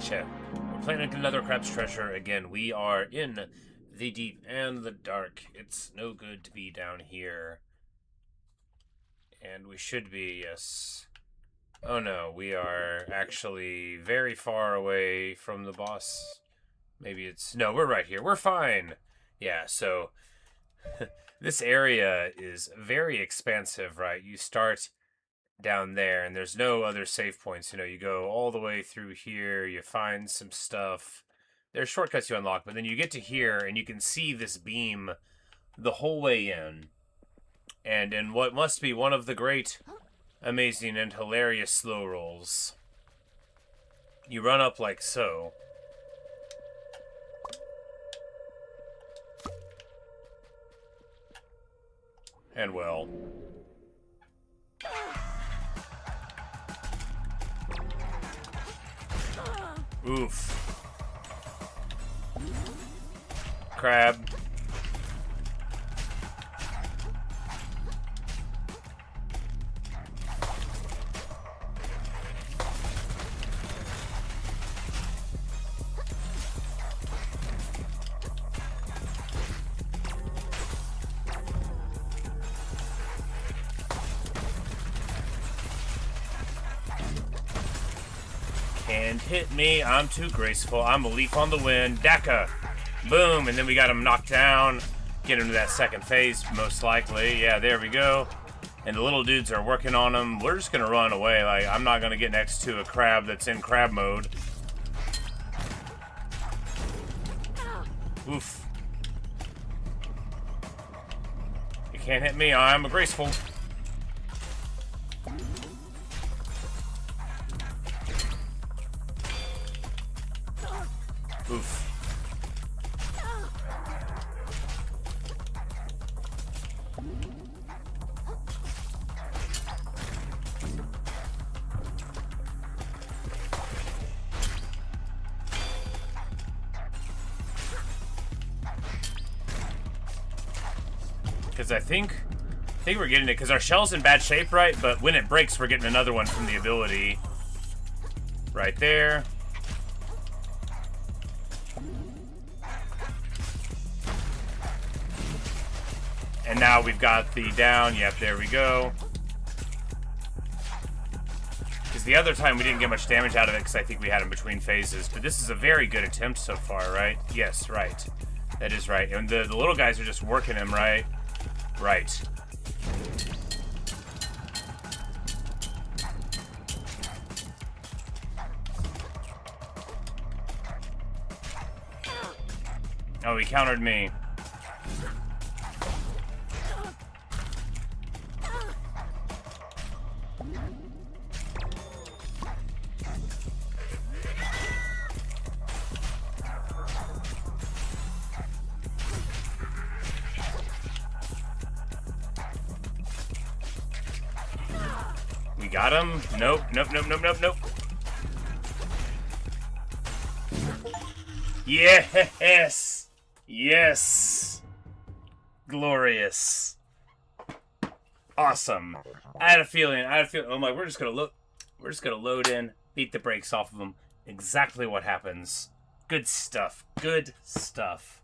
Check. We're playing another Crab's Treasure. Again, we are in the deep and the dark. It's no good to be down here. And we should be, yes. Oh no, we are actually very far away from the boss. Maybe it's... No, we're right here. We're fine. Yeah, so... this area is very expansive, right? You start down there, and there's no other save points. You know, you go all the way through here, you find some stuff. There's shortcuts you unlock, but then you get to here, and you can see this beam the whole way in. And in what must be one of the great, amazing, and hilarious slow rolls, you run up like so. And well... Oof. Crab. Can't hit me, I'm too graceful. I'm a leaf on the wind. Daka! Boom! And then we got him knocked down. Get him to that second phase, most likely. Yeah, there we go. And the little dudes are working on him. We're just gonna run away. Like, I'm not gonna get next to a crab that's in crab mode. Oof. You can't hit me, I'm a graceful. Oof. Because I think we're getting it, because our shell's in bad shape, right? But when it breaks, we're getting another one from the ability. Right there. And now we've got the down. Yep, there we go. Because the other time we didn't get much damage out of it because I think we had him between phases. But this is a very good attempt so far, right? Yes, right. That is right. And the little guys are just working him, right? Right. Oh, he countered me. We got him. Nope, nope, nope, nope, nope, nope. Yes! Yes! Glorious. Awesome. I had a feeling, I'm like, we're just gonna load in, beat the brakes off of them. Exactly what happens. Good stuff. Good stuff.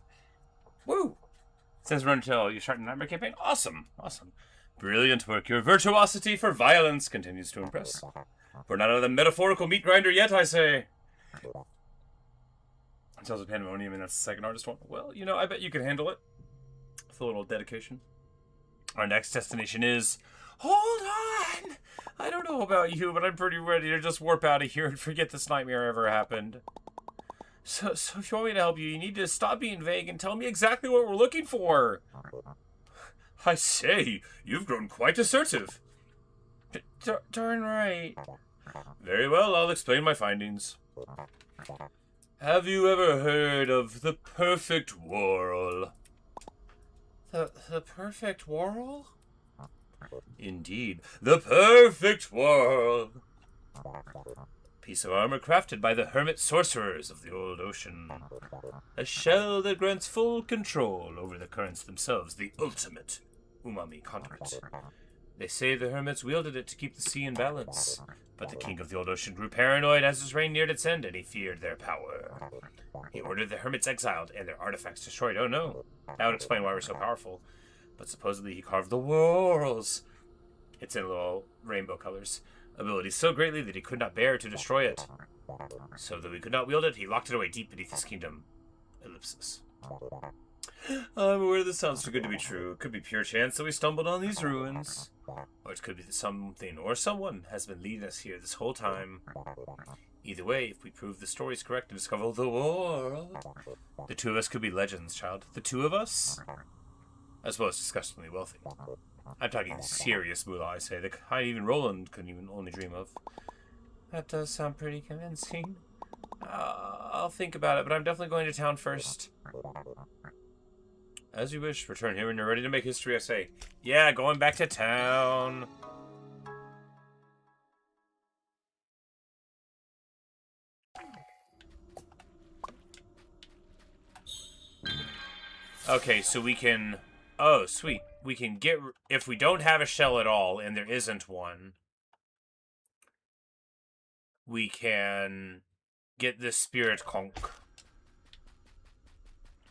Woo! Says run until you start a nightmare campaign. Awesome. Awesome. Brilliant work. Your virtuosity for violence continues to impress. We're not out of the metaphorical meat grinder yet, I say. Tells of Pandemonium, and that's the second hardest one. Well, you know, I bet you can handle it. With a little dedication. Our next destination is... Hold on! I don't know about you, but I'm pretty ready to just warp out of here and forget this nightmare ever happened. So if you want me to help you, you need to stop being vague and tell me exactly what we're looking for. I say, you've grown quite assertive. Darn right. Very well, I'll explain my findings. Have you ever heard of the perfect whorl? The perfect whorl? Indeed, the perfect whorl. Piece of armor crafted by the hermit sorcerers of the old ocean. A shell that grants full control over the currents themselves, the ultimate umami conduit. They say the hermits wielded it to keep the sea in balance. But the king of the old ocean grew paranoid as his reign neared its end, and he feared their power. He ordered the hermits exiled and their artifacts destroyed. Oh no. That would explain why we're so powerful. But supposedly he carved the world's, it's in little rainbow colors, abilities so greatly that he could not bear to destroy it. So that we could not wield it, he locked it away deep beneath his kingdom. Ellipsis. I'm aware this sounds too good to be true. It could be pure chance that we stumbled on these ruins. Or it could be that something or someone has been leading us here this whole time. Either way, if we prove the story's correct and discover the world, the two of us could be legends, child. The two of us? As well as disgustingly wealthy. I'm talking serious moolah, I say. The kind even Roland couldn't even only dream of. That does sound pretty convincing. I'll think about it, but I'm definitely going to town first. As you wish. Return here when you're ready to make history, I say. Yeah, going back to town. Okay, so we can... Oh, sweet. We can get... If we don't have a shell at all, and there isn't one, we can get this spirit conch.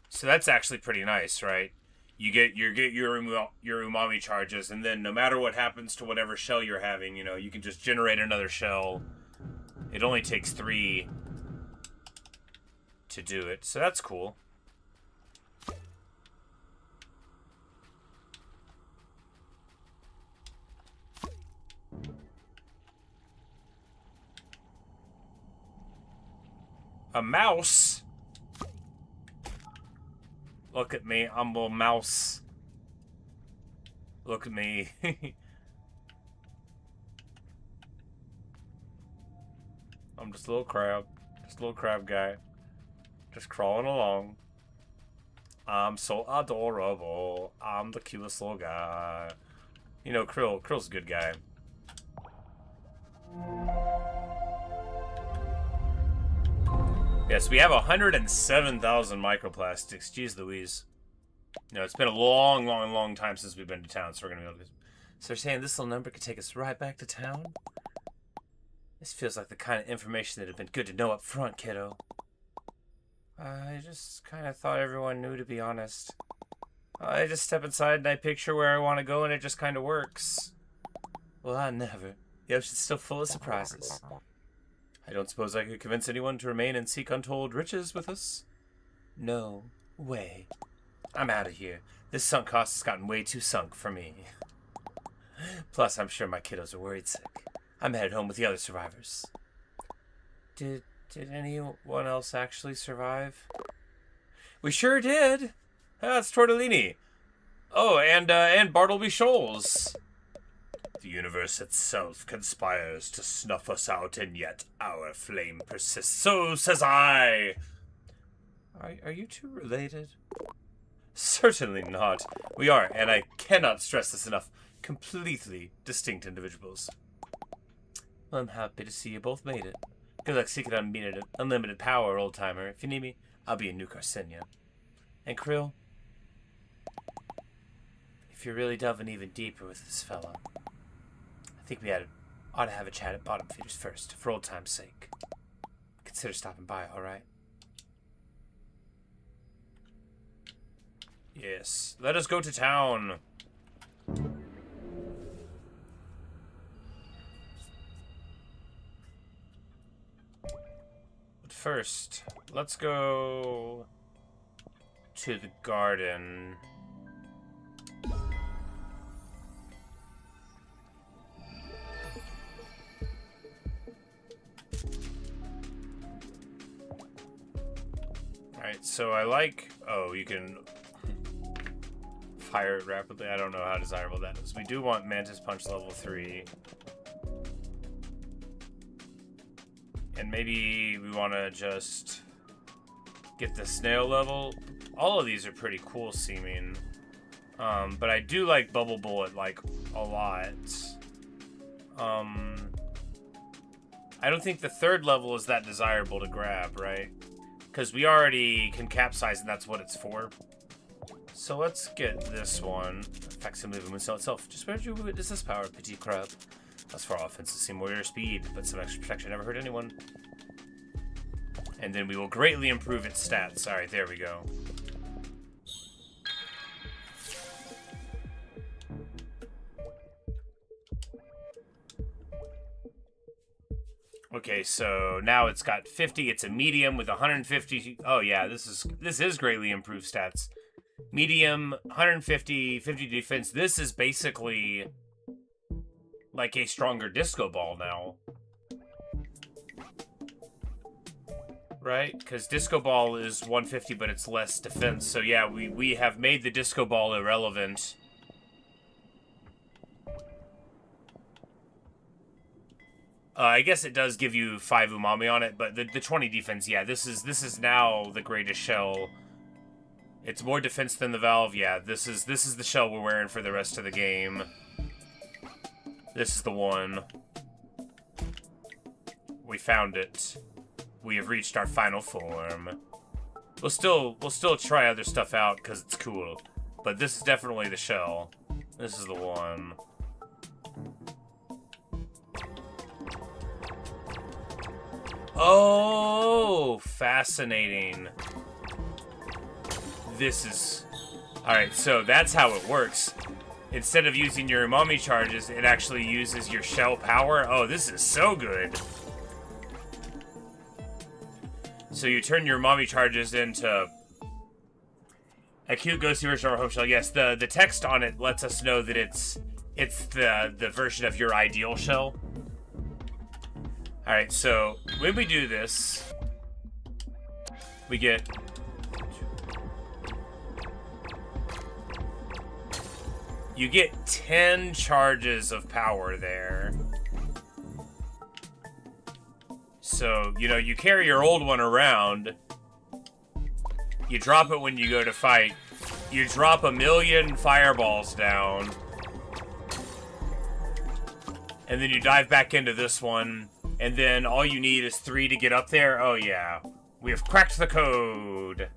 So that's actually pretty nice, right? You get your umami charges, and then no matter what happens to whatever shell you're having, you know, you can just generate another shell. It only takes 3 to do it, so that's cool. A mouse? Look at me, humble mouse. Look at me. I'm just a little crab. Just a little crab guy. Just crawling along. I'm so adorable. I'm the cutest little guy. You know, Krill's a good guy. Yes, we have 107,000 microplastics. Jeez Louise. You know, it's been a long time since we've been to town, so we're gonna be able to... So they're saying this little number could take us right back to town? This feels like the kind of information that'd have been good to know up front, kiddo. I just kind of thought everyone knew, to be honest. I just step inside and I picture where I want to go and it just kind of works. Well, I never. The ocean's still full of surprises. I don't suppose I could convince anyone to remain and seek untold riches with us? No way. I'm out of here. This sunk cost has gotten way too sunk for me. Plus, I'm sure my kiddos are worried sick. I'm headed home with the other survivors. Did anyone else actually survive? We sure did. That's Tortellini. Oh, and Bartleby Shoals. The universe itself conspires to snuff us out, and yet our flame persists. So says I. Are you two related? Certainly not. We are, and I cannot stress this enough, completely distinct individuals. Well, I'm happy to see you both made it. Good luck seeking unlimited power, old-timer. If you need me, I'll be in New Carcinia. And Kril, if you're really delving even deeper with this fella, I think we ought to have a chat at Bottom Feeders first, for old time's sake. Consider stopping by, alright? Yes. Let us go to town. But first, let's go to the garden. Alright, so I like... Oh, you can fire it rapidly. I don't know how desirable that is. We do want Mantis Punch level 3. And maybe we want to just get the snail level. All of these are pretty cool seeming. But I do like Bubble Bullet, like, a lot. I don't think the 3rd level is that desirable to grab, right? Because we already can capsize, and that's what it's for. So let's get this one. Facsimile of the Moonjelly itself. Just where did you witness this power, Petit Crab? Thus far, offenses seem more your speed, but some extra protection never hurt anyone. And then we will greatly improve its stats. Alright, there we go. Okay, so now it's got 50. It's a medium with 150. Oh yeah, this is greatly improved stats. Medium, 150, 50 defense. This is basically like a stronger disco ball now. Right? Because disco ball is 150, but it's less defense. So yeah, we have made the disco ball irrelevant. I guess it does give you 5 umami on it, but the 20 defense, yeah, this is now the greatest shell. It's more defense than the valve, yeah. This is the shell we're wearing for the rest of the game. This is the one. We found it. We have reached our final form. We'll still try other stuff out because it's cool, but this is definitely the shell. This is the one. Oh, fascinating. This is... Alright, so that's how it works. Instead of using your umami charges, it actually uses your shell power. Oh, this is so good. So you turn your umami charges into a cute ghosty version of our home shell. Yes, the text on it lets us know that it's the version of your ideal shell. Alright, so when we do this, we get... You get 10 charges of power there. So, you know, you carry your old one around. You drop it when you go to fight. You drop 1,000,000 fireballs down. And then you dive back into this one. And then all you need is 3 to get up there. Oh yeah, we have cracked the code.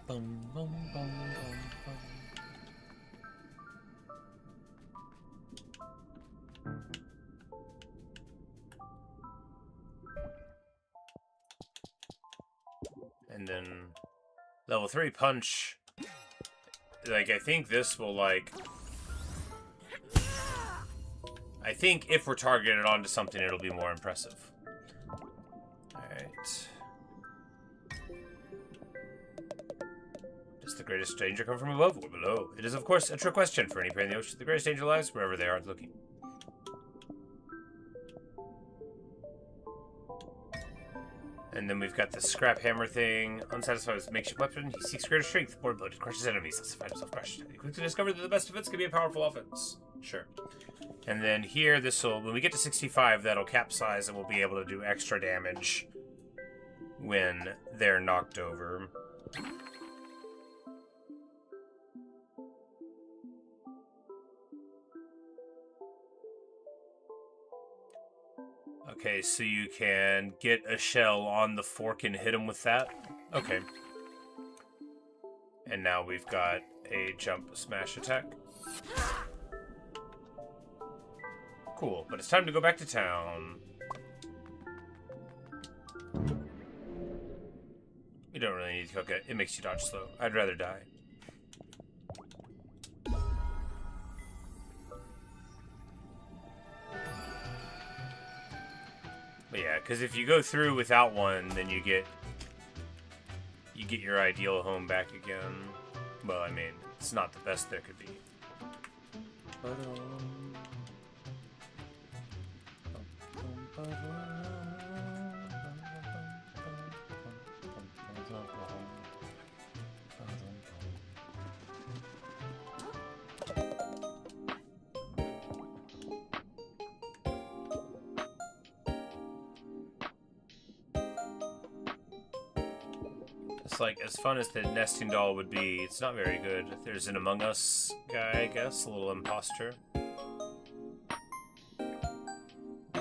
Bum, bum, bum, bum, bum. And then level 3 punch. Like, I think this will, like... I think if we're targeted onto something, it'll be more impressive. Alright. Does the greatest danger come from above or below? It is, of course, a trick question for any prey in the ocean. The greatest danger lies wherever they aren't looking. And then we've got the scrap hammer thing. Unsatisfied with makeshift weapon, he seeks greater strength, more ability to crush his enemies, lest he find himself crushed. He quickly discovered that the best defense can be a powerful offense. Sure. And then here, this will, when we get to 65, that'll capsize and we'll be able to do extra damage when they're knocked over. Okay, so you can get a shell on the fork and hit him with that. Okay. And now we've got a jump smash attack. Cool, but it's time to go back to town. You don't really need to cook it. It makes you dodge slow. I'd rather die. But yeah, because if you go through without one, then you get your ideal home back again. Well, I mean, it's not the best there could be. It's like, as fun as the nesting doll would be, it's not very good. There's an Among Us guy, I guess, a little imposter.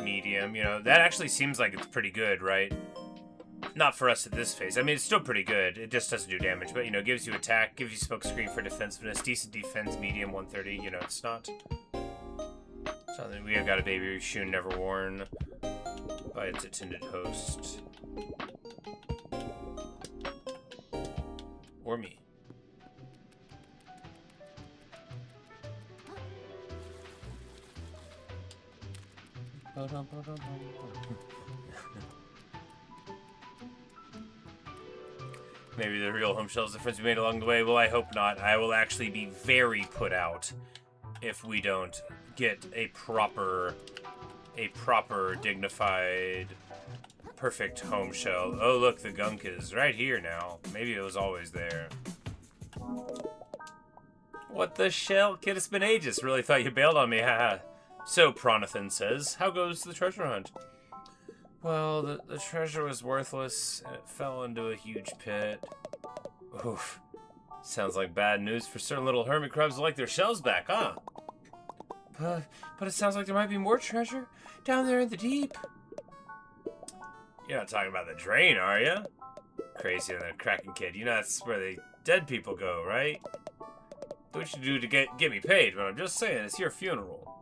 Medium, you know, that actually seems like it's pretty good, right? Not for us at this phase. I mean, it's still pretty good. It just doesn't do damage, but, you know, gives you attack, gives you smoke screen for defensiveness, decent defense, medium, 130, you know, it's not something. We have got a baby shoon never worn by its intended host. Or me. Maybe the real home shell is the friends we made along the way. Well, I hope not. I will actually be very put out if we don't get a proper, dignified, perfect home shell. Oh, look, the gunk is right here now. Maybe it was always there. What the shell? Kid, it's been ages. Really thought you bailed on me, haha. So, Pronathan says, how goes the treasure hunt? Well, the treasure was worthless, and it fell into a huge pit. Oof. Sounds like bad news for certain little hermit crabs who like their shells back, huh? But it sounds like there might be more treasure down there in the deep. You're not talking about the drain, are you? Crazy than a cracking kid. You know that's where the dead people go, right? What you do to get me paid, but I'm just saying, it's your funeral.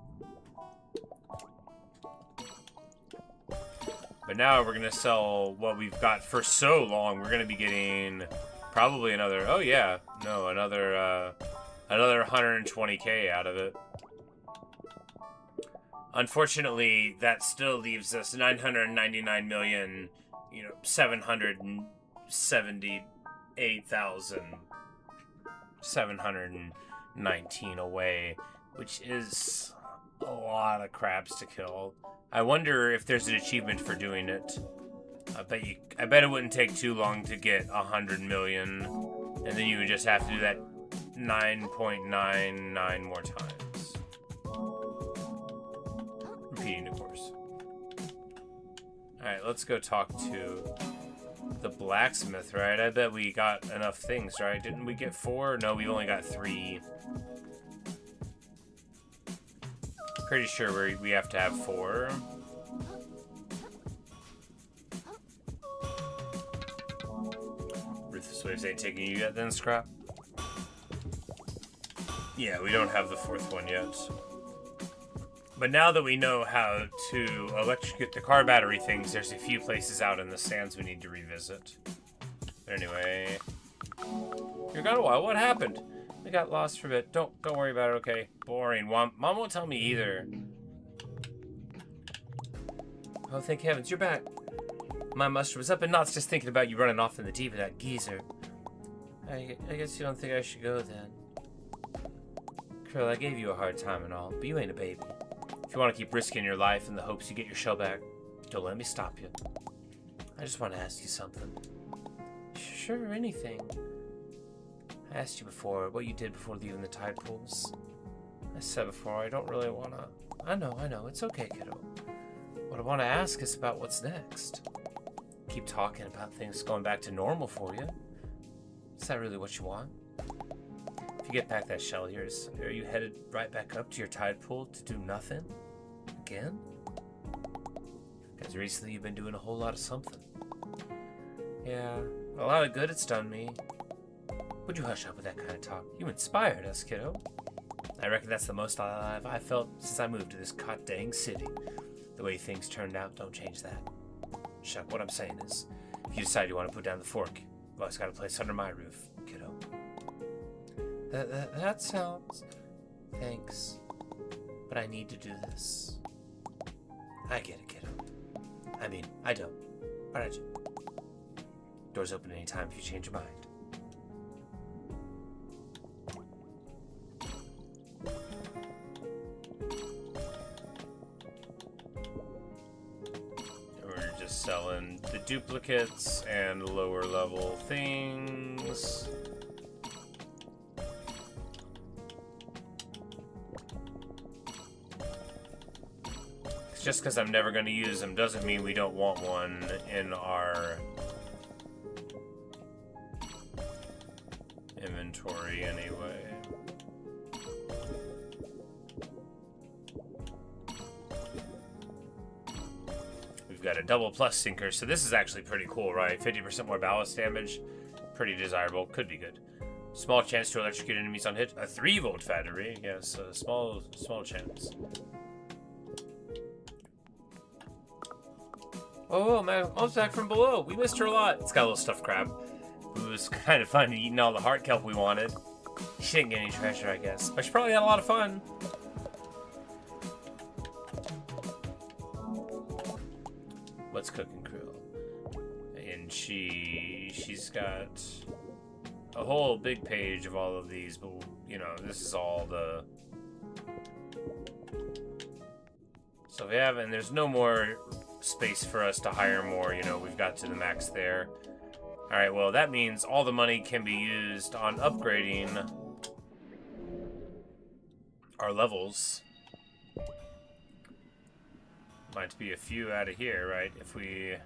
But now we're going to sell what we've got for so long. We're going to be getting probably another, oh yeah, no, another 120k out of it. Unfortunately, that still leaves us 999 million, you know, 778,719 away, which is a lot of crabs to kill. I wonder if there's an achievement for doing it. I bet it wouldn't take too long to get 100 million, and then you would just have to do that 9.99 more times. Repeating, of course. Alright, let's go talk to the blacksmith, right? I bet we got enough things, right? Didn't we get 4? No, we only got 3. Pretty sure we have to have 4. Ruthless Waves ain't taking you yet then, Scrap? Yeah, we don't have the 4th one yet. But now that we know how to electrocute the car battery things, there's a few places out in the sands we need to revisit. But anyway... You're gone a while. What happened? I got lost for a bit. Don't worry about it, okay? Boring. Mom won't tell me either. Oh, thank heavens, you're back. My muster was up in knots just thinking about you running off in the deep with that geezer. I guess you don't think I should go then. Kril, I gave you a hard time and all, but you ain't a baby. If you want to keep risking your life in the hopes you get your shell back, don't let me stop you. I just want to ask you something. Sure, anything. I asked you before what you did before leaving the tide pools. I said before, I don't really want to... I know, it's okay, kiddo. What I want to ask is about what's next. Keep talking about things going back to normal for you. Is that really what you want? If you get back that shell here, are you headed right back up to your tide pool to do nothing? Again? Because recently you've been doing a whole lot of something. Yeah, a lot of good it's done me. Would you hush up with that kind of talk? You inspired us, kiddo. I reckon that's the most alive I've felt since I moved to this god dang city. The way things turned out don't change that. Shuck, what I'm saying is, if you decide you want to put down the fork, you've always got a place under my roof, kiddo. That sounds... Thanks. But I need to do this. I get it, kiddo. I mean, I don't. But I do. Doors open anytime if you change your mind. Selling the duplicates and lower level things. Just because I'm never going to use them doesn't mean we don't want one in our inventory anyway. We've got a double plus sinker, so this is actually pretty cool, right? 50% more ballast damage. Pretty desirable. Could be good. Small chance to electrocute enemies on hit. A 3-volt battery. Yes, a small chance. Oh, Mom's back from below. We missed her a lot. It's got a little stuffed crab. It was kind of fun eating all the heart kelp we wanted. She didn't get any treasure, I guess. But she probably had a lot of fun. What's cooking, Kril? And she's got a whole big page of all of these, but, you know, this is all the... So we have, and there's no more space for us to hire more, you know, we've got to the max there. Alright, well, that means all the money can be used on upgrading our levels. Might be a few out of here, right? If we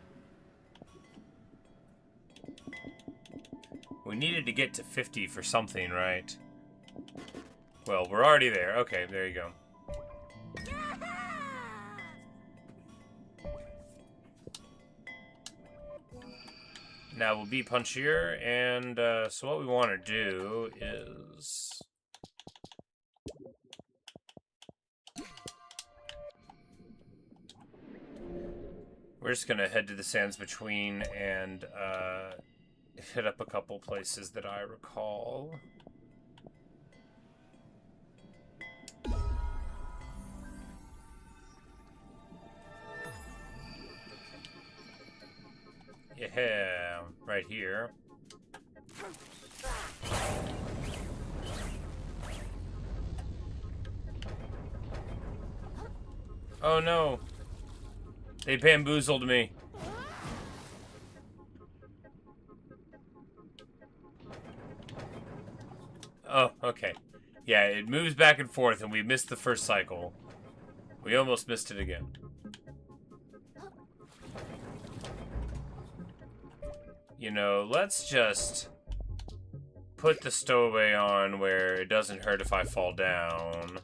needed to get to 50 for something, right? Well, we're already there. Okay, there you go. Now we'll be punchier, and so what we want to do is... We're just going to head to the sands between and hit up a couple places that I recall. Yeah, right here. Oh no! They bamboozled me. Oh, okay. Yeah, it moves back and forth and we missed the first cycle. We almost missed it again. You know, let's just put the stowaway on where it doesn't hurt if I fall down.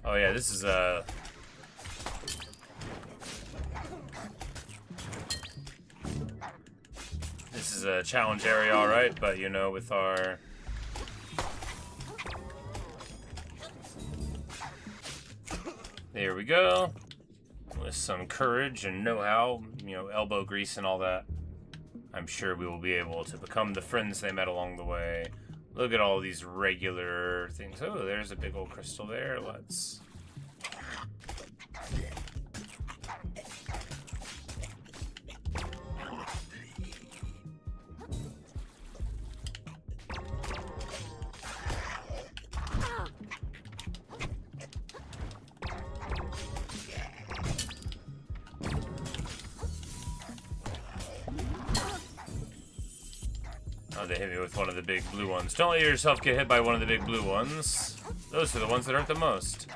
Oh yeah, this is a... This is a challenge area, alright, but you know, with our... There we go. With some courage and know-how, you know, elbow grease and all that, I'm sure we will be able to become the friends they met along the way. Look at all these regular things. Oh, there's a big old crystal there. Let's... Oh, they hit me with one of the big blue ones. Don't let yourself get hit by one of the big blue ones. Those are the ones that hurt the most.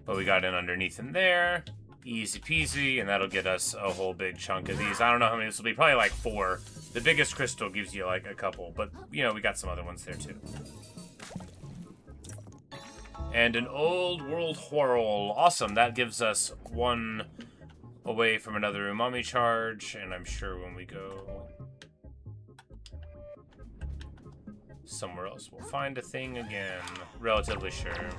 But we got in underneath in there. Easy peasy, and that'll get us a whole big chunk of these. I don't know how many this will be. Probably like 4. The biggest crystal gives you like a couple. But, you know, we got some other ones there too. And an old world whirl. Awesome. That gives us 1 away from another umami charge. And I'm sure when we go... somewhere else we'll find a thing again. Relatively sure.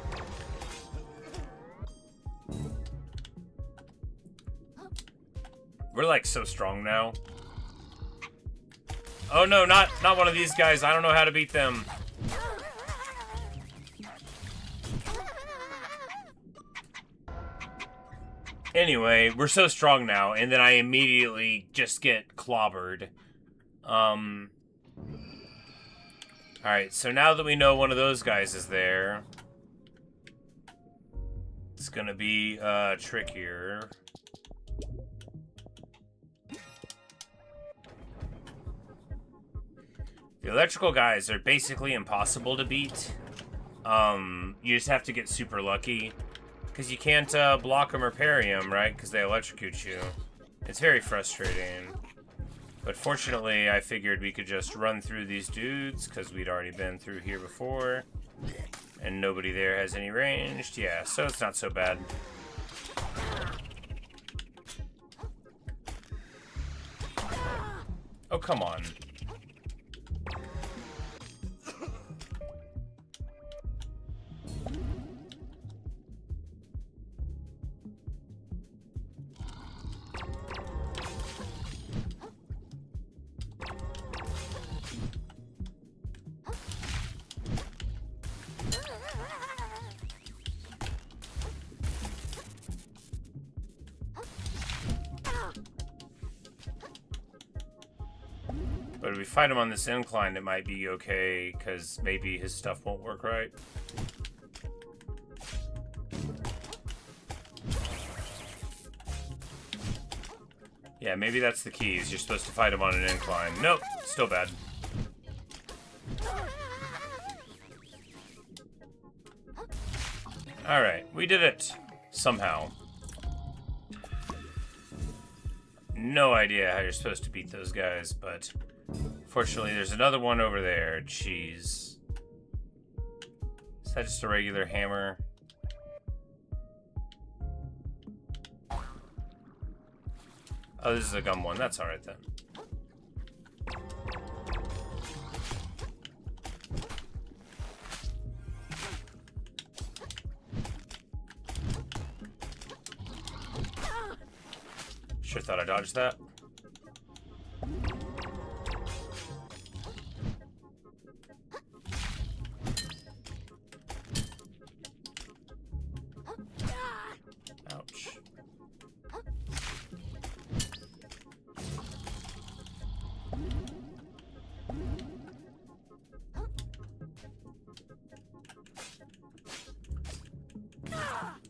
We're like so strong now. Oh no, not one of these guys. I don't know how to beat them. Anyway, we're so strong now, and then I immediately just get clobbered. Alright, so now that we know one of those guys is there, it's gonna be trickier. The electrical guys are basically impossible to beat. You just have to get super lucky. Because you can't block them or parry them, right? Because they electrocute you. It's very frustrating. But fortunately, I figured we could just run through these dudes, because we'd already been through here before. And nobody there has any ranged. Yeah, so it's not so bad. Oh, come on. But if we fight him on this incline, it might be okay, because maybe his stuff won't work right. Yeah, maybe that's the key, is you're supposed to fight him on an incline. Nope, still bad. Alright, we did it. Somehow. No idea how you're supposed to beat those guys, but fortunately there's another one over there. Jeez. Is that just a regular hammer? Oh, this is a gum one. That's alright then. Sure thought I dodged that. Ouch.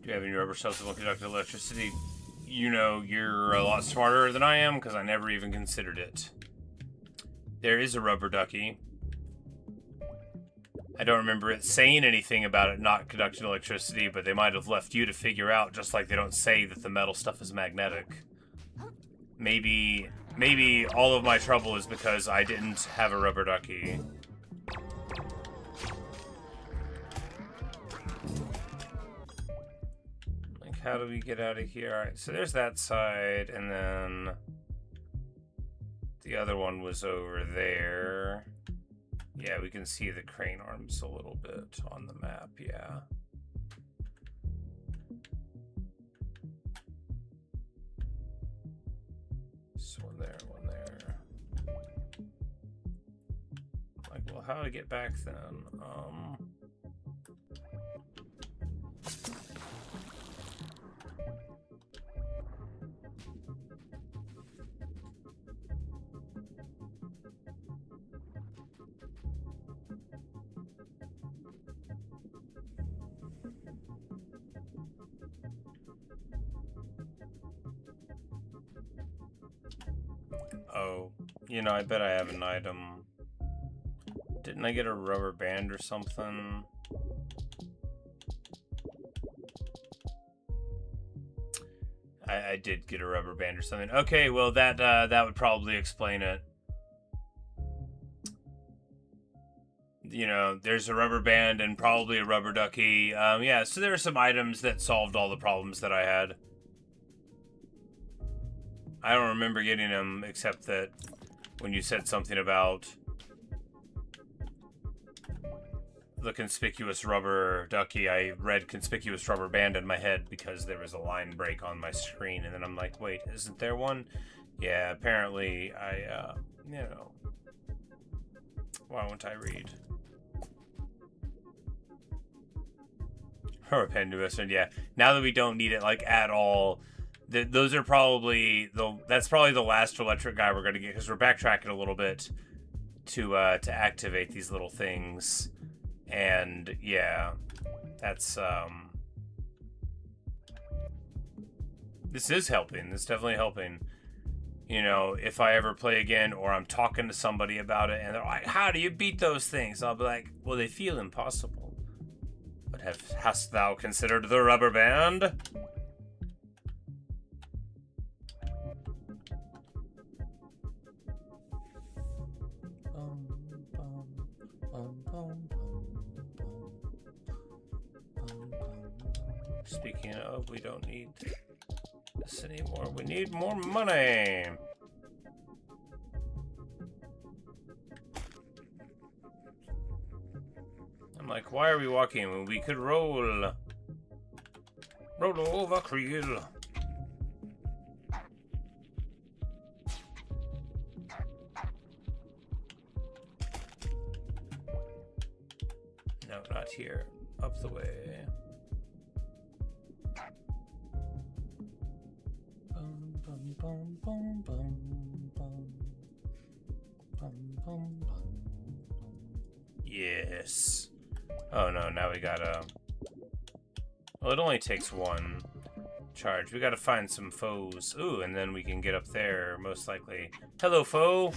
Do you have any rubber cells that will conduct electricity? You know, you're a lot smarter than I am, because I never even considered it. There is a rubber ducky. I don't remember it saying anything about it not conducting electricity, but they might have left you to figure out, just like they don't say that the metal stuff is magnetic. Maybe all of my trouble is because I didn't have a rubber ducky. How do we get out of here? Alright, so there's that side, and then the other one was over there. Yeah, we can see the crane arms a little bit on the map, yeah. So one there, one there. Like, well, how to get back then? Oh, you know, I bet I have an item. Didn't I get a rubber band or something? I did get a rubber band or something. Okay, well that would probably explain it. You know, there's a rubber band and probably a rubber ducky. Yeah, so there are some items that solved all the problems that I had. I don't remember getting them, except that when you said something about the conspicuous rubber ducky, I read conspicuous rubber band in my head because there was a line break on my screen, and then I'm like, wait, isn't there one? Yeah, apparently I, you know, why won't I read? Rubber band investment, yeah. Now that we don't need it, like, at all, those are probably that's probably the last electric guy we're gonna get, because we're backtracking a little bit to activate these little things, and yeah, that's this is helping. This is definitely helping. You know, if I ever play again, or I'm talking to somebody about it, and they're like, "How do you beat those things?" I'll be like, "Well, they feel impossible." But hast thou considered the rubber band? Speaking of, we don't need this anymore. We need more money. I'm like, why are we walking when we could roll? Roll over, Kril. No, not here. Up the way. Yes. Oh no, now we gotta... Well, it only takes one charge. We gotta find some foes. Ooh, and then we can get up there, most likely. Hello, foe!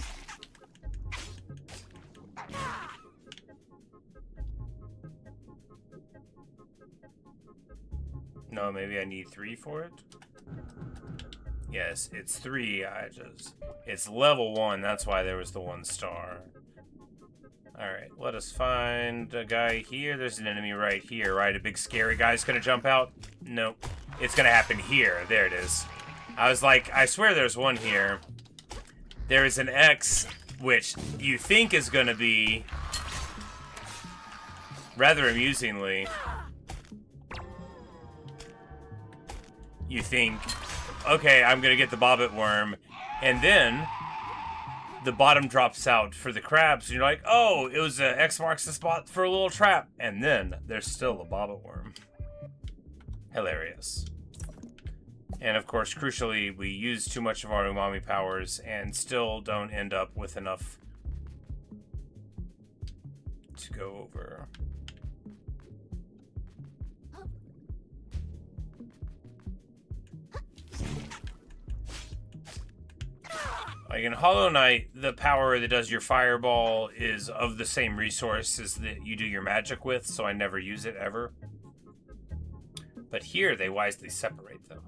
No, maybe I need 3 for it? Yes, it's 3. It's level 1, that's why there was the 1 star. Alright, let us find a guy here. There's an enemy right here, right? A big scary guy's gonna jump out? Nope. It's gonna happen here. There it is. I was like, I swear there's one here. There is an X, which you think is gonna be... rather amusingly... You think, okay, I'm gonna get the bobbit worm, and then... the bottom drops out for the crabs, and you're like, oh, it was a X marks the spot for a little trap. And then there's still a bobbit worm. Hilarious. And of course, crucially, we use too much of our umami powers and still don't end up with enough to go over. Like in Hollow Knight, the power that does your fireball is of the same resources that you do your magic with, so I never use it ever. But here, they wisely separate them.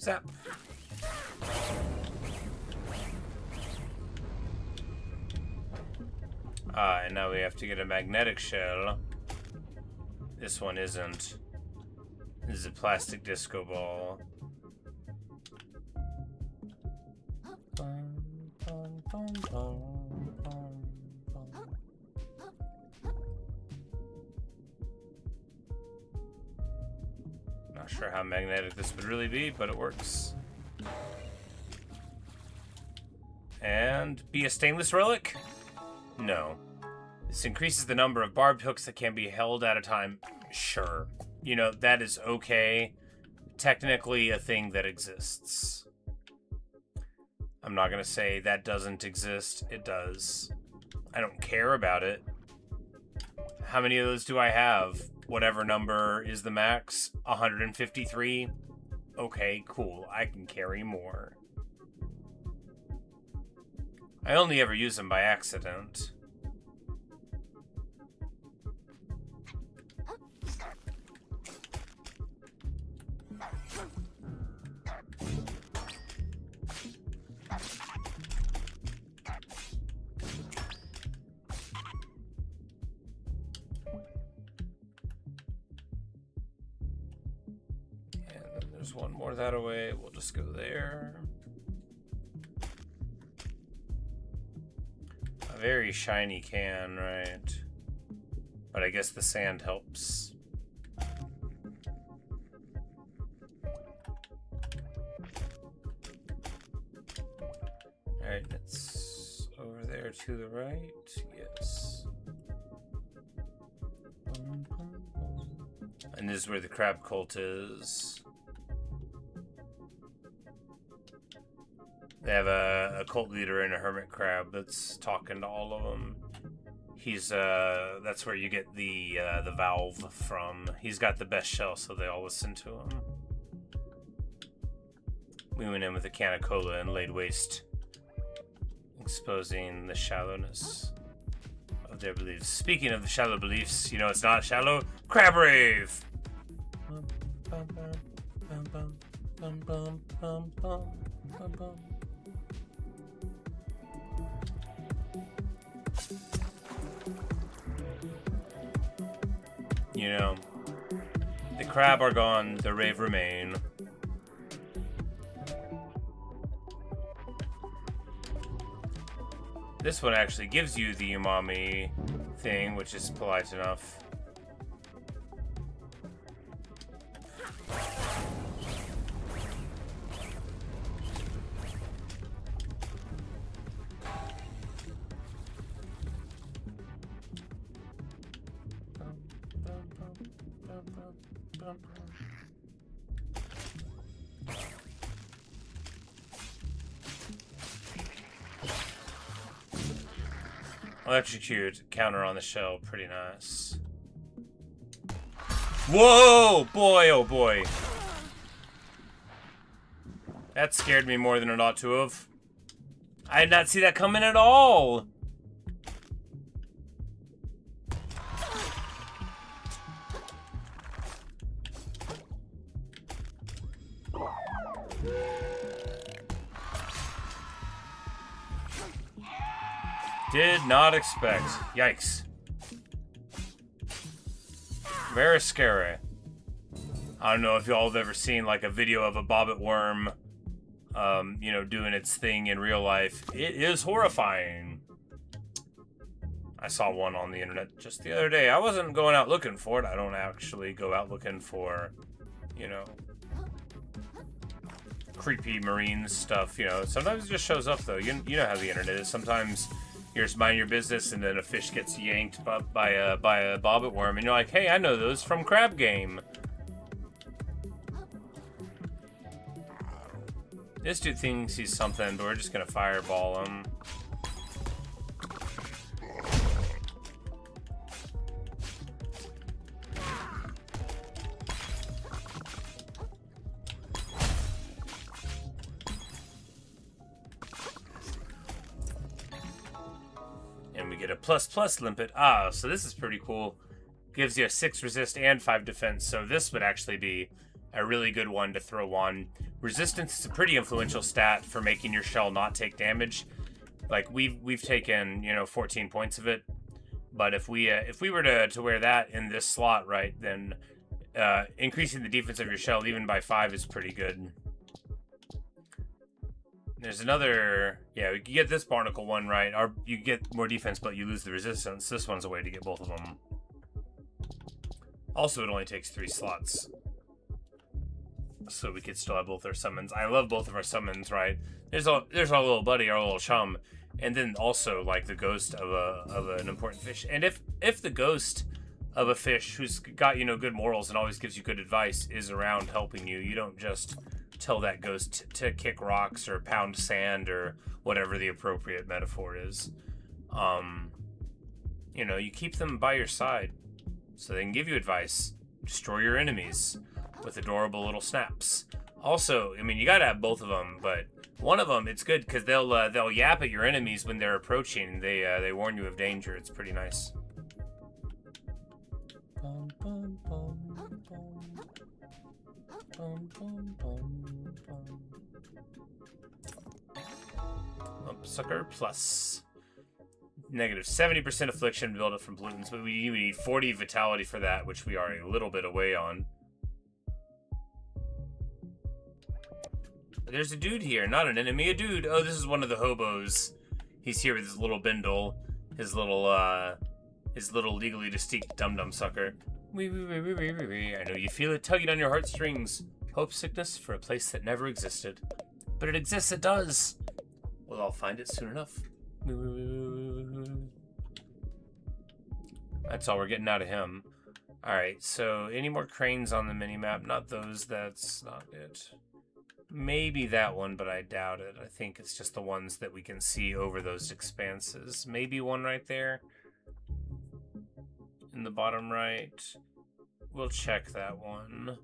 Zap. And now we have to get a magnetic shell. This one isn't. This is a plastic disco ball. Not sure how magnetic this would really be, but it works. And be a stainless relic? No. This increases the number of barbed hooks that can be held at a time. Sure. You know, that is okay. Technically a thing that exists. I'm not gonna say that doesn't exist. It does. I don't care about it. How many of those do I have? Whatever number is the max. 153? Okay, cool. I can carry more. I only ever use them by accident. There's one more that away. We'll just go there. A very shiny can, right? But I guess the sand helps. Alright, it's over there to the right. Yes. And this is where the crab cult is. They have a cult leader and a hermit crab that's talking to all of them. He's that's where you get the valve from. He's got the best shell, so they all listen to him. We went in with a can of cola and laid waste exposing the shallowness of their beliefs. Speaking of the shallow beliefs, you know it's not shallow? Crab rave! You know, the crab are gone, the rave remain. This one actually gives you the umami thing, which is polite enough. Electrocute counter on the shell, pretty nice. Whoa! Boy, oh boy. That scared me more than it ought to have. I did not see that coming at all! Did not expect. Yikes. Very scary. I don't know if y'all have ever seen like a video of a bobbit worm, you know, doing its thing in real life. It is horrifying. I saw one on the internet just the other day. I wasn't going out looking for it. I don't actually go out looking for, you know, creepy marine stuff, you know. Sometimes it just shows up though. You know how the internet is. Sometimes you're just minding your business, and then a fish gets yanked by a bobbit worm, and you're like, "Hey, I know those from Crab Game." This dude thinks he's something, but we're just gonna fireball him. And we get a ++ limpet. Ah, so this is pretty cool. Gives you a 6 resist and 5 defense, so this would actually be a really good one to throw on. Resistance is a pretty influential stat for making your shell not take damage. Like we've taken, you know, 14 points of it, but if we were to wear that in this slot, right, then increasing the defense of your shell even by 5 is pretty good. There's another, yeah, you get this barnacle one right, or you get more defense, but you lose the resistance. This one's a way to get both of them. Also, it only takes 3 slots. So we could still have both our summons. I love both of our summons, right? There's our little buddy, our little chum, and then also like the ghost of an important fish. And if the ghost of a fish who's got, you know, good morals and always gives you good advice is around helping you, you don't just tell that ghost to kick rocks or pound sand or whatever the appropriate metaphor is. You know, you keep them by your side so they can give you advice. Destroy your enemies with adorable little snaps. Also, I mean, you gotta have both of them, but one of them, it's good because they'll yap at your enemies when they're approaching. They warn you of danger. It's pretty nice. Sucker plus negative 70% affliction build up from pollutants, but we need 40 vitality for that, which we are a little bit away on. There's a dude here, not an enemy, a dude. Oh, this is one of the hobos. He's here with his little bindle, his little legally distinct dum-dum sucker. I know you feel it tugging on your heartstrings. Hope sickness for a place that never existed. But it exists, it does. Well, I'll find it soon enough. That's all we're getting out of him. Alright, so any more cranes on the minimap? Not those, that's not it. Maybe that one, but I doubt it. I think it's just the ones that we can see over those expanses. Maybe one right there. In the bottom right. We'll check that one.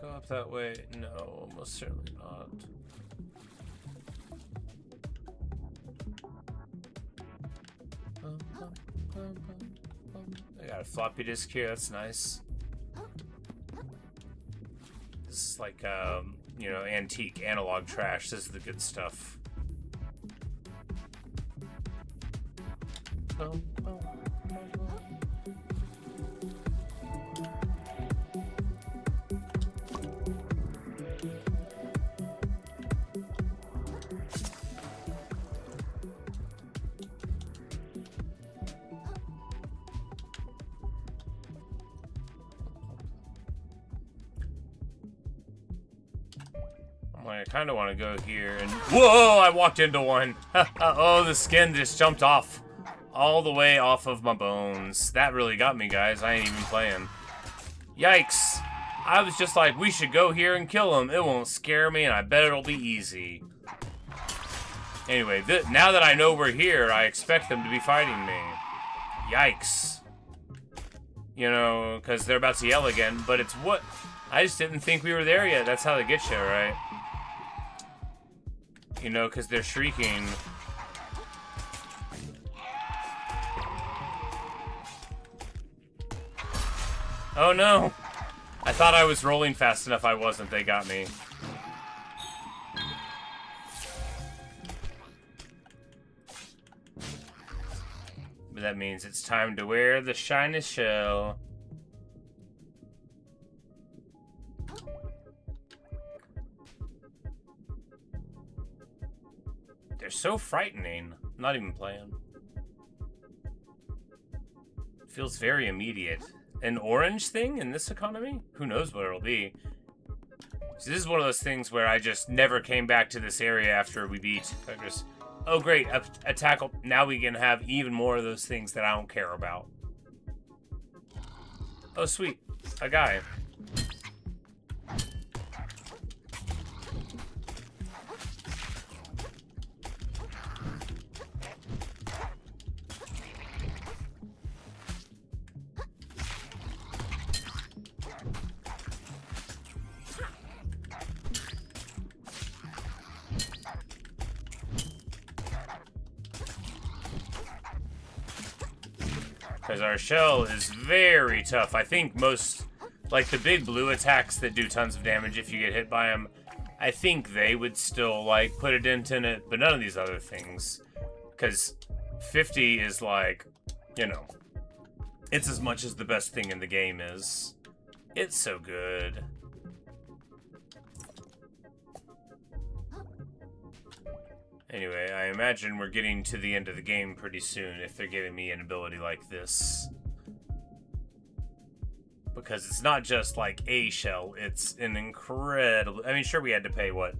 go up that way? No, almost certainly not. I got a floppy disk here, that's nice. This is like, you know, antique analog trash. This is the good stuff. I kind of want to go here and... Whoa! I walked into one. Oh, the skin just jumped off. All the way off of my bones. That really got me, guys. I ain't even playing. Yikes. I was just like, we should go here and kill him. It won't scare me, and I bet it'll be easy. Anyway, now that I know we're here, I expect them to be fighting me. Yikes. You know, because they're about to yell again, but it's what... I just didn't think we were there yet. That's how they get you, right? You know, because they're shrieking. Oh no! I thought I was rolling fast enough. I wasn't. They got me. But that means it's time to wear the shiny shell. They're so frightening. I'm not even playing. It feels very immediate. An orange thing in this economy? Who knows what it'll be. So this is one of those things where I just never came back to this area after we beat. I just, oh great, a tackle. Now we can have even more of those things that I don't care about. Oh sweet, a guy. Because our shell is very tough. I think most, like the big blue attacks that do tons of damage if you get hit by them, I think they would still like put a dent in it, but none of these other things. Because 50 is like, you know, it's as much as the best thing in the game is. It's so good. Anyway, I imagine we're getting to the end of the game pretty soon if they're giving me an ability like this. Because it's not just like a shell, it's an incredible... I mean, sure, we had to pay, what,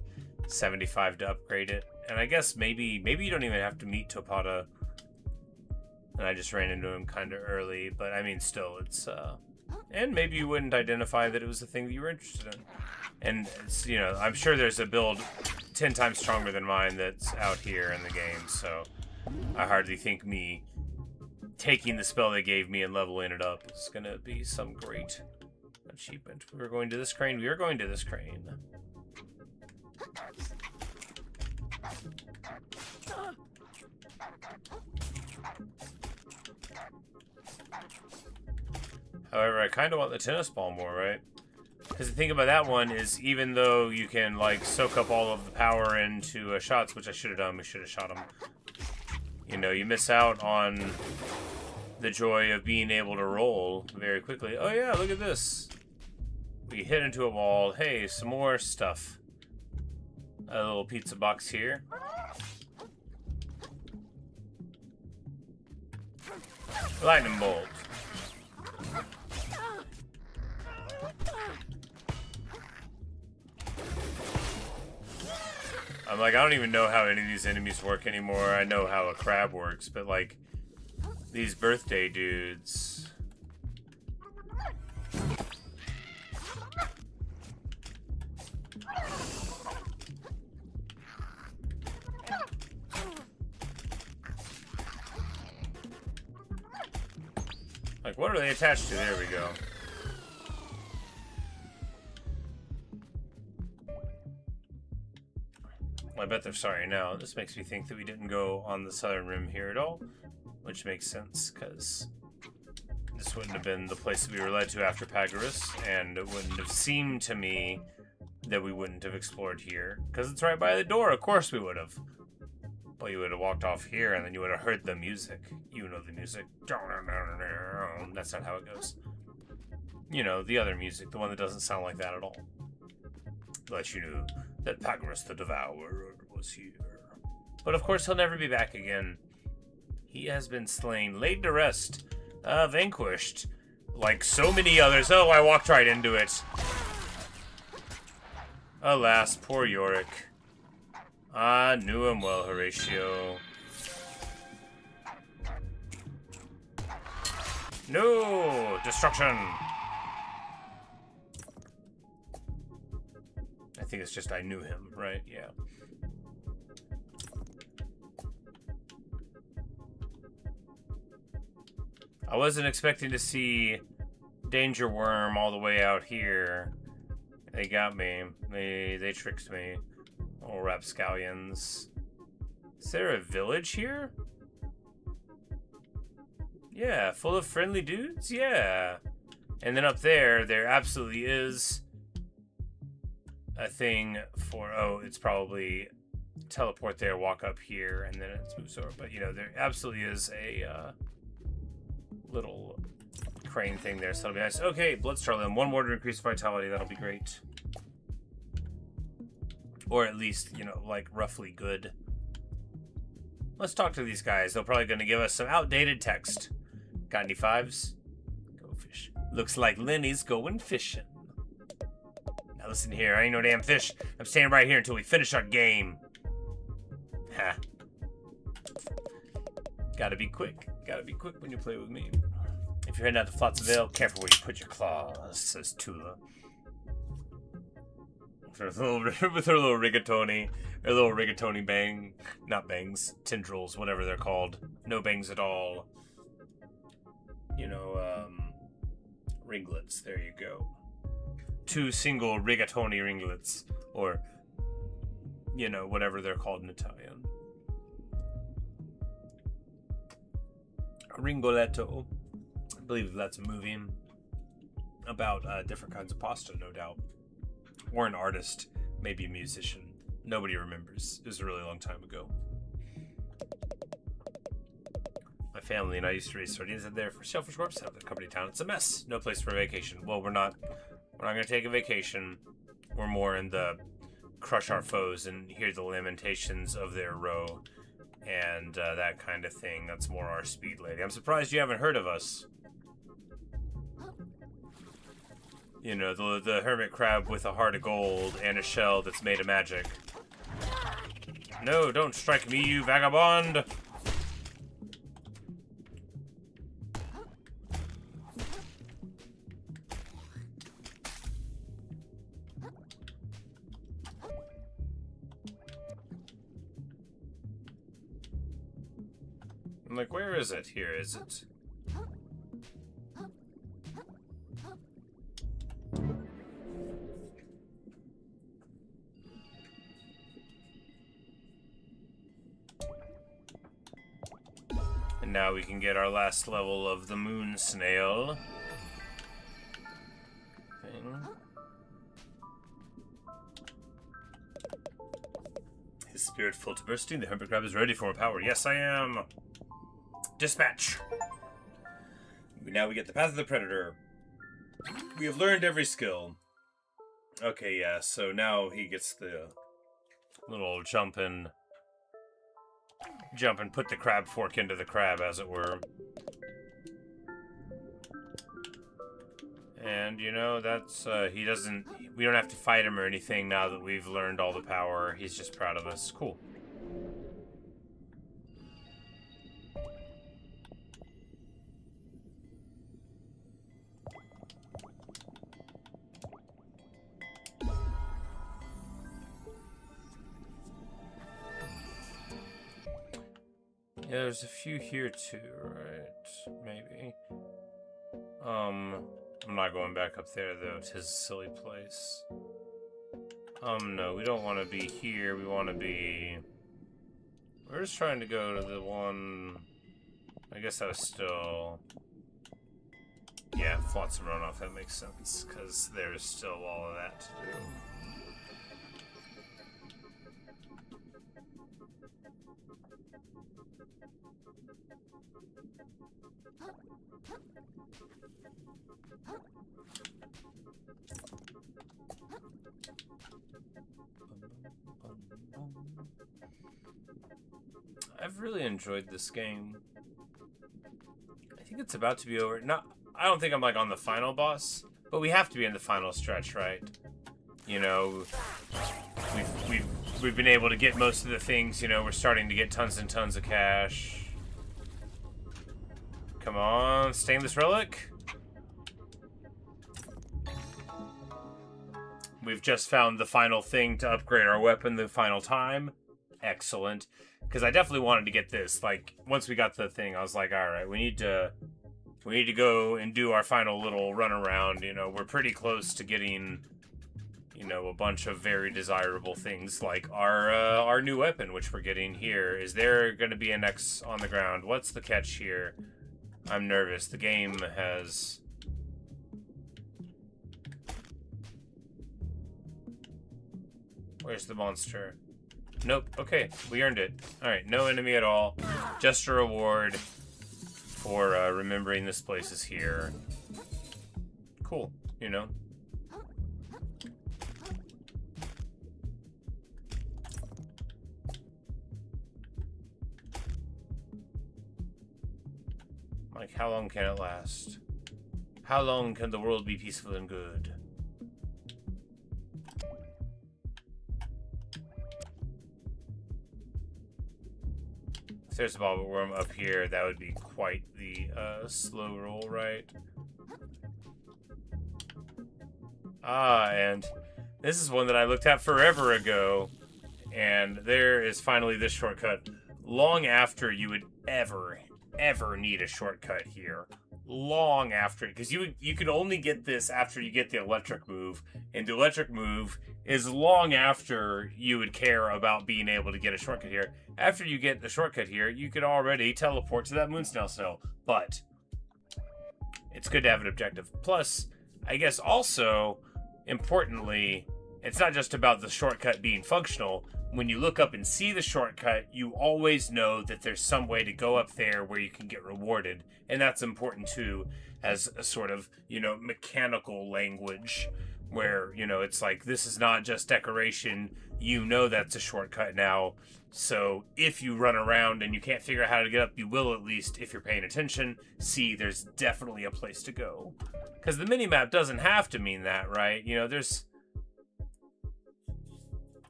75 to upgrade it? And I guess maybe you don't even have to meet Topata. And I just ran into him kind of early, but I mean, still, it's... And maybe you wouldn't identify that it was the thing that you were interested in. And, it's, you know, I'm sure there's a build 10 times stronger than mine that's out here in the game, so I hardly think me taking the spell they gave me and leveling it up is going to be some great achievement. We're going to this crane. We are going to this crane. However, I kind of want the tennis ball more, right? Because the thing about that one is, even though you can, like, soak up all of the power into shots, which I should have done, we should have shot him. You know, you miss out on the joy of being able to roll very quickly. Oh yeah, look at this. We hit into a wall. Hey, some more stuff. A little pizza box here. Lightning bolt. I'm like, I don't even know how any of these enemies work anymore. I know how a crab works, but like, these birthday dudes. Like, what are they attached to? There we go. I bet they're sorry now. This makes me think that we didn't go on the southern rim here at all, which makes sense, because this wouldn't have been the place that we were led to after Pagaris, and it wouldn't have seemed to me that we wouldn't have explored here, because it's right by the door. Of course we would have. But you would have walked off here, and then you would have heard the music. You know the music. That's not how it goes. You know, the other music, the one that doesn't sound like that at all. Let you know that Pagaris the Devourer was here. But of course he'll never be back again. He has been slain, laid to rest, vanquished, like so many others. Oh, I walked right into it. Alas, poor Yorick. I knew him well, Horatio. No! Destruction! I think it's just I knew him, right? Yeah. I wasn't expecting to see Danger Worm all the way out here. They got me. They tricked me. Oh, rapscallions. Is there a village here? Yeah, full of friendly dudes? Yeah. And then up there, there absolutely is a thing for, oh, it's probably teleport there, walk up here, and then it's moves over. But, you know, there absolutely is a little crane thing there, so that'll be nice. Okay, Bloodstar Limb. One more to increase vitality. That'll be great. Or at least, you know, like, roughly good. Let's talk to these guys. They're probably going to give us some outdated text. Got any fives? Go fish. Looks like Lenny's going fishing. Now listen here, I ain't no damn fish. I'm staying right here until we finish our game. Ha. Gotta be quick. Gotta be quick when you play with me. If you're heading out to Flotsville, careful where you put your claws, says Tula. With her little rigatoni. Her little rigatoni bang. Not bangs. Tendrils, whatever they're called. No bangs at all. You know, ringlets. There you go. 2 single rigatoni ringlets. Or, you know, whatever they're called in Italian. Ringoletto. I believe that's a movie about different kinds of pasta, no doubt. Or an artist, maybe a musician. Nobody remembers. It was a really long time ago. My family and I used to raise sardines in there for shellfish corps out of the company town. It's a mess. No place for a vacation. Well, we're not going to take a vacation. We're more in the crush our foes and hear the lamentations of their row and that kind of thing. That's more our speed, lady. I'm surprised you haven't heard of us. You know, the hermit crab with a heart of gold and a shell that's made of magic. No, don't strike me, you vagabond! I'm like, where is it? Here, is it? And now we can get our last level of the moon snail thing. His spirit full to bursting. The hermit crab is ready for more power. Yes, I am. Dispatch. Now we get the path of the predator. We have learned every skill. Okay, yeah. So now he gets the little jump and put the crab fork into the crab, as it were. And, you know, that's, we don't have to fight him or anything now that we've learned all the power. He's just proud of us. Cool. Yeah, there's a few here too, right? Maybe. I'm not going back up there though. It's his silly place. No, we don't want to be here. We want to be... We're just trying to go to the one... I guess that was still... Yeah, Flotsam Runoff, that makes sense, because there's still all of that to do. I've really enjoyed this game. I think it's about to be over. I don't think I'm like on the final boss, but we have to be in the final stretch, right? You know, we've been able to get most of the things. You know, we're starting to get tons and tons of cash. Come on, stainless relic. We've just found the final thing to upgrade our weapon the final time. Excellent. Because I definitely wanted to get this. Like, once we got the thing, I was like, alright, we need to go and do our final little run around. You know, we're pretty close to getting, you know, a bunch of very desirable things, like our new weapon, which we're getting here. Is there going to be an X on the ground? What's the catch here? I'm nervous. The game has... Where's the monster? Nope. Okay, we earned it. Alright, no enemy at all. Just a reward for remembering this place is here. Cool, you know? Like, how long can it last? How long can the world be peaceful and good? If there's a bobble worm up here, that would be quite the slow roll, right? Ah, and this is one that I looked at forever ago, and there is finally this shortcut. Long after you would ever need a shortcut here. Long after, because you can only get this after you get the electric move, and the electric move is long after you would care about being able to get a shortcut here. After you get the shortcut here, you could already teleport to that moonsnail cell, but it's good to have an objective. Plus, I guess also, importantly, it's not just about the shortcut being functional. When you look up and see the shortcut, you always know that there's some way to go up there where you can get rewarded. And that's important too, as a sort of, you know, mechanical language where, you know, it's like, this is not just decoration. You know that's a shortcut now. So if you run around and you can't figure out how to get up, you will, at least, if you're paying attention, see there's definitely a place to go. Because the minimap doesn't have to mean that, right? You know, there's...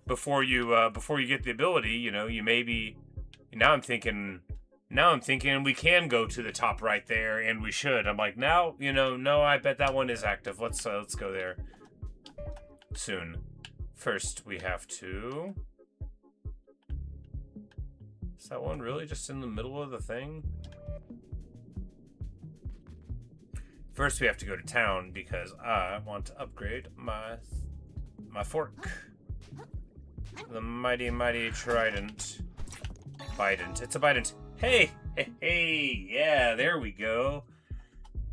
Before you get the ability, you know, you maybe... Now I'm thinking we can go to the top right there, and we should. I'm like, now, you know, no, I bet that one is active. Let's go there soon. First, we have to... Is that one really just in the middle of the thing? First, we have to go to town because I want to upgrade my fork. The mighty, mighty trident. Bident. It's a bident. Hey! Hey! Yeah, there we go.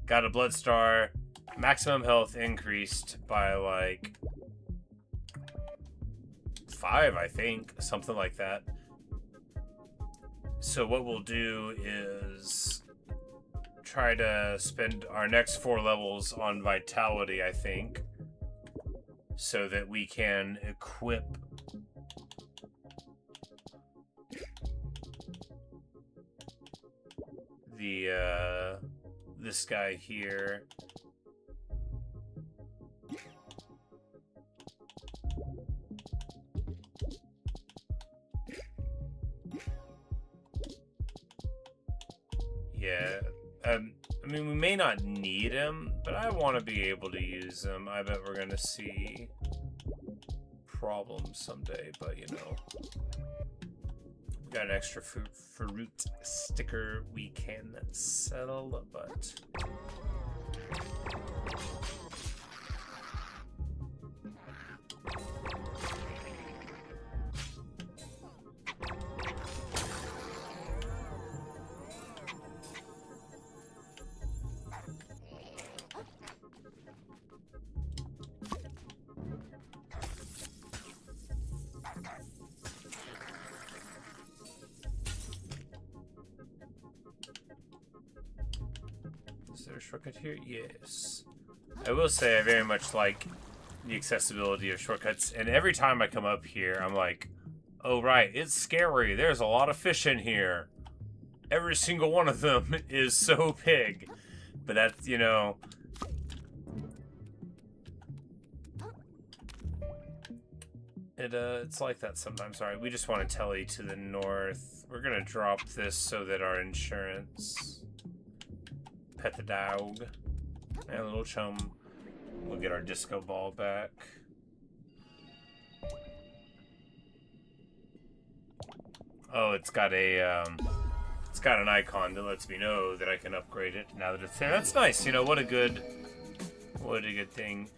Got a blood star. Maximum health increased by, like... 5, I think. Something like that. So what we'll do is... try to spend our next 4 levels on vitality, I think. So that we can equip... this guy here. Yeah, I mean, we may not need him, but I want to be able to use him. I bet we're gonna see problems someday, but you know. Got an extra fruit sticker we can sell, but... there a shortcut here? Yes. I will say I very much like the accessibility of shortcuts, and every time I come up here, I'm like, oh right, it's scary. There's a lot of fish in here. Every single one of them is so big. But that's, you know... It's like that sometimes. Alright, we just want to telly to the north. We're gonna drop this so that our insurance... Pet the dog. And little chum. We'll get our disco ball back. Oh, it's got a, it's got an icon that lets me know that I can upgrade it now that it's there. That's nice, you know, what a good thing.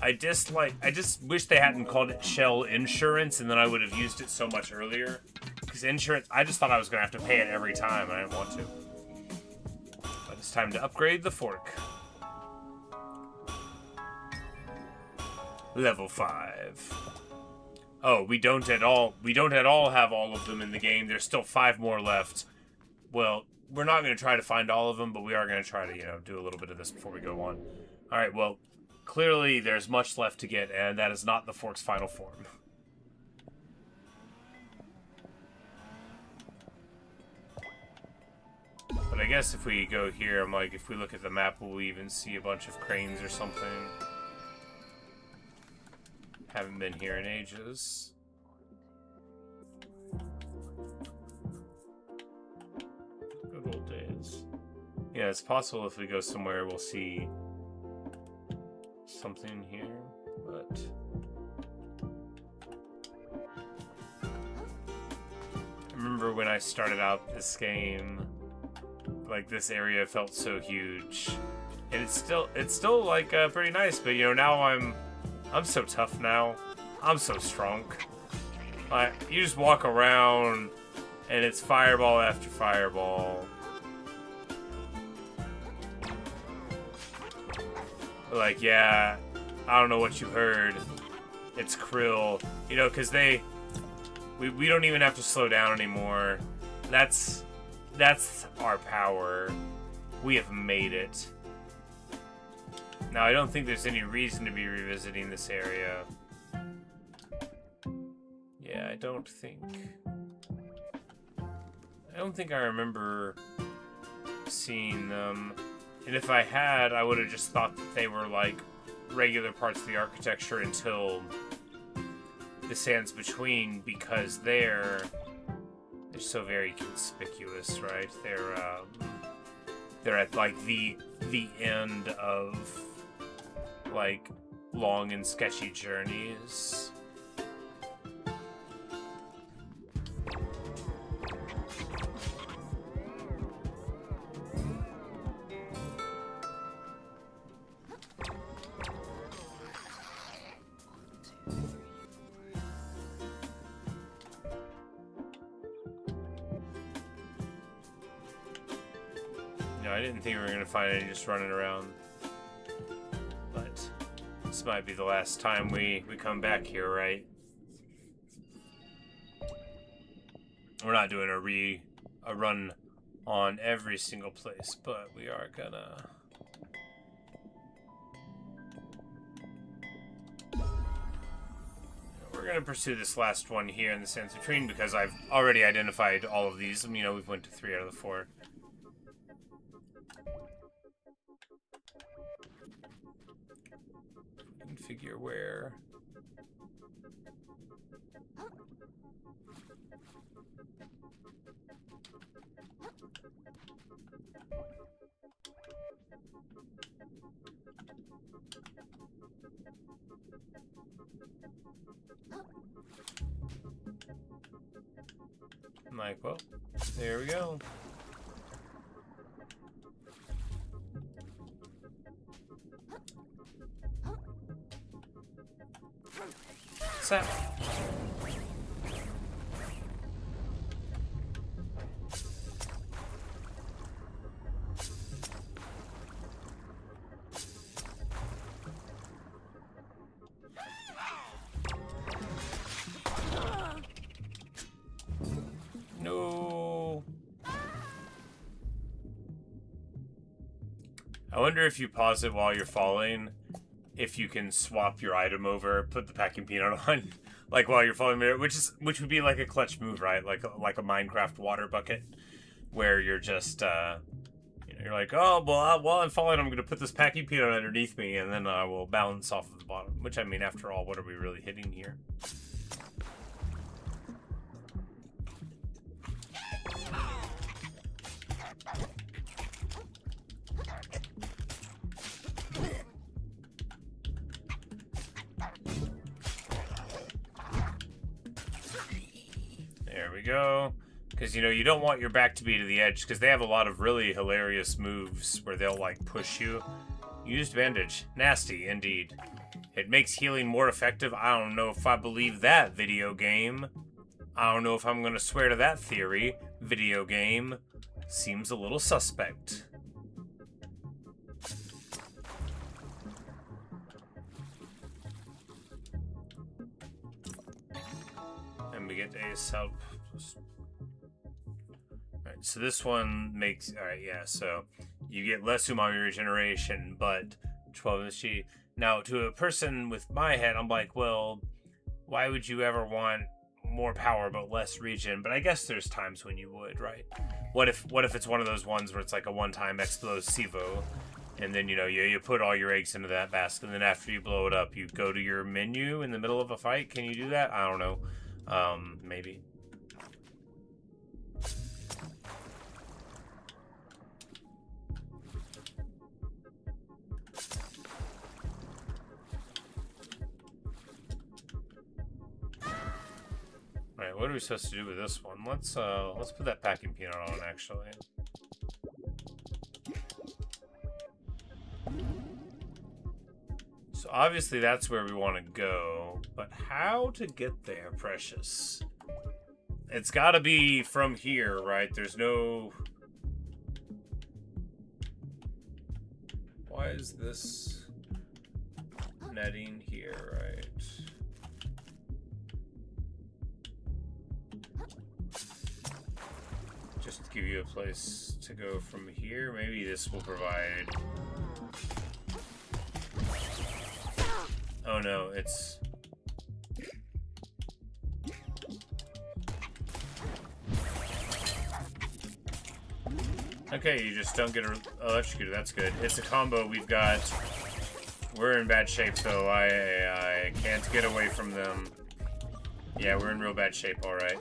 I just wish they hadn't called it Shell Insurance, and then I would have used it so much earlier. Because insurance, I just thought I was going to have to pay it every time, and I didn't want to. But it's time to upgrade the fork. Level 5. Oh, we don't at all have all of them in the game. There's still 5 more left. Well, we're not going to try to find all of them, but we are going to try to, you know, do a little bit of this before we go on. All right, well, clearly there's much left to get, and that is not the fork's final form. But I guess if we go here, I'm like, if we look at the map, will we even see a bunch of cranes or something? Haven't been here in ages. Good old days. Yeah, it's possible if we go somewhere we'll see something here, but... I remember when I started out this game, like, this area felt so huge. And it's still like, pretty nice, but, you know, now I'm so tough now. I'm so strong. Like, you just walk around, and it's fireball after fireball. Like, yeah, I don't know what you heard. It's Kril. You know, because we don't even have to slow down anymore. That's our power. We have made it. Now, I don't think there's any reason to be revisiting this area. Yeah, I don't think I remember seeing them. And if I had, I would have just thought that they were like regular parts of the architecture until the sands between, because they're so very conspicuous, right? They're at like the end of like long and sketchy journeys. No, I didn't think we were gonna find any just running around. But this might be the last time we come back here, right? We're not doing a run on every single place, but we are gonna... We're gonna pursue this last one here in the sands between, because I've already identified all of these. You know, we've went to 3 out of the 4. Figure where. I'm like, well, there we go. That? No. I wonder if you pause it while you're falling, if you can swap your item over, put the packing peanut on, like while you're falling there, which would be like a clutch move, right? Like a Minecraft water bucket, where you're just you're like, oh well, while I'm falling, I'm gonna put this packing peanut underneath me, and then I will balance off of the bottom. Which, I mean, after all, what are we really hitting here? There we go. Because, you don't want your back to be to the edge, because they have a lot of really hilarious moves where they'll, like, push you. Used bandage. Nasty, indeed. It makes healing more effective. I don't know if I believe that, video game. I don't know if I'm going to swear to that theory, video game. Seems a little suspect. And we get Abyssal. Alright, so this one makes... Alright, yeah, so you get less umami regeneration, but 12 energy. Now, to a person with my head, I'm like, well, why would you ever want more power but less regen? But I guess there's times when you would, right? What if it's one of those ones where it's like a one-time explosivo, and then, you put all your eggs into that basket, and then after you blow it up, you go to your menu in the middle of a fight? Can you do that? I don't know. Maybe. Alright, what are we supposed to do with this one? Let's put that packing peanut on, actually. So obviously that's where we want to go, but how to get there, Precious? It's gotta be from here, right? There's no... Why is this netting here, right? Just to give you a place to go from here. Maybe this will provide... Oh no, it's... Okay, you just don't get electrocuted. That's good. It's a combo we've got. We're in bad shape, though. I can't get away from them. Yeah, we're in real bad shape, alright.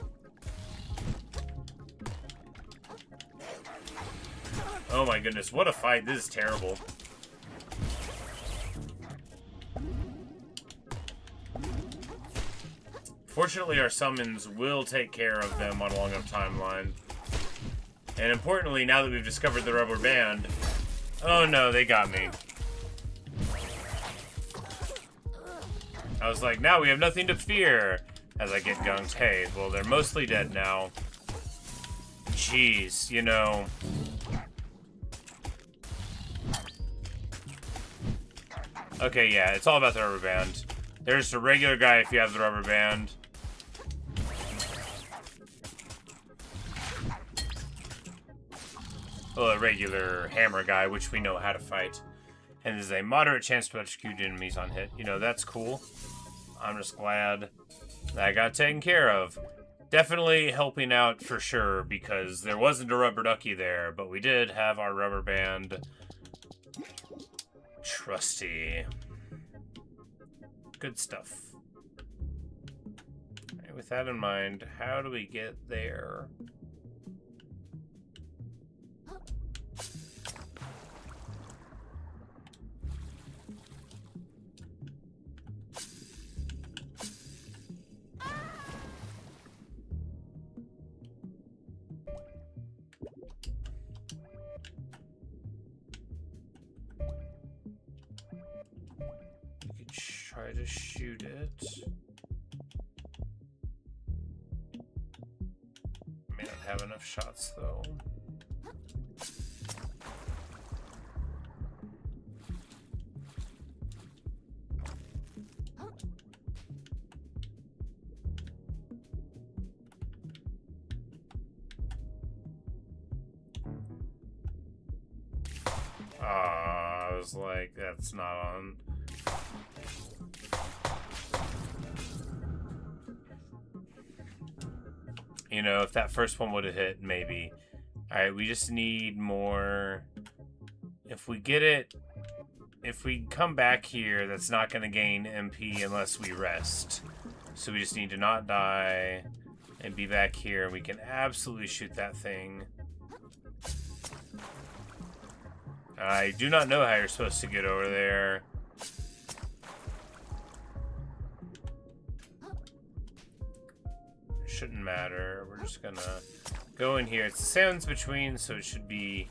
Oh my goodness, what a fight. This is terrible. Fortunately, our summons will take care of them on a long enough timeline. And importantly, now that we've discovered the rubber band... Oh no, they got me. I was like, now we have nothing to fear. As I get gunked. Hey, well, they're mostly dead now. Jeez, Okay, yeah, it's all about the rubber band. There's a regular guy if you have the rubber band. Well, a regular hammer guy, which we know how to fight. And there's a moderate chance to execute enemies on hit. That's cool. I'm just glad that got taken care of. Definitely helping out for sure, because there wasn't a rubber ducky there, but we did have our rubber band. Trusty. Good stuff. Right, with that in mind, how do we get there? Try to shoot it. May not have enough shots though. I was like, that's not on. You know, if that first one would have hit, maybe. Alright, we just need more. If we get it, if we come back here, that's not going to gain MP unless we rest. So we just need to not die and be back here. We can absolutely shoot that thing. I do not know how you're supposed to get over there. Shouldn't matter. We're just gonna go in here. It's the sands between, so it should be,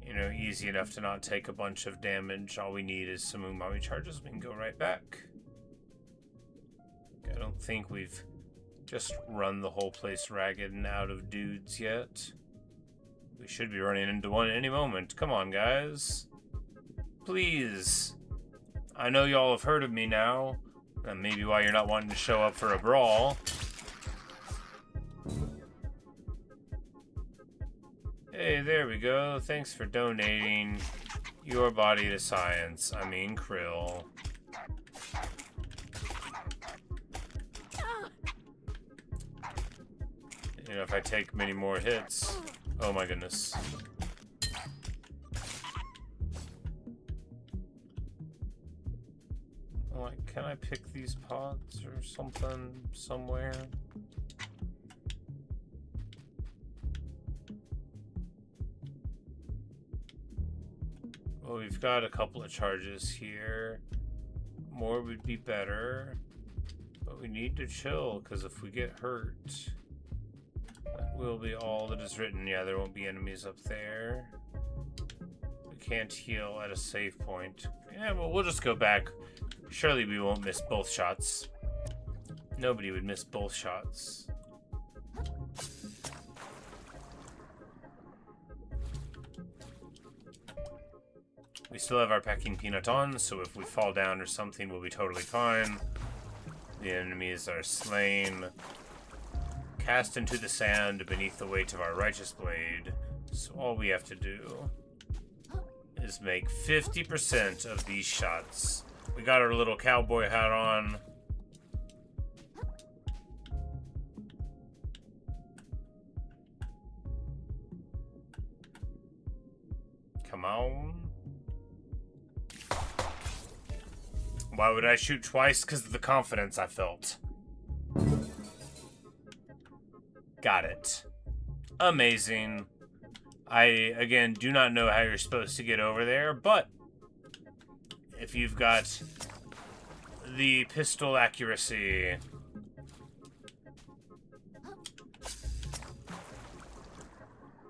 you know, easy enough to not take a bunch of damage. All we need is some umami charges. We can go right back. I don't think we've just run the whole place ragged and out of dudes yet. We should be running into one at any moment. Come on, guys. Please. I know y'all have heard of me now. And maybe why you're not wanting to show up for a brawl. Hey, there we go. Thanks for donating your body to science. I mean, Kril. You know, if I take many more hits... Oh my goodness. Like, can I pick these pods or something somewhere? Well, we've got a couple of charges here. More would be better. But we need to chill, because if we get hurt... That will be all that is written. Yeah, there won't be enemies up there. We can't heal at a save point. Yeah, well, we'll just go back. Surely we won't miss both shots. Nobody would miss both shots. We still have our packing peanut on, so if we fall down or something, we'll be totally fine. The enemies are slain. Cast into the sand beneath the weight of our righteous blade. So all we have to do is make 50% of these shots. We got our little cowboy hat on. Come on. Why would I shoot twice? Because of the confidence I felt. Got it. Amazing. I, again, do not know how you're supposed to get over there, but if you've got the pistol accuracy,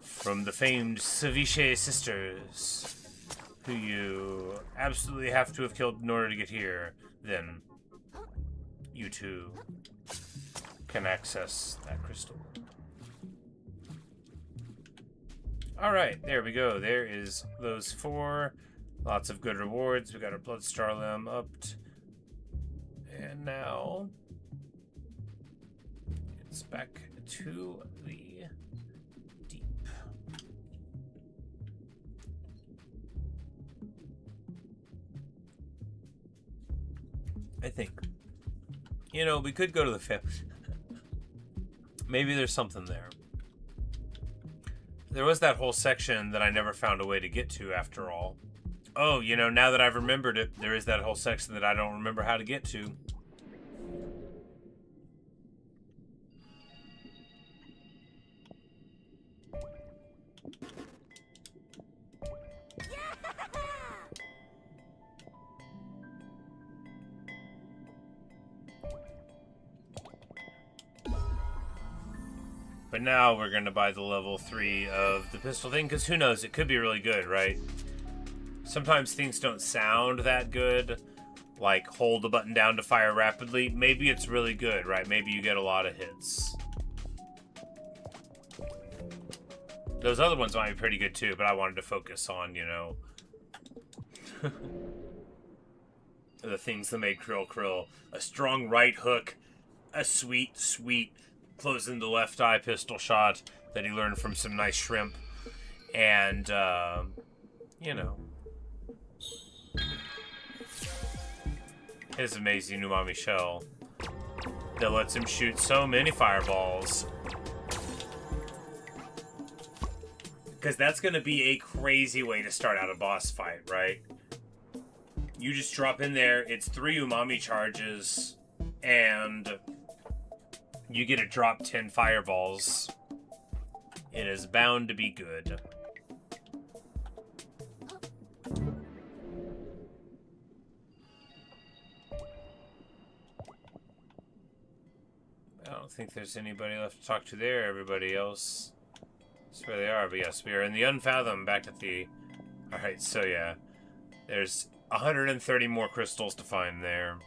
from the famed Ceviche sisters, who you absolutely have to have killed in order to get here, then you too can access that crystal. Alright, there we go. There is those 4. Lots of good rewards. We got our Blood Star Limb upped. And now it's back to the deep. I think. You know, we could go to the 5th. Maybe there's something there. There was that whole section that I never found a way to get to after all. Oh, you know, now that I've remembered it, there is that whole section that I don't remember how to get to. But now we're going to buy the level 3 of the pistol thing, because who knows, it could be really good, right? Sometimes things don't sound that good, like hold the button down to fire rapidly. Maybe it's really good, right? Maybe you get a lot of hits. Those other ones might be pretty good too, but I wanted to focus on, you know, the things that made Kril Kril. A strong right hook, a sweet, sweet close in the left eye pistol shot that he learned from some nice shrimp, And, you know, his amazing umami shell that lets him shoot so many fireballs. Because that's going to be a crazy way to start out a boss fight, right? You just drop in there, it's 3 umami charges, and you get to drop 10 fireballs. It is bound to be good. I don't think there's anybody left to talk to there. Everybody else is where they are. But yes, we are in the Unfathom back at the... Alright, so yeah. There's 130 more crystals to find there.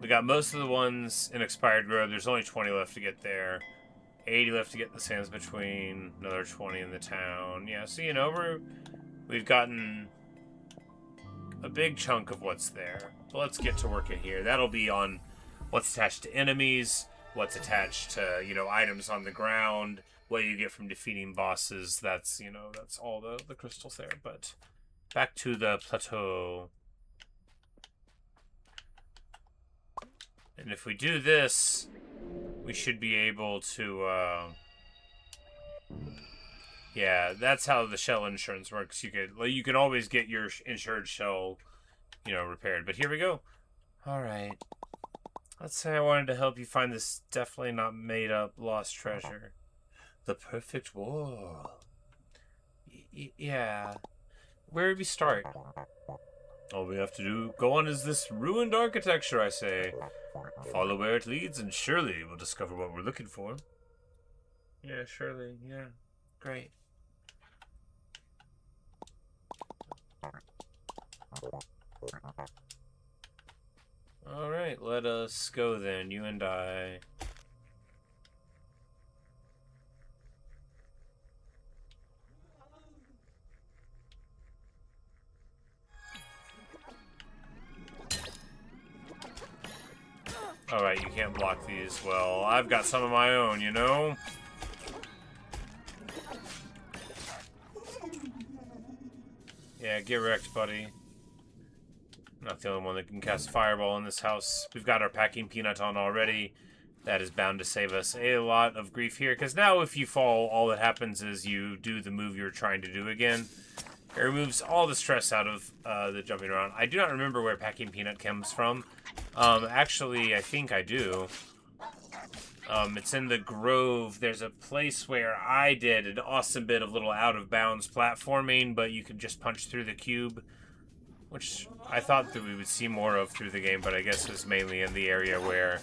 We got most of the ones in Expired Grove. There's only 20 left to get there. 80 left to get the Sands Between. Another 20 in the town. Yeah, so you know, we've gotten a big chunk of what's there. But let's get to work in here. That'll be on what's attached to enemies, what's attached to, you know, items on the ground, what you get from defeating bosses. That's, you know, that's all the crystals there. But back to the plateau. And if we do this, we should be able to, yeah, that's how the shell insurance works. You can always get your insured shell, you know, repaired. But here we go. All right. Let's say I wanted to help you find this definitely not made up lost treasure. The perfect wall. Yeah. Where do we start? All we have to go on is this ruined architecture, I say. Follow where it leads, and surely we'll discover what we're looking for. Yeah, surely. Yeah. Great. Alright, let us go then, you and I. Alright, you can't block these. Well, I've got some of my own, you know? Yeah, get wrecked, buddy. Not the only one that can cast Fireball in this house. We've got our Packing Peanut on already. That is bound to save us a lot of grief here. Because now if you fall, all that happens is you do the move you're trying to do again. It removes all the stress out of the jumping around. I do not remember where Packing Peanut comes from. Actually, I think I do. It's in the Grove. There's a place where I did an awesome bit of little out-of-bounds platforming, but you could just punch through the cube, which I thought that we would see more of through the game, but I guess it was mainly in the area where...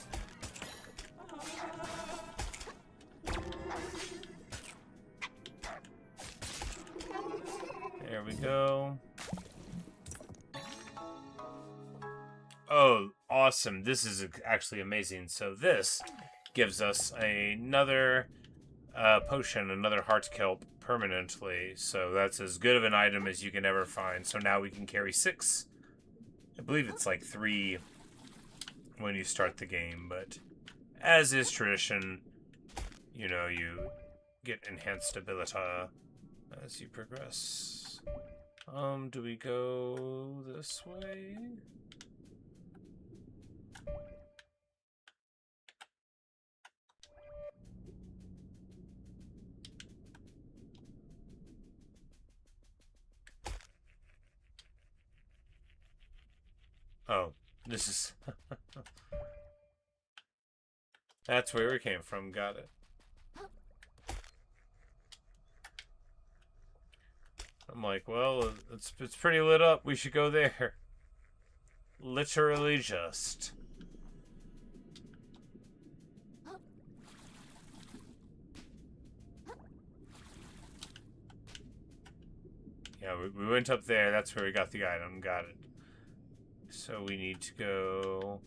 There we go. Oh, awesome. This is actually amazing. So this gives us another potion, another heart kelp permanently. So that's as good of an item as you can ever find. So now we can carry 6. I believe it's like 3 when you start the game, but as is tradition, you know, you get enhanced ability as you progress. Do we go this way? Oh, this is... That's where we came from, got it. I'm like, well, it's pretty lit up, we should go there. Literally just. Yeah, we went up there, that's where we got the item, got it. So we need to go...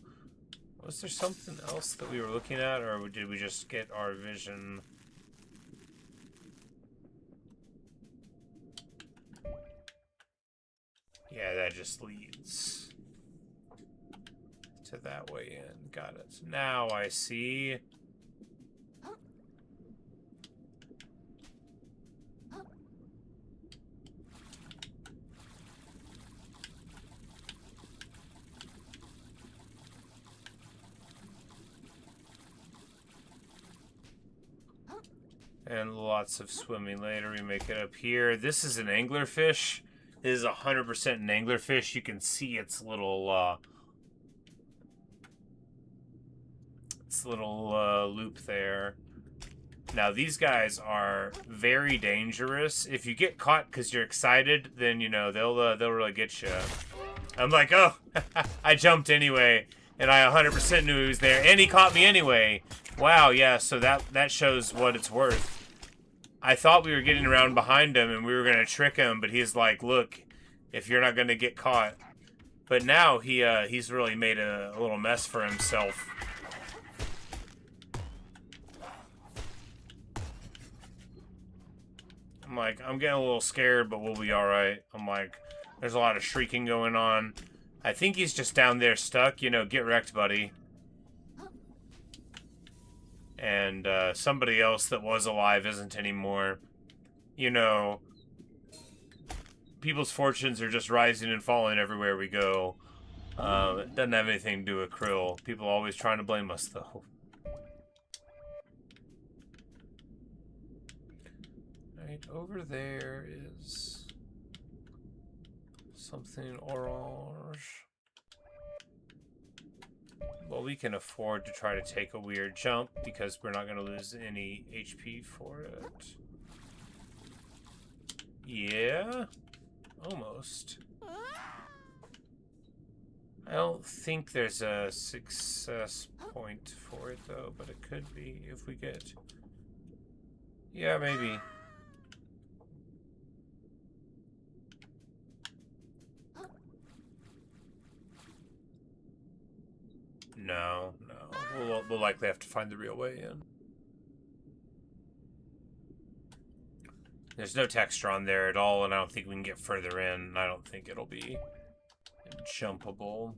Was there something else that we were looking at, or did we just get our vision? Yeah, that just leads to that way in. Got it. Now I see. And lots of swimming later. We make it up here. This is an anglerfish. This is 100% an anglerfish. You can see its little loop there. Now these guys are very dangerous. If you get caught because you're excited, then you know they'll really get you. I'm like, oh, I jumped anyway, and I 100% knew he was there, and he caught me anyway. Wow, yeah. So that shows what it's worth. I thought we were getting around behind him and we were gonna trick him, but he's like, look, if you're not gonna get caught. But now he's really made a little mess for himself. I'm like, I'm getting a little scared, but we'll be alright. I'm like, there's a lot of shrieking going on. I think he's just down there stuck. You know, get wrecked, buddy. And somebody else that was alive isn't anymore. You know, people's fortunes are just rising and falling everywhere we go. It doesn't have anything to do with Kril. People are always trying to blame us, though. Right over there is something orange. Well, we can afford to try to take a weird jump because we're not going to lose any HP for it. Yeah, almost. I don't think there's a success point for it, though, but it could be if we get... Yeah, maybe. No. We'll likely have to find the real way in. There's no texture on there at all, and I don't think we can get further in. I don't think it'll be jumpable.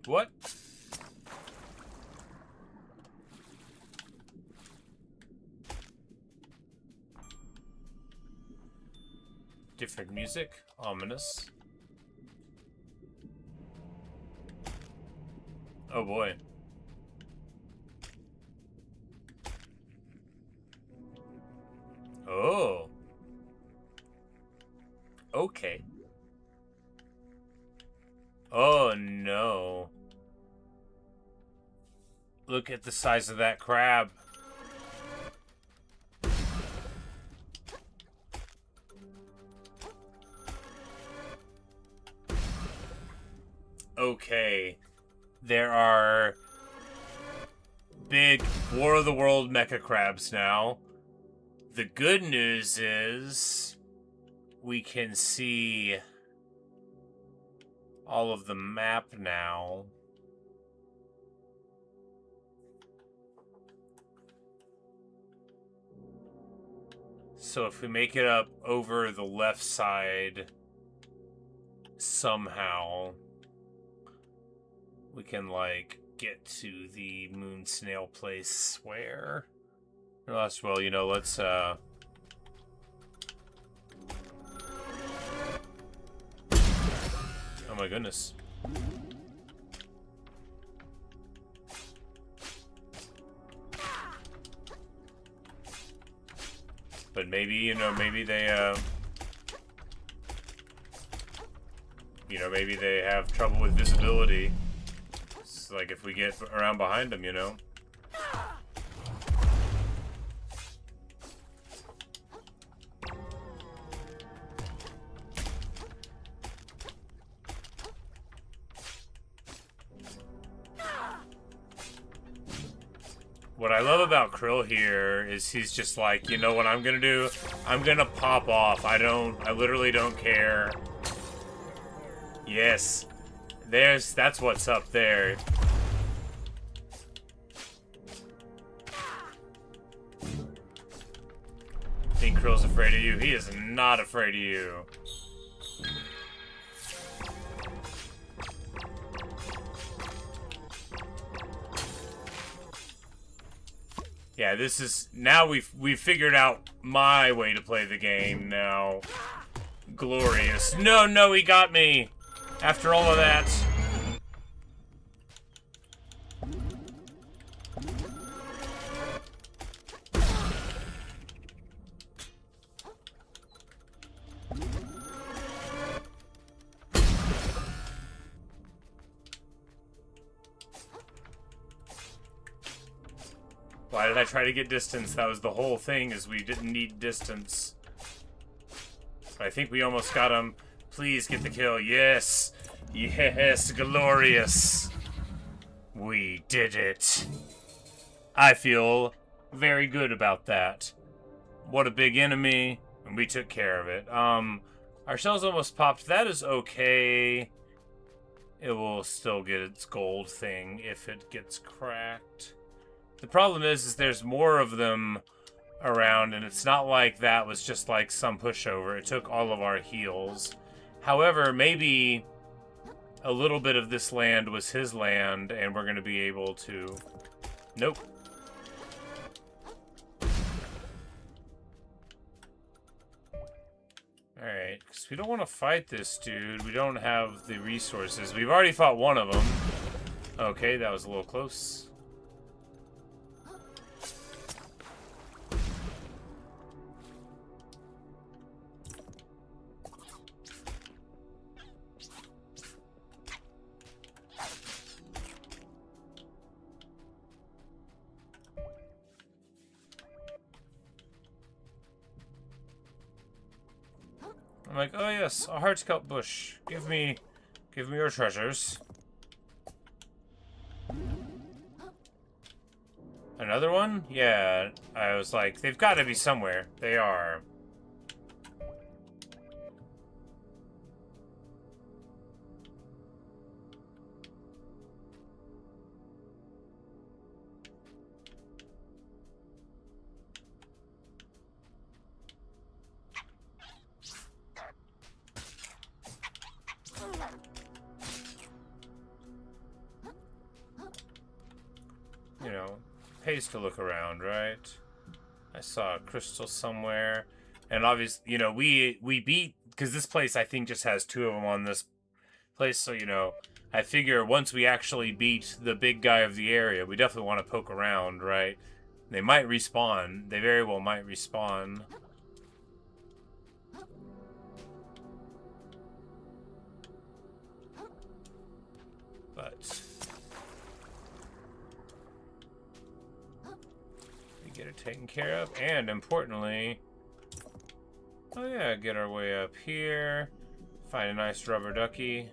What? Different music. Ominous. Oh boy. Oh. Okay. Oh no. Look at the size of that crab. Okay. There are big War of the World mecha crabs now. The good news is we can see all of the map now. So if we make it up over the left side somehow, we can like get to the moon snail place where... Well, you know, let's oh my goodness. But maybe, you know, maybe they maybe they have trouble with visibility. It's like if we get around behind them, you know. What I love about Kril here is he's just like, you know what I'm gonna do? I'm gonna pop off. I literally don't care. Yes. That's what's up there. Think Kril's afraid of you? He is not afraid of you. Yeah, this is... Now we've figured out my way to play the game now. Glorious. No, no, he got me! After all of that. Why did I try to get distance? That was the whole thing, is we didn't need distance. But I think we almost got him. Please get the kill. Yes! Yes, glorious! We did it. I feel very good about that. What a big enemy, and we took care of it. Our shells almost popped. That is okay. It will still get its gold thing if it gets cracked. The problem is there's more of them around, and it's not like that was just like some pushover. It took all of our heals. However, maybe a little bit of this land was his land, and we're going to be able to... Nope. Alright, because we don't want to fight this dude. We don't have the resources. We've already fought one of them. Okay, that was a little close. I'm like, oh yes, a heartscalp bush. Give me your treasures. Another one? Yeah, I was like, they've got to be somewhere. They are. You know, pays to look around, right? I saw a crystal somewhere. And obviously, you know, we beat... Because this place, I think, just has 2 of them on this place. So, you know, I figure once we actually beat the big guy of the area, we definitely want to poke around, right? They might respawn. They very well might respawn. But... get it taken care of, and importantly, oh yeah, get our way up here, find a nice rubber ducky.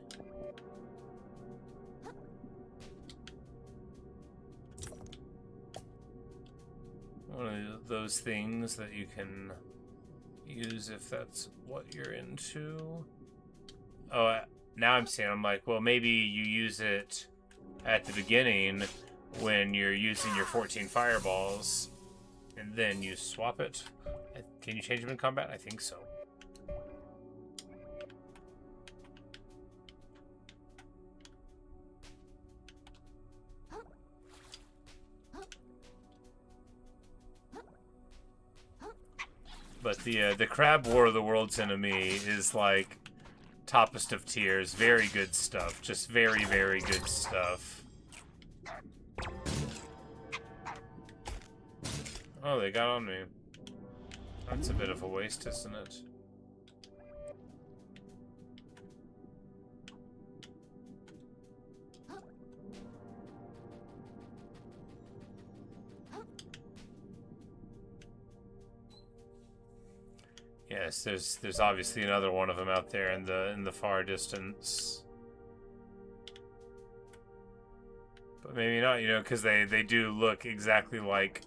One of those things that you can use if that's what you're into. Oh, now I'm seeing, I'm like, well, maybe you use it at the beginning when you're using your 14 fireballs. And then you swap it. Can you change them in combat? I think so. But the Crab War of the World's Enemy is like toppest of tiers. Very good stuff. Just very, very good stuff. Oh, they got on me. That's a bit of a waste, isn't it? Yes, there's obviously another one of them out there in the far distance. But maybe not, you know, because they do look exactly like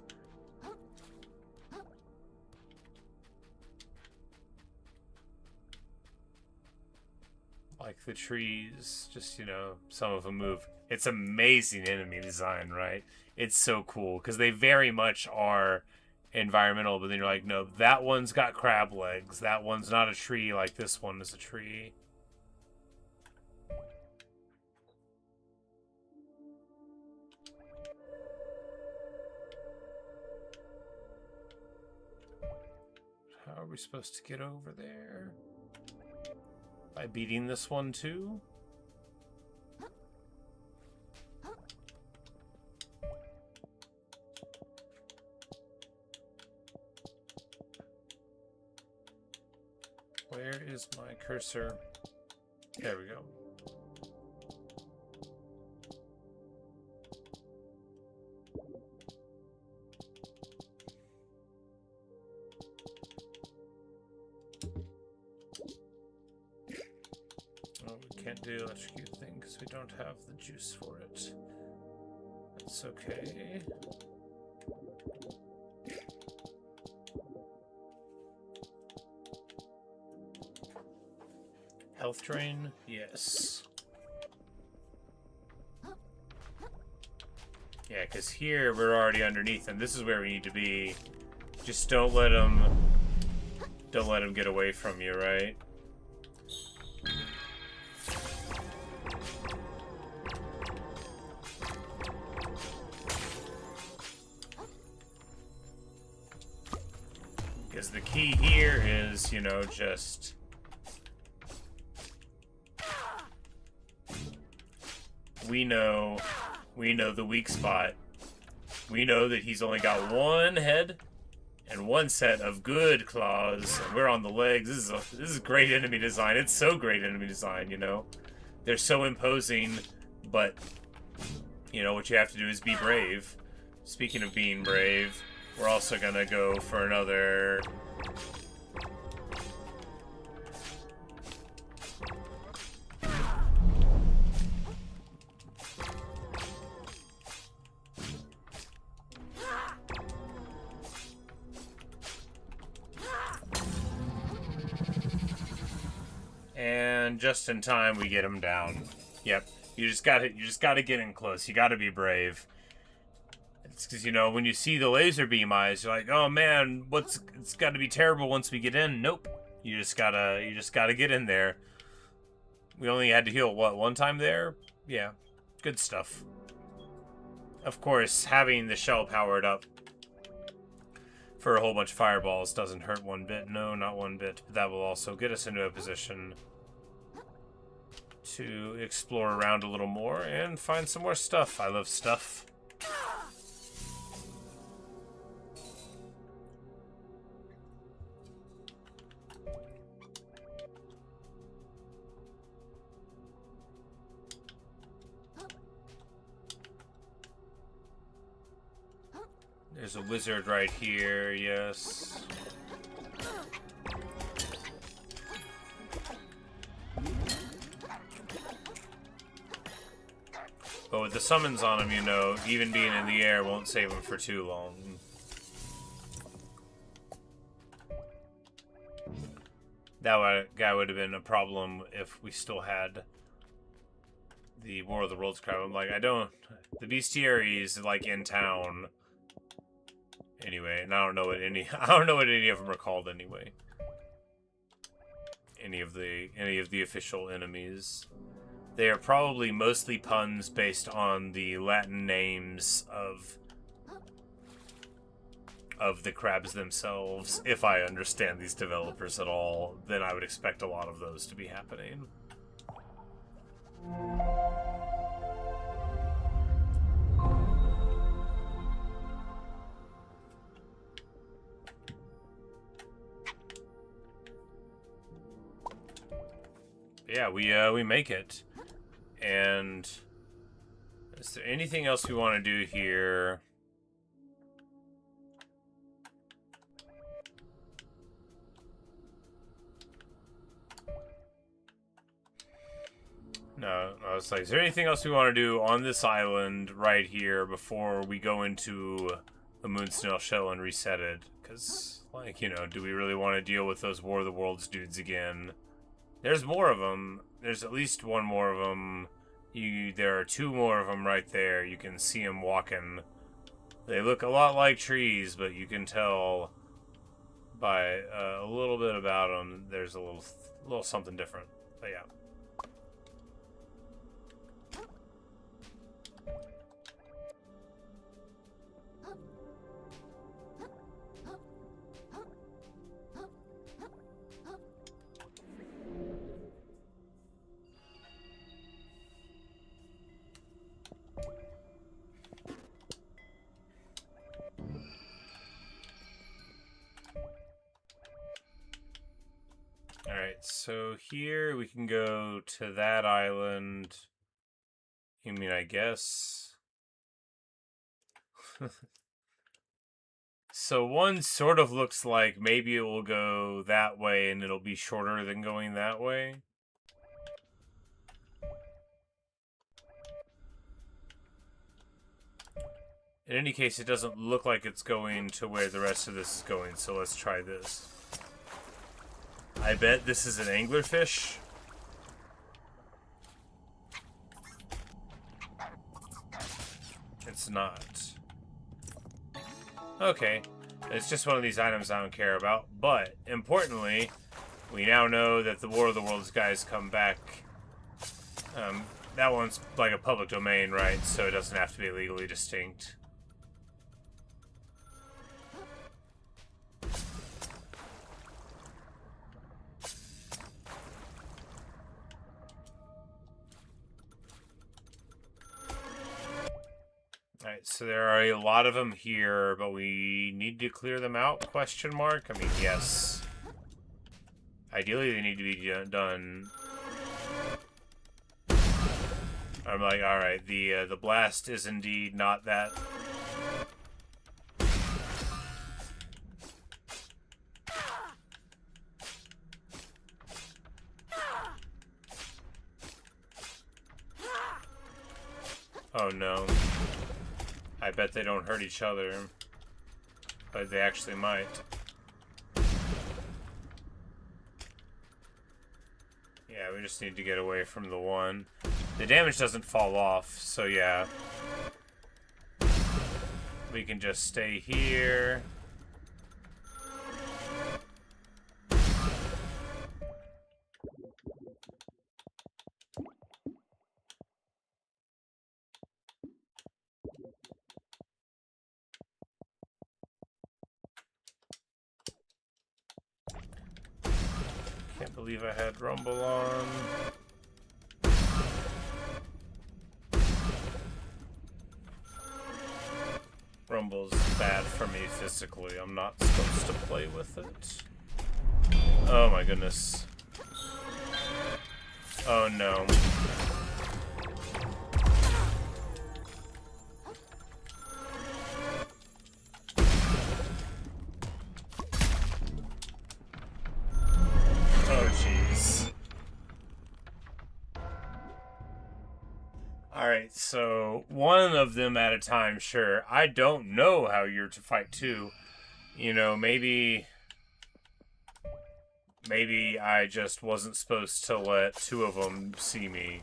the trees. Just, you know, some of them move. It's amazing enemy design, right? It's so cool because they very much are environmental, but then you're like, no, that one's got crab legs. That one's not a tree like this one is a tree. are we supposed to get over there? By beating this one too? Where is my cursor? There we go. Oh, we can't do the electrocute thing because we don't have the juice for it. That's okay. Health drain? Yes. Yeah, because here we're already underneath them. This is where we need to be. Just don't let them get away from you, right? Because the key here is, you know, just... We know the weak spot. We know that he's only got one head and one set of good claws. And we're on the legs. This is great enemy design. It's so great enemy design, you know. They're so imposing, but you know what you have to do is be brave. Speaking of being brave, we're also gonna go for another. And just in time, we get him down. Yep, you just gotta get in close. You gotta be brave. It's because, you know, when you see the laser beam eyes, you're like, oh man, it's got to be terrible once we get in. Nope, you just gotta get in there. We only had to heal what, one time there? Yeah, good stuff. Of course, having the shell powered up for a whole bunch of fireballs doesn't hurt one bit. No, not one bit. But that will also get us into a position to explore around a little more and find some more stuff. I love stuff. There's a wizard right here, yes. But with the summons on him, you know, even being in the air won't save him for too long. That guy would have been a problem if we still had the War of the Worlds crowd. I'm like, the bestiary is like in town. Anyway, and I don't know what any of them are called anyway. Any of the official enemies. They are probably mostly puns based on the Latin names of the crabs themselves. If I understand these developers at all, then I would expect a lot of those to be happening. Yeah, we make it. And is there anything else we want to do here? No, I was like, is there anything else we want to do on this island right here before we go into the moon snail shell and reset it? Because, like, you know, do we really want to deal with those War of the Worlds dudes again? There's more of them. There's at least one more of them. There are two more of them right there. You can see them walking. They look a lot like trees, but you can tell by a little bit about them. There's a little something different. But yeah. so here we can go to that island. I mean, I guess. So one sort of looks like maybe it will go that way and it'll be shorter than going that way. In any case, it doesn't look like it's going to where the rest of this is going, so let's try this. I bet this is an anglerfish. It's not. Okay, it's just one of these items I don't care about, but importantly, we now know that the War of the Worlds guys come back. That one's like a public domain, right? So it doesn't have to be legally distinct. Alright, so there are a lot of them here, but we need to clear them out, question mark? I mean, yes. Ideally, they need to be done. I'm like, alright, the blast is indeed not that. Oh no. I bet they don't hurt each other, but they actually might. Yeah, we just need to get away from the one. The damage doesn't fall off, so yeah. We can just stay here. Can't believe I had Rumble on. Rumble's bad for me physically. I'm not supposed to play with it. Oh my goodness. Oh no. Alright, so one of them at a time, sure. I don't know how you're to fight two. You know, maybe I just wasn't supposed to let two of them see me.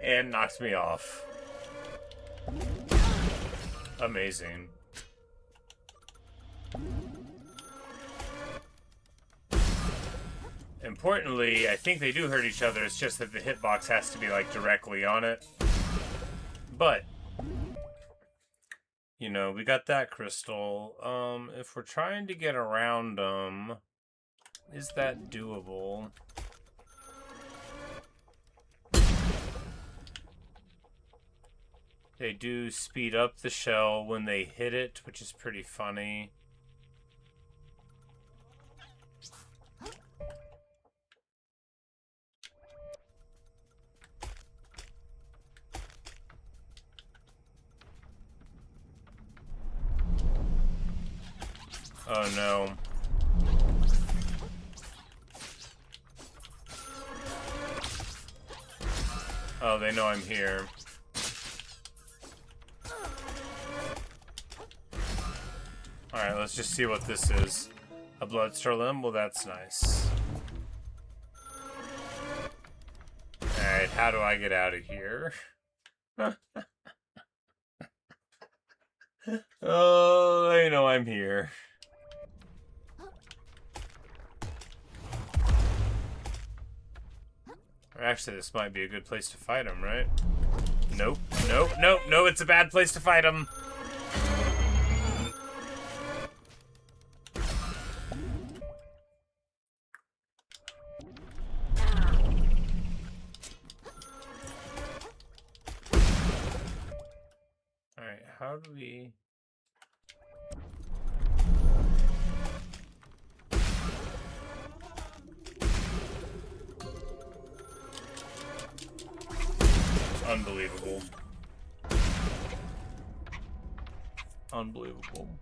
And knocks me off. Amazing. Importantly, I think they do hurt each other. It's just that the hitbox has to be like directly on it. But you know, we got that crystal. If we're trying to get around them, is that doable? They do speed up the shell when they hit it, which is pretty funny. Oh no. Oh, they know I'm here. Alright, let's just see what this is. A bloodstar limb? Well, that's nice. Alright, how do I get out of here? Oh, they know I'm here. Actually, this might be a good place to fight him, right? Nope, nope, nope, no, it's a bad place to fight him. Alright, how do we... Unbelievable. Unbelievable.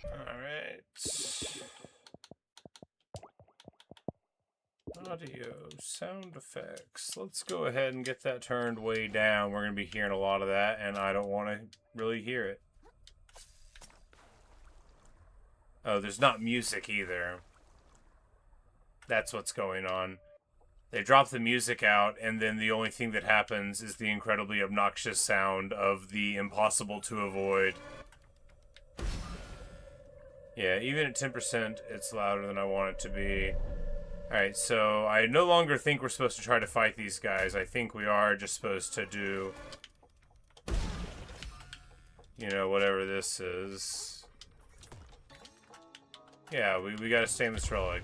Alright. Audio, sound effects. Let's go ahead and get that turned way down. We're going to be hearing a lot of that, and I don't want to really hear it. Oh, there's not music either. That's what's going on. They drop the music out, and then the only thing that happens is the incredibly obnoxious sound of the impossible to avoid. Yeah, even at 10%, it's louder than I want it to be. Alright, so I no longer think we're supposed to try to fight these guys. I think we are just supposed to do, you know, whatever this is. Yeah, we gotta stay in this relic.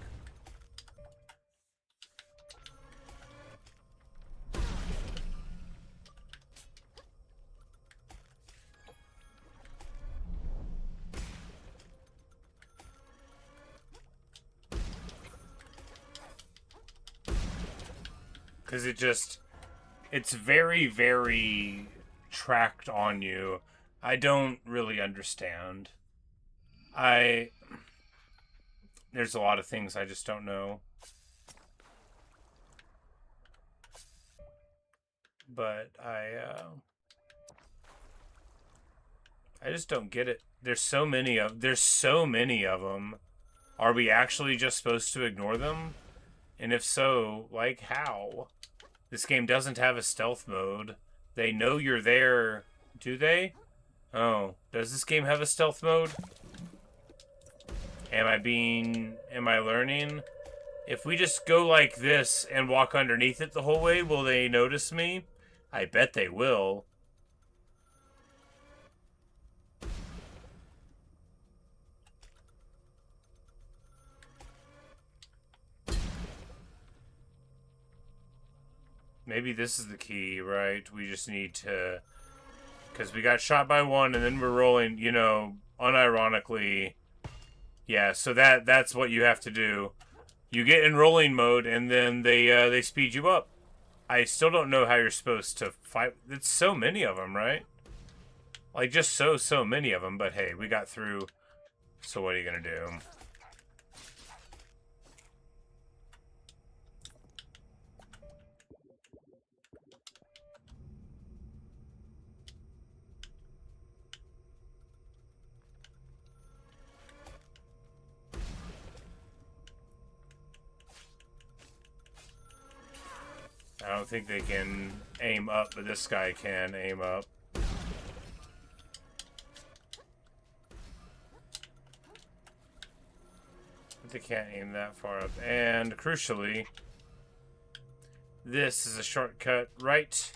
Because it's very, very tracked on you. I don't really understand. There's a lot of things I just don't know. But I just don't get it. There's so many of them. Are we actually just supposed to ignore them? And if so, like, how? This game doesn't have a stealth mode. They know you're there. Do they? Oh, does this game have a stealth mode? Am I learning? If we just go like this and walk underneath it the whole way, will they notice me? I bet they will. Maybe this is the key, right? We just need to... Because we got shot by one, and then we're rolling, you know, unironically. Yeah, so that's what you have to do. You get in rolling mode, and then they speed you up. I still don't know how you're supposed to fight. It's so many of them, right? Like, just so many of them. But hey, we got through. So what are you gonna do? I don't think they can aim up, but this guy can aim up. But they can't aim that far up. And crucially, this is a shortcut right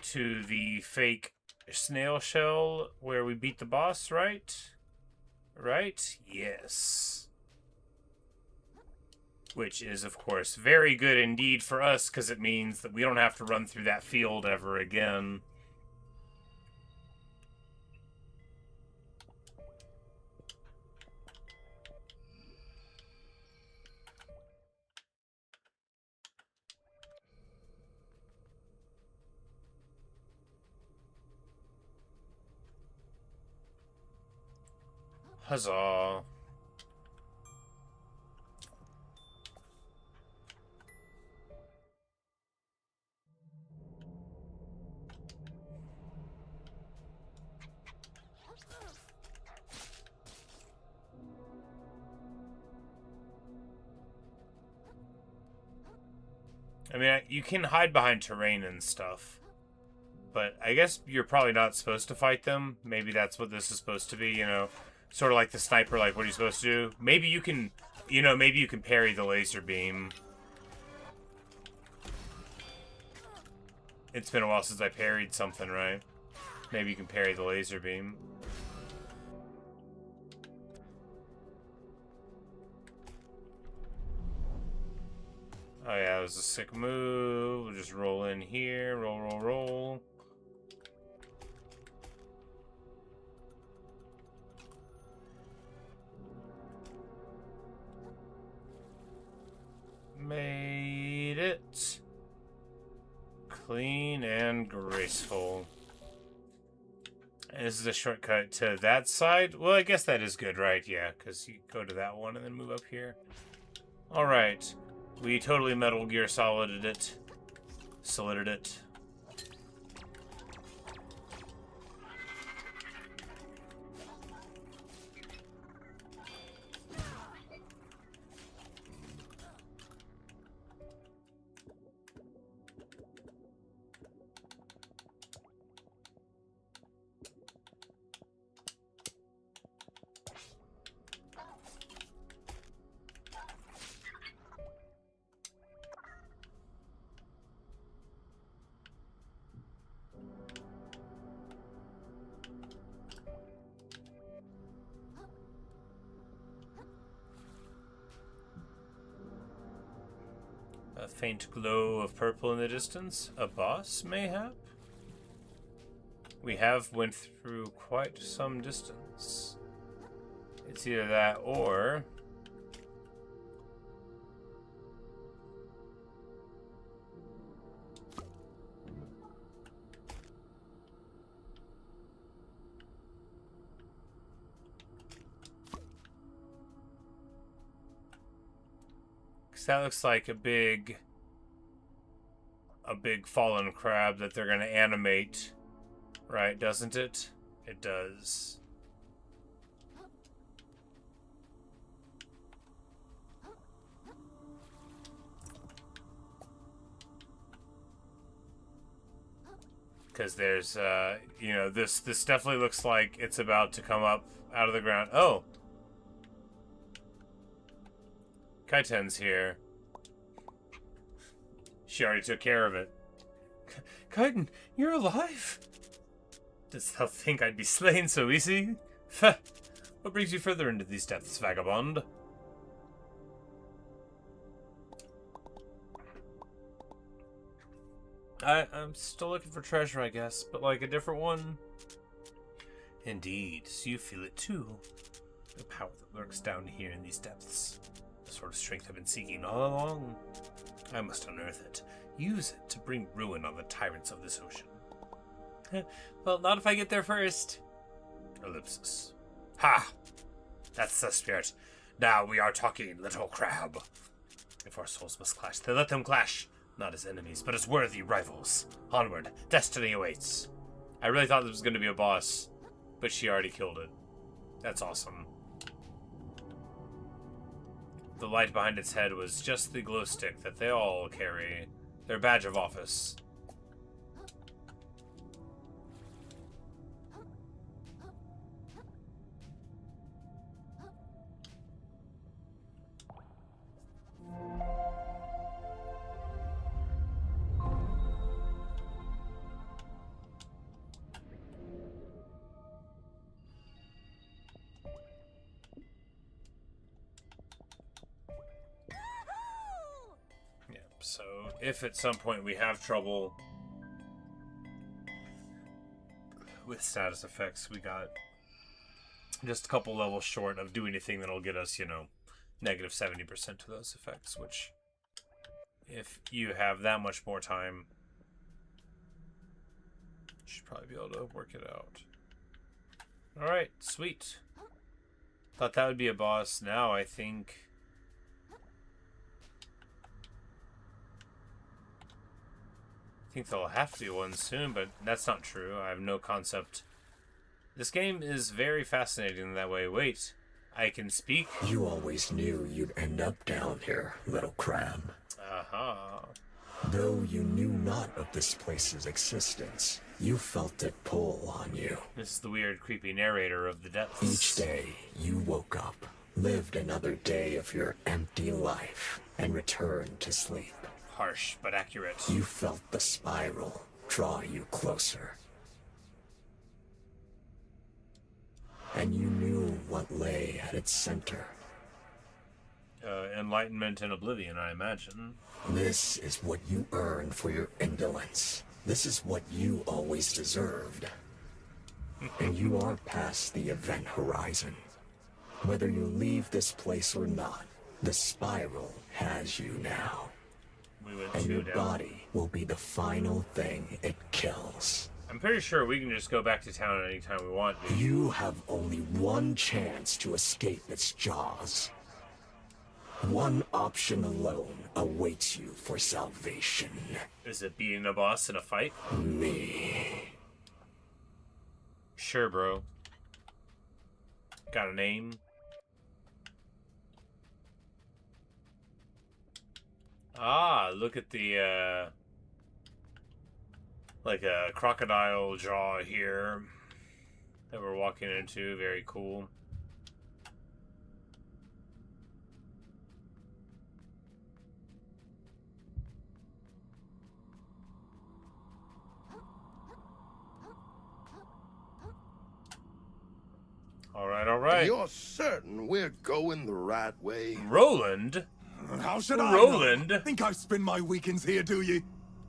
to the fake snail shell where we beat the boss, right? Right? Yes. Which is, of course, very good indeed for us, because it means that we don't have to run through that field ever again. Huzzah. I mean, you can hide behind terrain and stuff. But I guess you're probably not supposed to fight them. Maybe that's what this is supposed to be, you know. Sort of like the sniper, like, what are you supposed to do? Maybe you can You know, maybe you can parry the laser beam. It's been a while since I parried something, right? Maybe you can parry the laser beam. Oh yeah, that was a sick move. We'll just roll in here. Roll, roll, roll. Made it. Clean and graceful. And this is a shortcut to that side. Well, I guess that is good, right? Yeah, because you go to that one and then move up here. Alright. We totally Metal Gear Solided it. Solided it. A faint glow of purple in the distance. A boss, mayhap? We have went through quite some distance. It's either that or... that looks like a big fallen crab that they're gonna animate, right? Doesn't it? It does. Because there's, you know, this definitely looks like it's about to come up out of the ground. Oh. Kaiten's here. She already took care of it. Kaiten, you're alive? Didst thou think I'd be slain so easy? What brings you further into these depths, vagabond? I'm still looking for treasure, I guess, but like a different one. Indeed, so you feel it too. The power that lurks down here in these depths. The sort of strength I've been seeking all along. I must unearth it. Use it to bring ruin on the tyrants of this ocean. Well, not if I get there first. Ellipsis. Ha! That's the spirit. Now we are talking, little crab. If our souls must clash, then let them clash. Not as enemies, but as worthy rivals. Onward, destiny awaits. I really thought this was going to be a boss, but she already killed it. That's awesome. The light behind its head was just the glow stick that they all carry. Their badge of office. So, if at some point we have trouble with status effects, we got just a couple levels short of doing anything that'll get us, you know, negative 70% to those effects, which, if you have that much more time, you should probably be able to work it out. Alright, sweet. Thought that would be a boss. Now I think there'll have to be one soon, but that's not true. I have no concept. This game is very fascinating in that way. Wait, I can speak? You always knew you'd end up down here, little crab. Aha. Though you knew not of this place's existence, you felt it pull on you. This is the weird, creepy narrator of the depths. Each day, you woke up, lived another day of your empty life, and returned to sleep. Harsh, but accurate. You felt the spiral draw you closer. And you knew what lay at its center. Enlightenment and oblivion, I imagine. This is what you earned for your indolence. This is what you always deserved. And you are past the event horizon. Whether you leave this place or not, the spiral has you now. And your body will be the final thing it kills. I'm pretty sure we can just go back to town anytime we want to. You have only one chance to escape its jaws. One option alone awaits you for salvation. Is it beating a boss in a fight? Me. Sure, bro. Got a name? Ah, look at the, like a crocodile jaw here that we're walking into. Very cool. All right. You're certain we're going the right way? Roland? How should I Roland? know? Think I spend my weekends here, do you?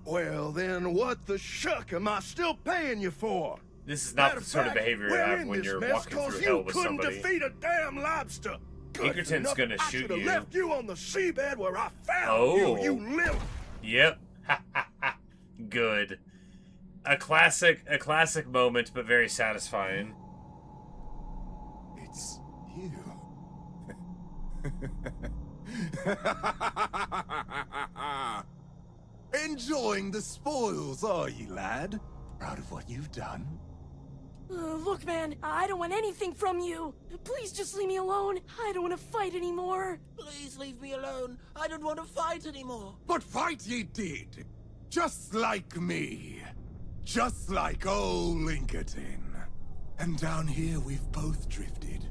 Well, then what the shuck am I still paying you for? This is not Matter the sort of fact, behavior you we're have in when this you're mess walking 'cause through you hell with couldn't somebody. defeat a damn lobster. Good Inkerton's enough, gonna I shoot should have you. left you on the seabed where I found Oh. you, you little... Yep. Good. A classic moment, but very satisfying. It's you. Enjoying the spoils, are you, lad? Proud of what you've done? Look, man, I don't want anything from you. Please just leave me alone. I don't want to fight anymore. Please leave me alone. I don't want to fight anymore. But fight ye did. Just like me. Just like old Inkerton. And down here we've both drifted.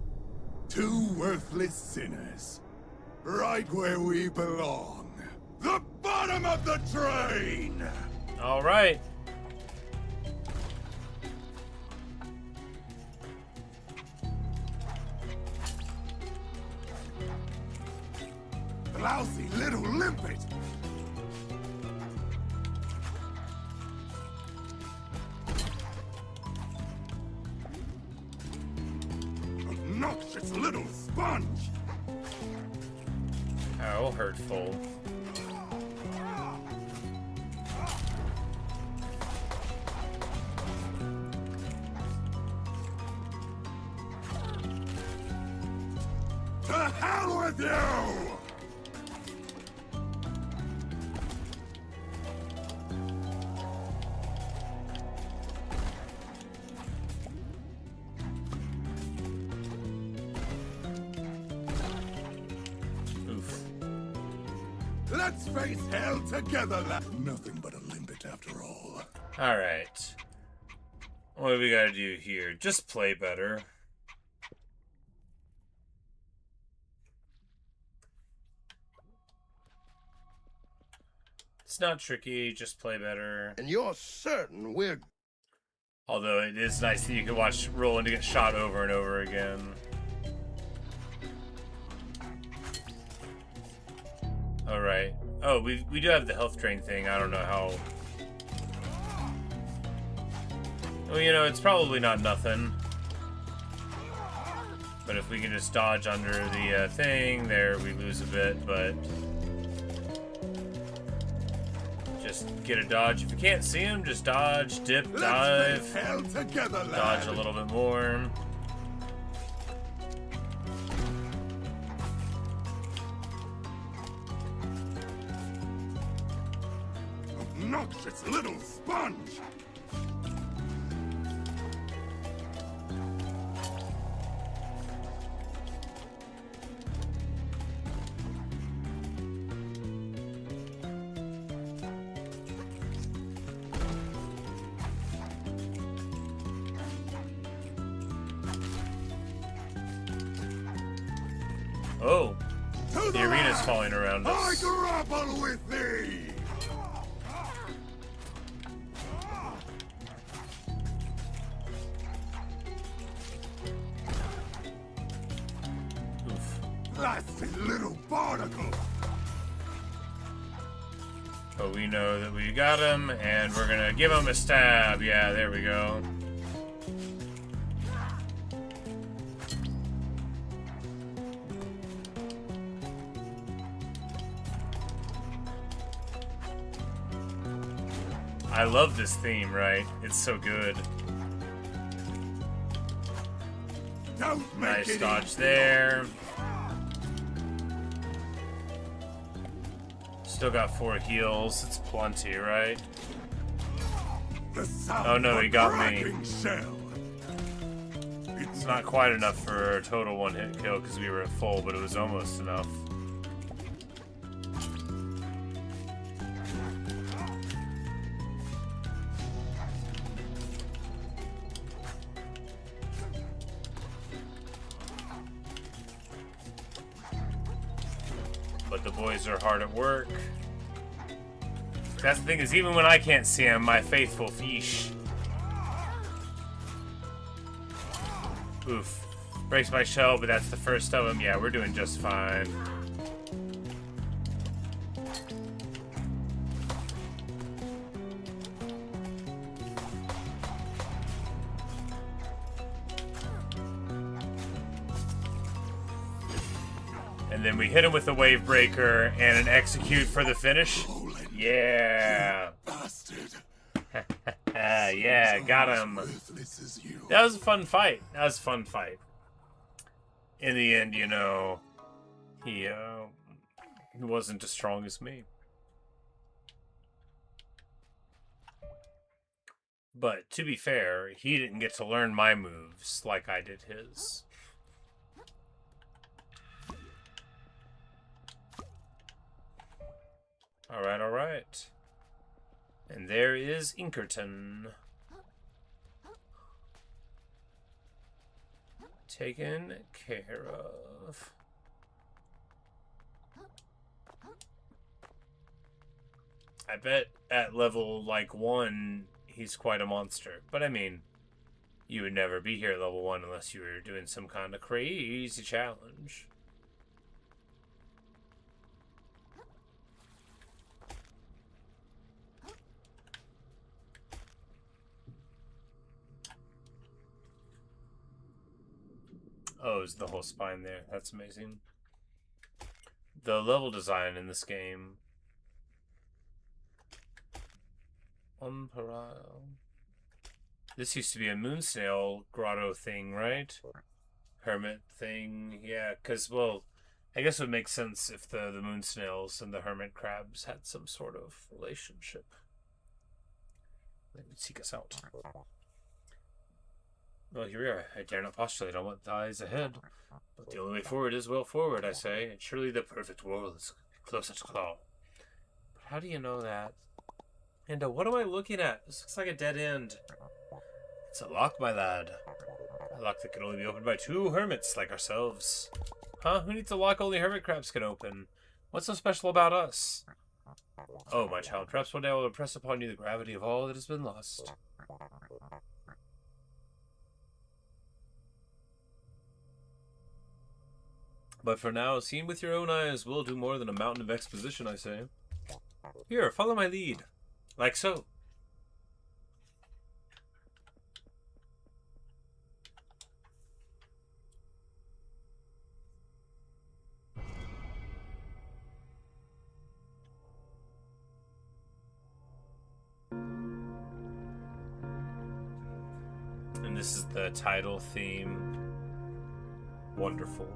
Two worthless sinners. Right where we belong. The bottom of the train! All right. Lousy little limpet! Obnoxious little sponge! How hurtful. To hell with you! Oof. Let's face hell together, lad. Nothing but a limpet after all. All right. What do we gotta do here? Just play better. It's not tricky, just play better. And you're certain we're... Although it is nice that you can watch Roland get shot over and over again. Alright. Oh, we do have the health drain thing. I don't know how... Well, you know, it's probably not nothing. But if we can just dodge under the thing, there we lose a bit, but... Just get a dodge. If you can't see him, just dodge, dip, Let's dive. face hell together, lad. Dodge a little bit more. Obnoxious little sponge! Oh, To the arena's land! falling around I us. grapple with thee! Oof. Blasted little barnacle! But we know that we got him, and we're gonna give him a stab. Yeah, there we go. I love this theme, right? It's so good. Don't make Nice it dodge easy. there. Still got 4 heals. It's plenty, right? The sound Oh, no, of a he got me. cracking shell. It's not quite enough for a total 1-hit kill because we were at full, but it was almost enough. But the boys are hard at work. That's the thing, is even when I can't see them, my faithful fish. Oof. Breaks my shell, but that's the first of them. Yeah, we're doing just fine. And then we hit him with a wave breaker and an execute for the finish. Roland, Yeah. bastard. Yeah, got him. Worthless as you. That was a fun fight. That was a fun fight. In the end, you know, he wasn't as strong as me. But to be fair, he didn't get to learn my moves like I did his. Alright, alright. And there is Inkerton. Taken care of. I bet at level, like, 1, he's quite a monster. But I mean, you would never be here at level 1 unless you were doing some kind of crazy challenge. Oh, is the whole spine there? That's amazing. The level design in this game. Unparalleled. This used to be a moon snail grotto thing, right? Hermit thing. Yeah, because, well, I guess it would make sense if the moon snails and the hermit crabs had some sort of relationship. They would seek us out. Well, here we are. I dare not postulate on what lies ahead, but the only way forward is well forward, I say, and surely the perfect world is close at claw. But how do you know that? And what am I looking at? This looks like a dead end. It's a lock, my lad. A lock that can only be opened by 2 hermits like ourselves. Huh? Who needs a lock only hermit crabs can open? What's so special about us? Oh, my child, perhaps one day I will impress upon you the gravity of all that has been lost. But for now, seen with your own eyes will do more than a mountain of exposition, I say. Here, follow my lead. Like so. And this is the title theme. Wonderful.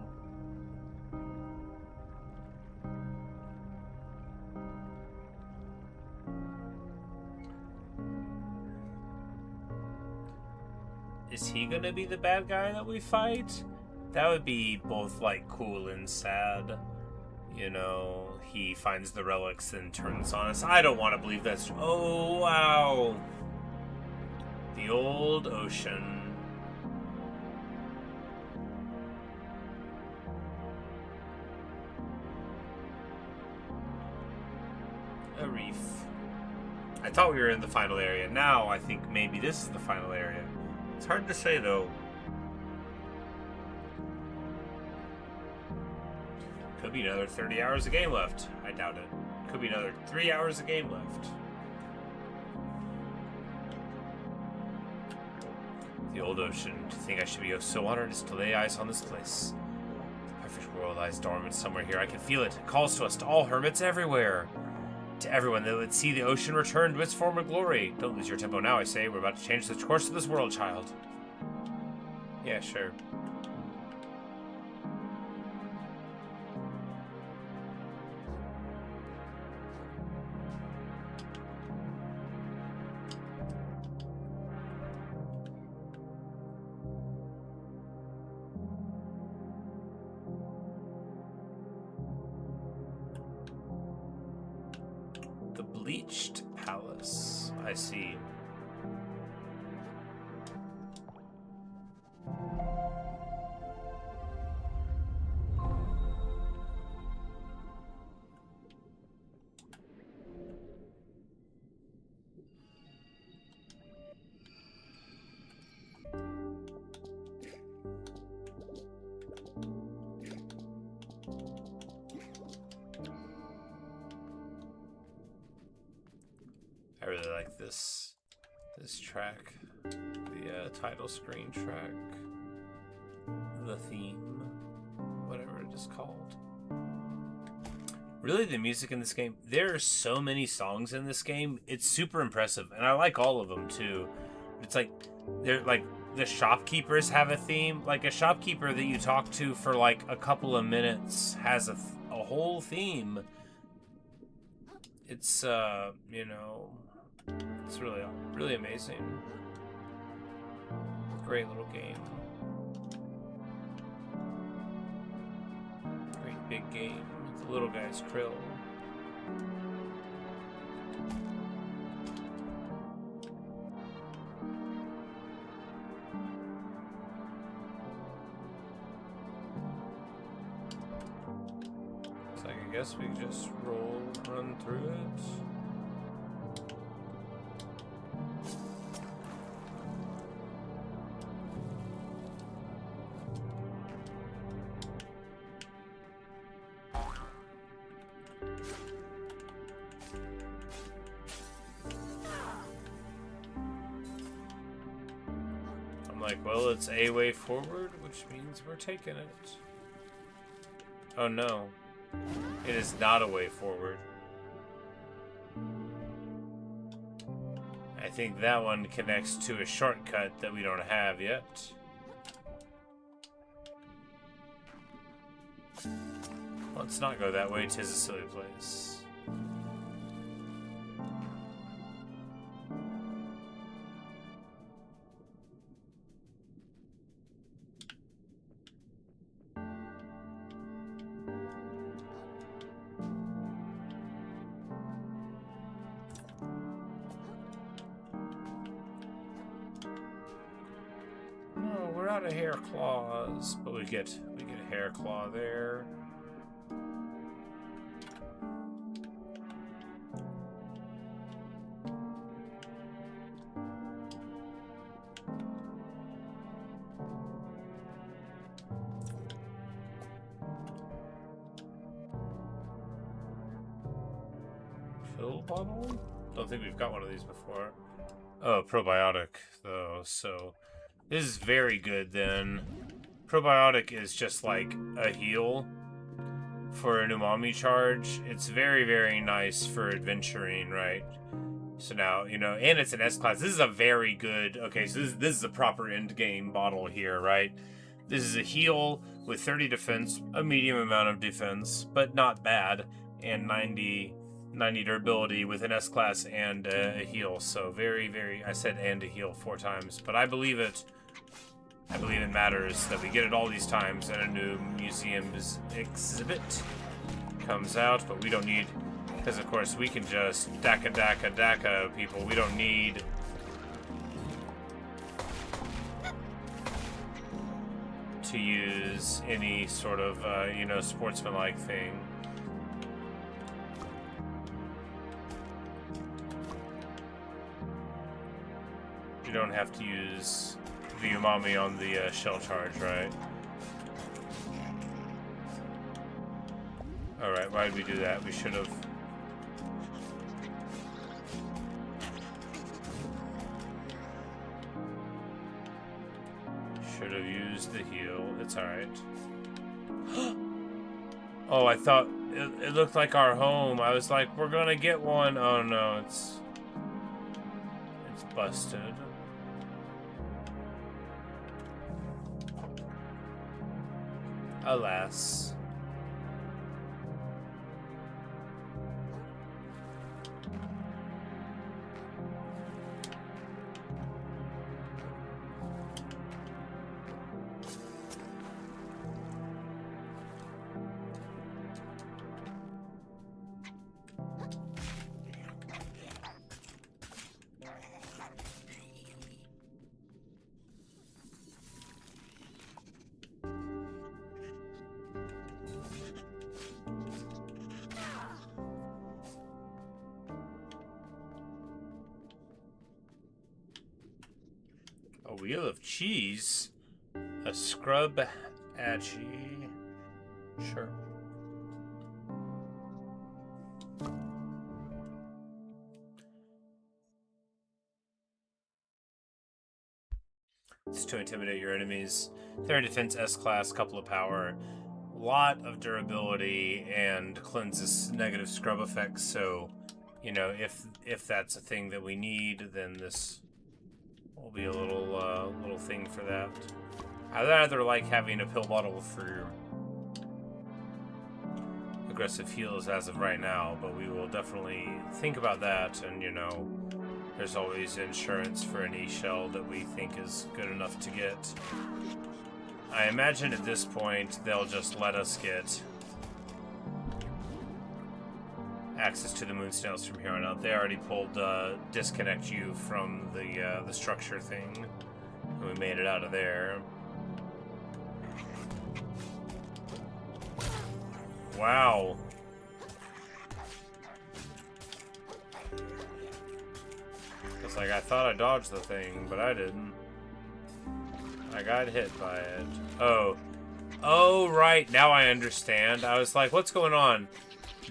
Is he gonna be the bad guy that we fight? That would be both, like, cool and sad. You know, he finds the relics and turns on us. I don't want to believe that's true. Oh, wow. The old ocean. a reef. I thought we were in the final area. Now I think maybe this is the final area. It's hard to say though. Could be another 30 hours of game left. I doubt it. Could be another 3 hours of game left. The old ocean. To think I should be so honored as to lay eyes on this place. The perfect world lies dormant somewhere here. I can feel it. It calls to us, to all hermits everywhere. To everyone that would see the ocean return to its former glory. Don't lose your tempo now, I say. We're about to change the course of this world, child. Yeah, sure. Bleached Palace. I see. I really like this track, the title screen track, the theme, whatever it is called. Really, the music in this game, there are so many songs in this game, it's super impressive, and I like all of them too. It's like, they're like, the shopkeepers have a theme, like a shopkeeper that you talk to for like a couple of minutes has a whole theme. It's, you know, it's really amazing. Great little game. Great big game. The little guy's Kril. So I guess we just run through it. Like, well, it's a way forward, which means we're taking it. Oh no, it is not a way forward. I think that one connects to a shortcut that we don't have yet. Let's not go that way, 'tis a silly place. Out of hair claws, but we get a hair claw there. Pill bottle? Don't think we've got one of these before. Oh, probiotic though, so this is very good then. Probiotic is just like a heal for an umami charge. It's very, very nice for adventuring, right? So now, you know, and it's an S-Class. This is a very good, okay, so this is a proper end game bottle here, right? This is a heal with 30 defense, a medium amount of defense, but not bad, and 90 durability with an S-Class and a heal. So very, very, I said and a heal 4 times, but I believe it. I believe it matters that we get it all these times, and a new museum's exhibit comes out, but we don't need, because of course we can just daka people. We don't need to use any sort of, you know, sportsmanlike thing. don't have to use the umami on the shell charge, right? Alright, why did we do that? We should have... Should have used the heal. It's alright. Oh, I thought it looked like our home. I was like, we're gonna get one. Oh no, it's busted. Alas. A wheel of cheese? A scrub achi? Sure. It's to intimidate your enemies. They're defense S-class, couple of power, lot of durability, and cleanses negative scrub effects. So, you know, if that's a thing that we need, then this will be a little thing for that. I'd rather like having a pill bottle for aggressive heals as of right now, but we will definitely think about that, and you know, there's always insurance for any shell that we think is good enough to get. I imagine at this point they'll just let us get access to the moon snails from here on out. They already pulled disconnect you from the structure thing, and we made it out of there. Wow. It's like I thought I dodged the thing, but I didn't. I got hit by it. Oh, right. Now I understand. I was like, what's going on?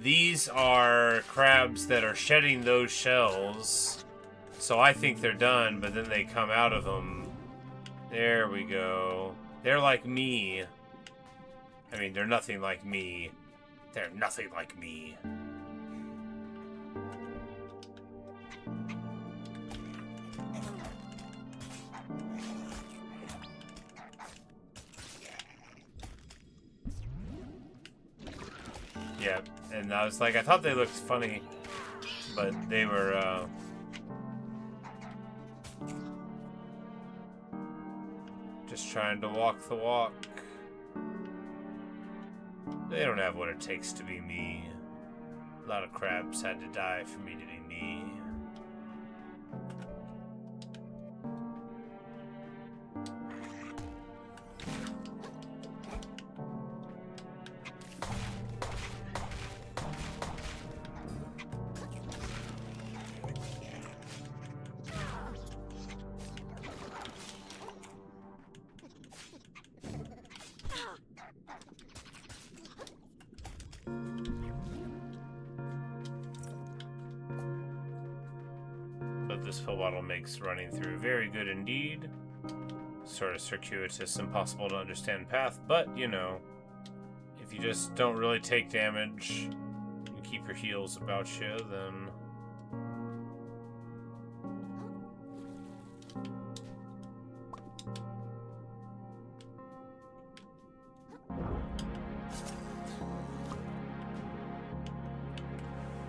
These are crabs that are shedding those shells. So I think they're done, but then they come out of them. There we go. They're like me. I mean, they're nothing like me. They're nothing like me. Yeah, and I was like, I thought they looked funny, but they were, just trying to walk the walk. They don't have what it takes to be me. A lot of crabs had to die for me to be me. This pill bottle makes running through very good indeed. Sort of circuitous, impossible to understand path, but you know, if you just don't really take damage and keep your heals about you, then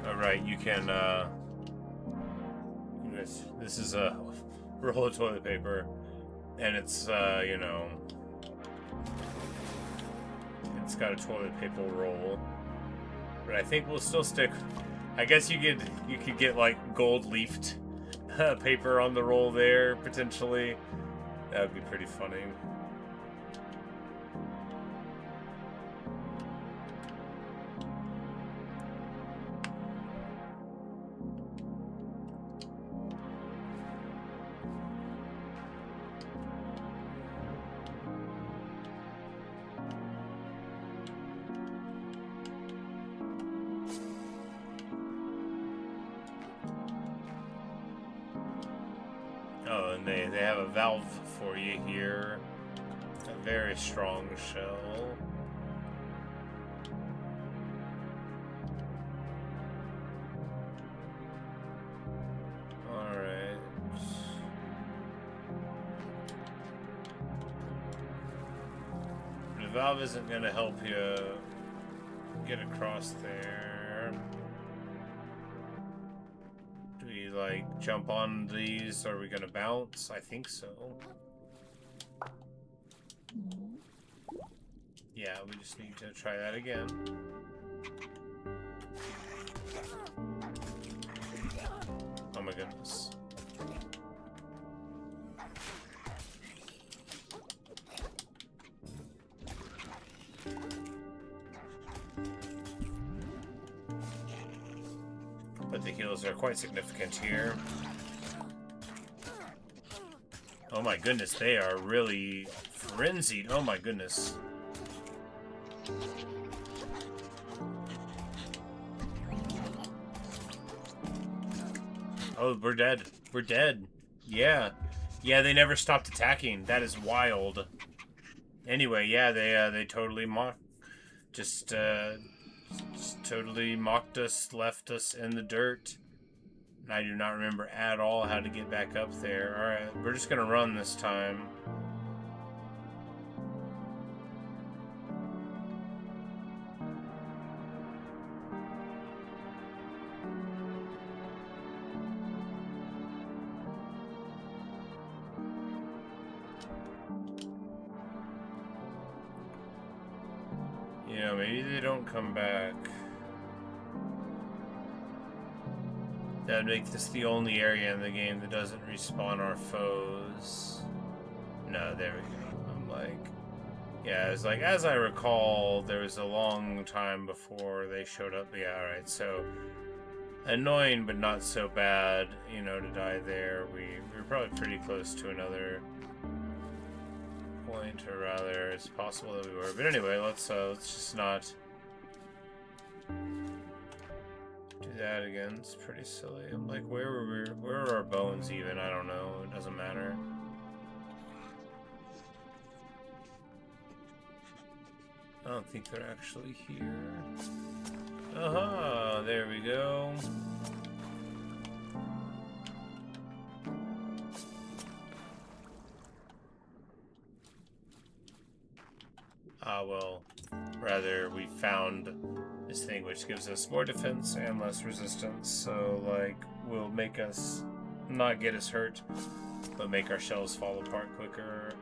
alright, you can this is a roll of toilet paper, and it's, you know, it's got a toilet paper roll, but I think we'll still stick, I guess you could get, like, gold leafed paper on the roll there, potentially. That would be pretty funny. Oh, and they have a valve for you here. A very strong shell. Alright. The valve isn't going to help you get across there. Do we, like, jump on these? Are we going to bounce? I think so. Yeah, we just need to try that again. Oh my goodness. But the heals are quite significant here. Oh my goodness, they are really frenzied. Oh my goodness. Oh, we're dead. We're dead. Yeah. Yeah, they never stopped attacking. That is wild. Anyway, yeah, they totally just totally mocked us, left us in the dirt. And I do not remember at all how to get back up there. Alright, we're just gonna run this time. Yeah, maybe they don't come back. That'd make this the only area in the game that doesn't respawn our foes. No, there we go. I'm like... Yeah, it's like, as I recall, there was a long time before they showed up. Yeah, alright, so... Annoying, but not so bad, you know, to die there. We're probably pretty close to another point, or rather, it's possible that we were. But anyway, let's just not do that again. It's pretty silly. I'm like, where are our bones even? I don't know. It doesn't matter. I don't think they're actually here. Aha! There we go. Well, rather we found this thing which gives us more defense and less resistance, so like will make us not get us hurt, but make our shells fall apart quicker.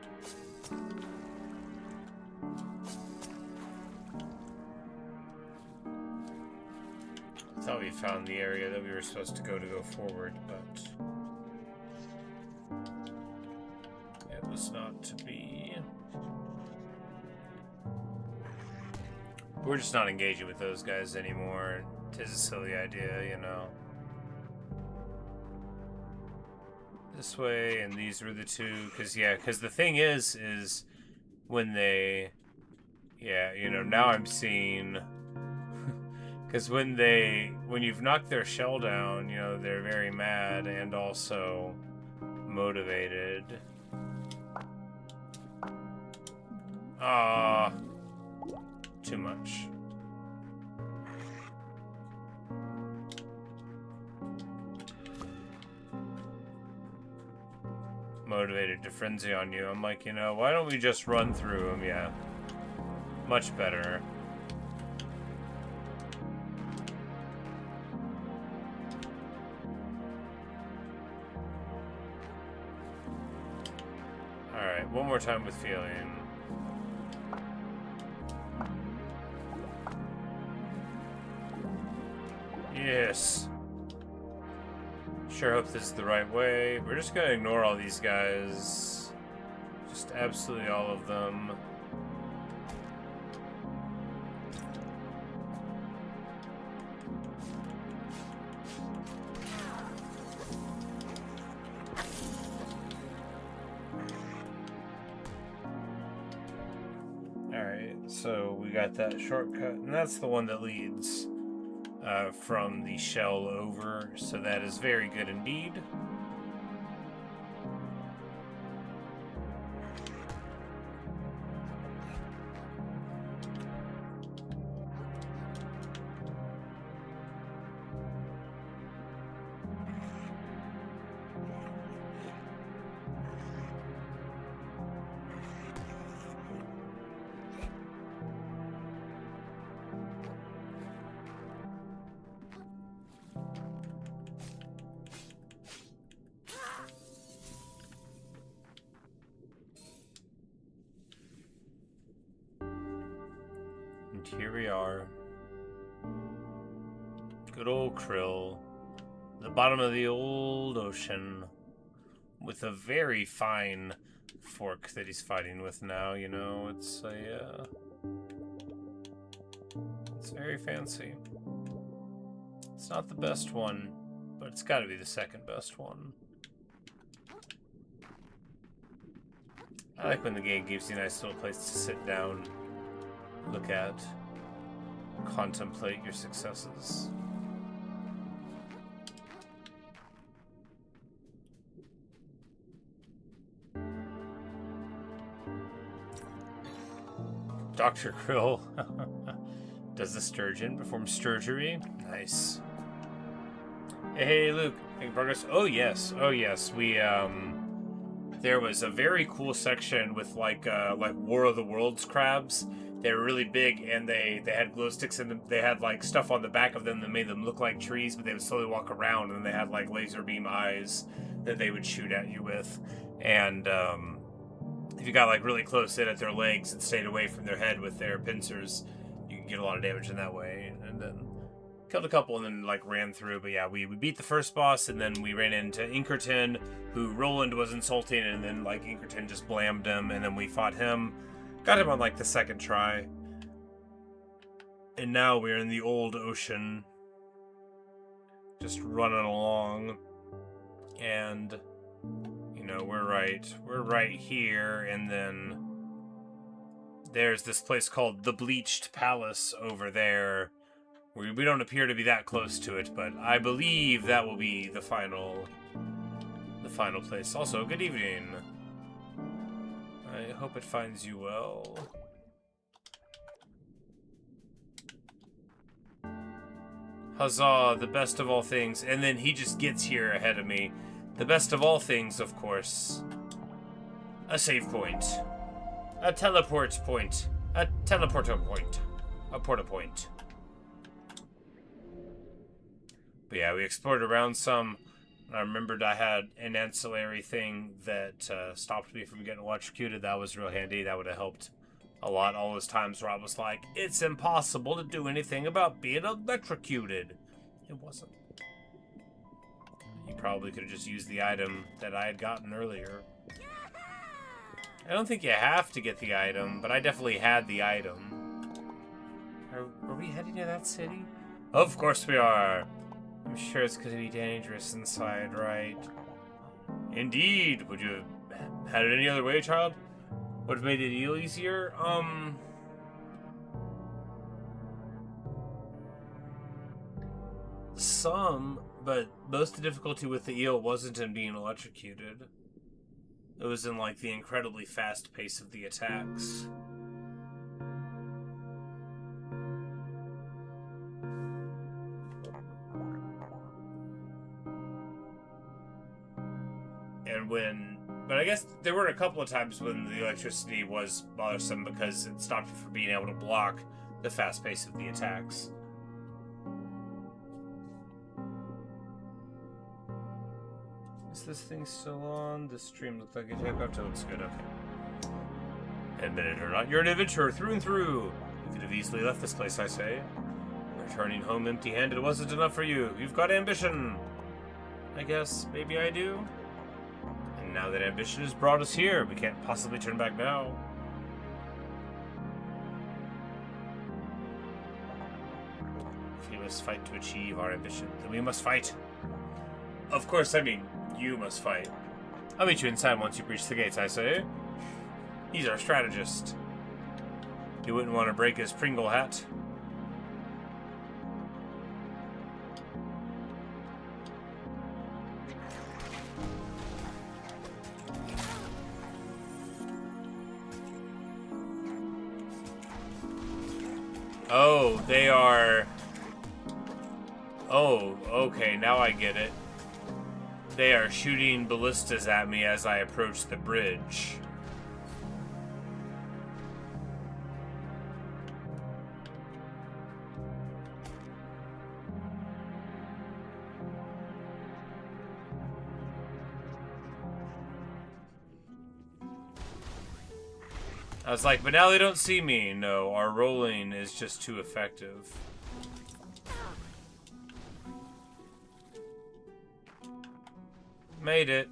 I thought we found the area that we were supposed to go forward, but it was not to be. We're just not engaging with those guys anymore. Tis a silly idea, you know. This way, and these were the two, because the thing is when they, yeah, you know, now I'm seeing, because when you've knocked their shell down, you know, they're very mad and also motivated. Too much. Motivated to frenzy on you. I'm like, you know, why don't we just run through them? Yeah. Much better. Alright, one more time with feeling. Yes. Sure hope this is the right way. We're just gonna ignore all these guys. Just absolutely all of them. Alright, so we got that shortcut, and that's the one that leads from the shell over, so that is very good indeed. here we are. Good old Kril. The bottom of the old ocean. With a very fine fork that he's fighting with now, you know. It's a, it's very fancy. It's not the best one, but it's gotta be the second best one. I like when the game gives you a nice little place to sit down, look at, contemplate your successes. Dr. Kril does the sturgeon perform sturgery? Nice. Hey, Luke, making progress? Oh yes, we there was a very cool section with like War of the Worlds crabs. They were really big, and they had glow sticks in them. They had like stuff on the back of them that made them look like trees, but they would slowly walk around, and they had like laser beam eyes that they would shoot at you with. And if you got like really close in at their legs and stayed away from their head with their pincers, you could get a lot of damage in that way. And then killed a couple and then like ran through. But yeah, we beat the first boss, and then we ran into Inkerton, who Roland was insulting, and then like Inkerton just blammed him, and then we fought him. Got him on like the second try. And now we're in the old ocean. Just running along. And you know, we're right here, and then there's this place called the Bleached Palace over there. We don't appear to be that close to it, but I believe that will be the final place. Also, good evening. I hope it finds you well. Huzzah, the best of all things. And then he just gets here ahead of me. The best of all things, of course. A save point. A teleport point. A teleporter point. A porta point. But yeah, we explored around some. I remembered I had an ancillary thing that stopped me from getting electrocuted. That was real handy. That would have helped a lot. All those times where I was like, it's impossible to do anything about being electrocuted. It wasn't. You probably could have just used the item that I had gotten earlier. I don't think you have to get the item, but I definitely had the item. Are we heading to that city? Of course we are. I'm sure it's going to be dangerous inside, right? Indeed. Would you have had it any other way, child? Would have made it easier? Some, but most of the difficulty with the eel wasn't in being electrocuted. It was in, like, the incredibly fast pace of the attacks. But I guess there were a couple of times when the electricity was bothersome because it stopped you from being able to block the fast pace of the attacks. Is this thing still on? The stream looked like it took off. It looks good, okay. Admit it or not, you're an adventurer through and through. You could have easily left this place, I say. Returning home empty-handed wasn't enough for you. You've got ambition. I guess maybe I do. And now that ambition has brought us here, we can't possibly turn back now. If we must fight to achieve our ambition, then we must fight. Of course, I mean, you must fight. I'll meet you inside once you breach the gates, I say. He's our strategist. You wouldn't want to break his Pringle hat. Oh, they are... Oh, okay, now I get it. They are shooting ballistas at me as I approach the bridge. I was like, but now they don't see me. No, our rolling is just too effective. Made it.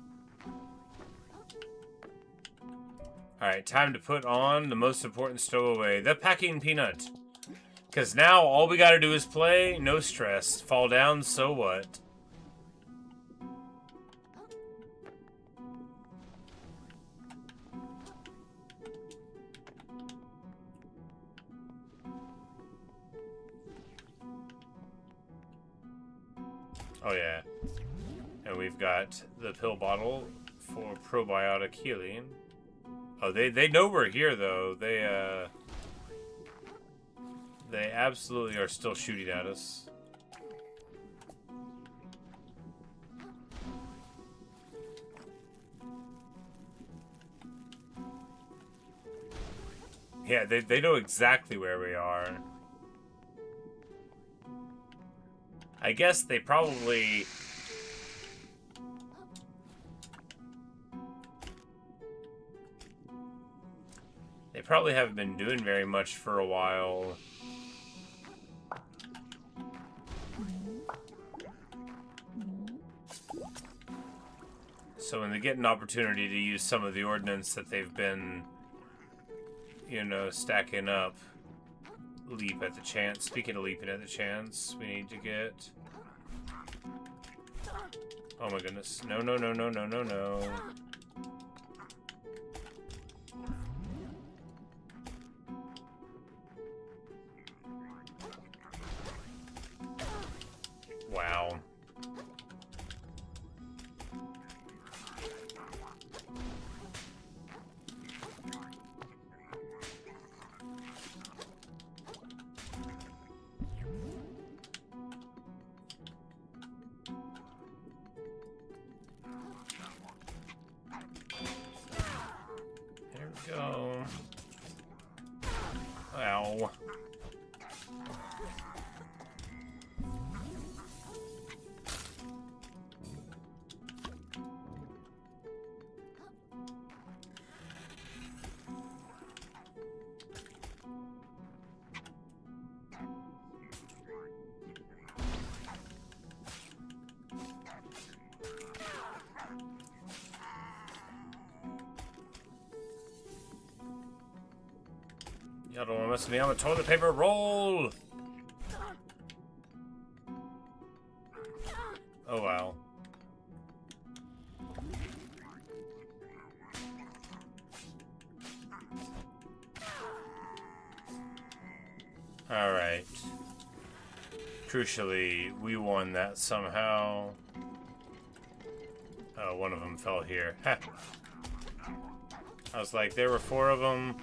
Alright, time to put on the most important stowaway, the packing peanut. Because now all we gotta do is play, no stress. Fall down, so what? Oh yeah. And we've got the pill bottle for probiotic healing. Oh, they know we're here though. They absolutely are still shooting at us. Yeah, they know exactly where we are. I guess they probably... They probably haven't been doing very much for a while. So when they get an opportunity to use some of the ordnance that they've been, you know, stacking up, leap at the chance. Speaking of leaping at the chance, we need to get... Oh my goodness. No, no, no, no, no, no, no. Wow. There we go. Ow. Y'all don't want to mess with me. I'm a toilet paper roll. Oh wow. All right. Crucially, we won that somehow. Oh, one of them fell here. Ha. I was like, there were 4 of them.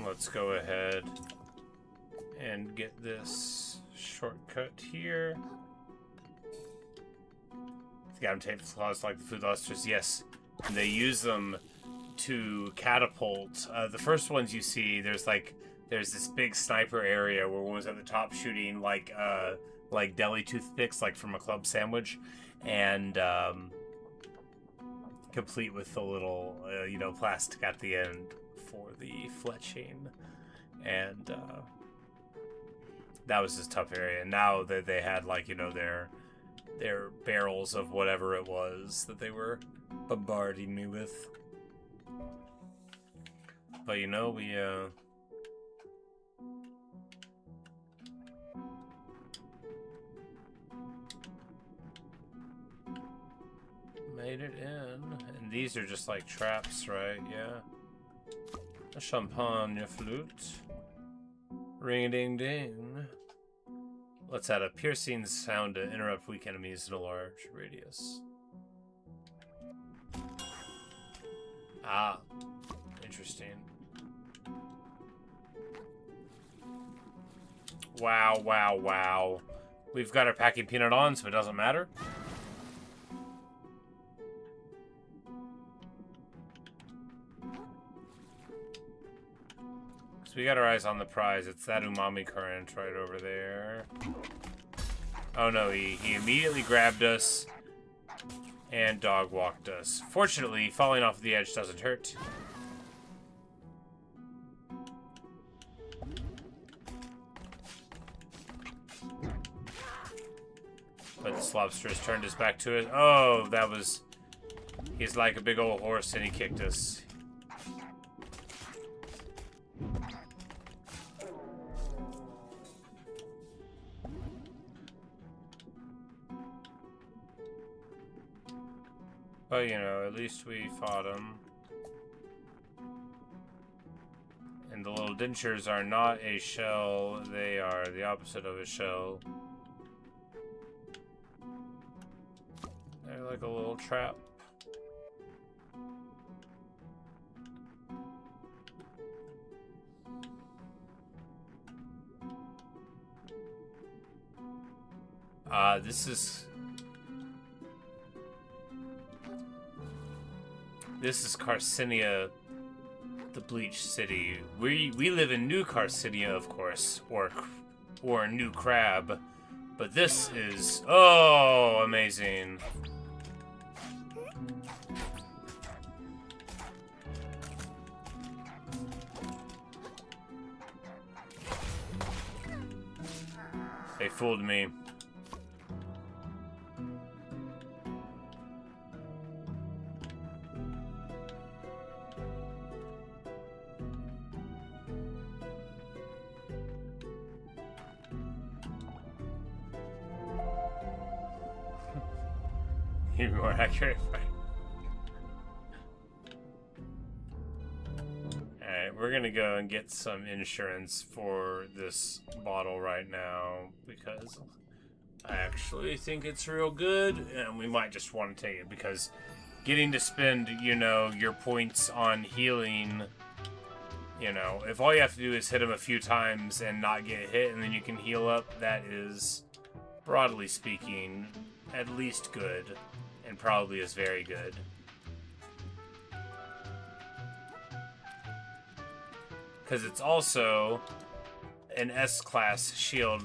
Let's go ahead and get this shortcut here. The Gavin tape claws like the food lusters, yes. And they use them to catapult. The first ones you see, there's this big sniper area where one was at the top shooting like deli toothpicks, like from a club sandwich, and complete with the little plastic at the end for the fletching, and that was this tough area. And now that they had their barrels of whatever it was that they were bombarding me with. But we made it in. And these are just like traps, right? Yeah. A champagne flute. Ring-a-ding-ding. Let's add a piercing sound to interrupt weak enemies in a large radius. Ah, interesting. Wow, wow, wow. We've got our packing peanut on, so it doesn't matter. So we got our eyes on the prize. It's that umami current right over there. Oh no, he immediately grabbed us and dog walked us. Fortunately, falling off the edge doesn't hurt. But this lobster has turned his back to it. Oh, that was... He's like a big old horse and he kicked us. But, you know, at least we fought him. And the little dentures are not a shell. They are the opposite of a shell. They're like a little trap. This is Carcinia, the Bleach City. We live in New Carcinia, of course, or New Crab, but this is amazing. They fooled me. Even more accurate. Alright, we're gonna go and get some insurance for this bottle right now because I actually think it's real good and we might just want to take it because getting to spend, you know, your points on healing, you know, if all you have to do is hit him a few times and not get hit and then you can heal up, that is, broadly speaking, at least good. And probably is very good. Because it's also an S-class shield,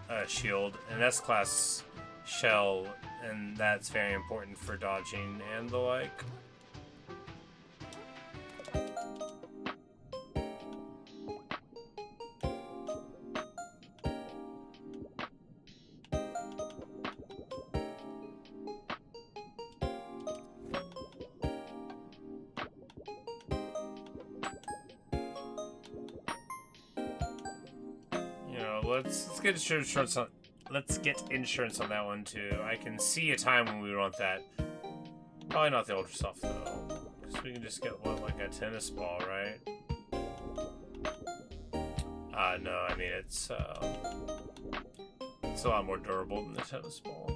an S-class shell, and that's very important for dodging and the like. Let's get insurance on. Let's get insurance on that one too. I can see a time when we want that. Probably not the ultra soft though, because we can just get what, like a tennis ball, right? No, I mean it's a lot more durable than the tennis ball.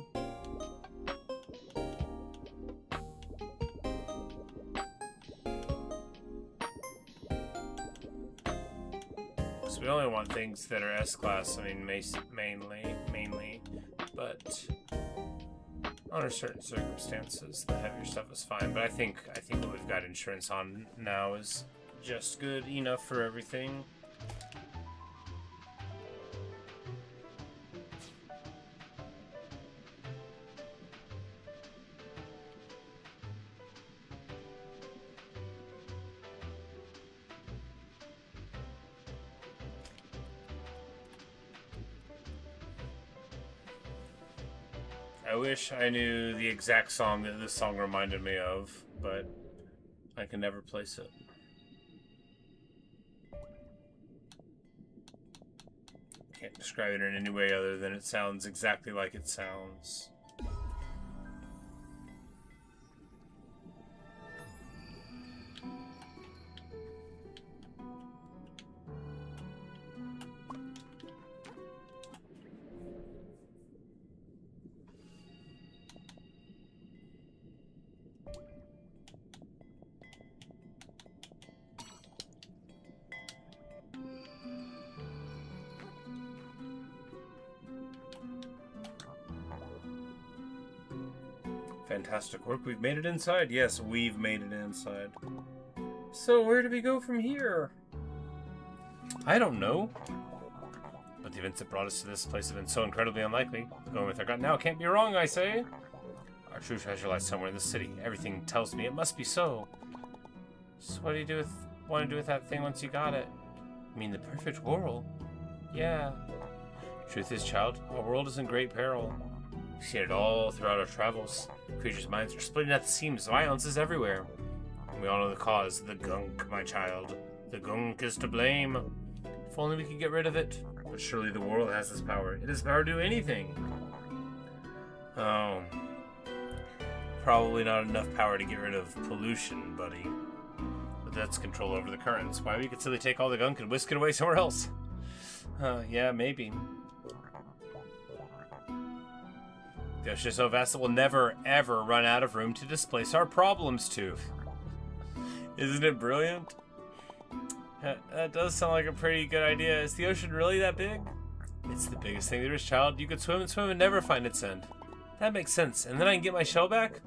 We only want things that are S-class, I mean, mainly, but under certain circumstances, the heavier stuff is fine. But I think what we've got insurance on now is just good enough for everything. I wish I knew the exact song that this song reminded me of, but I can never place it. Can't describe it in any way other than it sounds exactly like it sounds. Fantastic work. We've made it inside. Yes, we've made it inside. So where do we go from here? I don't know. But the events that brought us to this place have been so incredibly unlikely. Going with our gut now can't be wrong, I say. Our true treasure lies somewhere in the city. Everything tells me it must be so. So what do you want to do with that thing once you got it? I mean, the perfect world. Yeah. Truth is, child, our world is in great peril. We've seen it all throughout our travels. Creatures' minds are splitting at the seams. Violence is everywhere. And we all know the cause. The gunk, my child. The gunk is to blame. If only we could get rid of it. But surely the world has this power. It has power to do anything. Oh. Probably not enough power to get rid of pollution, buddy. But that's control over the currents. Why we could simply take all the gunk and whisk it away somewhere else? Yeah, maybe. The ocean is so vast that we'll never, ever run out of room to displace our problems to. Isn't it brilliant? That does sound like a pretty good idea. Is the ocean really that big? It's the biggest thing there is, child. You could swim and never find its end. That makes sense. And then I can get my shell back?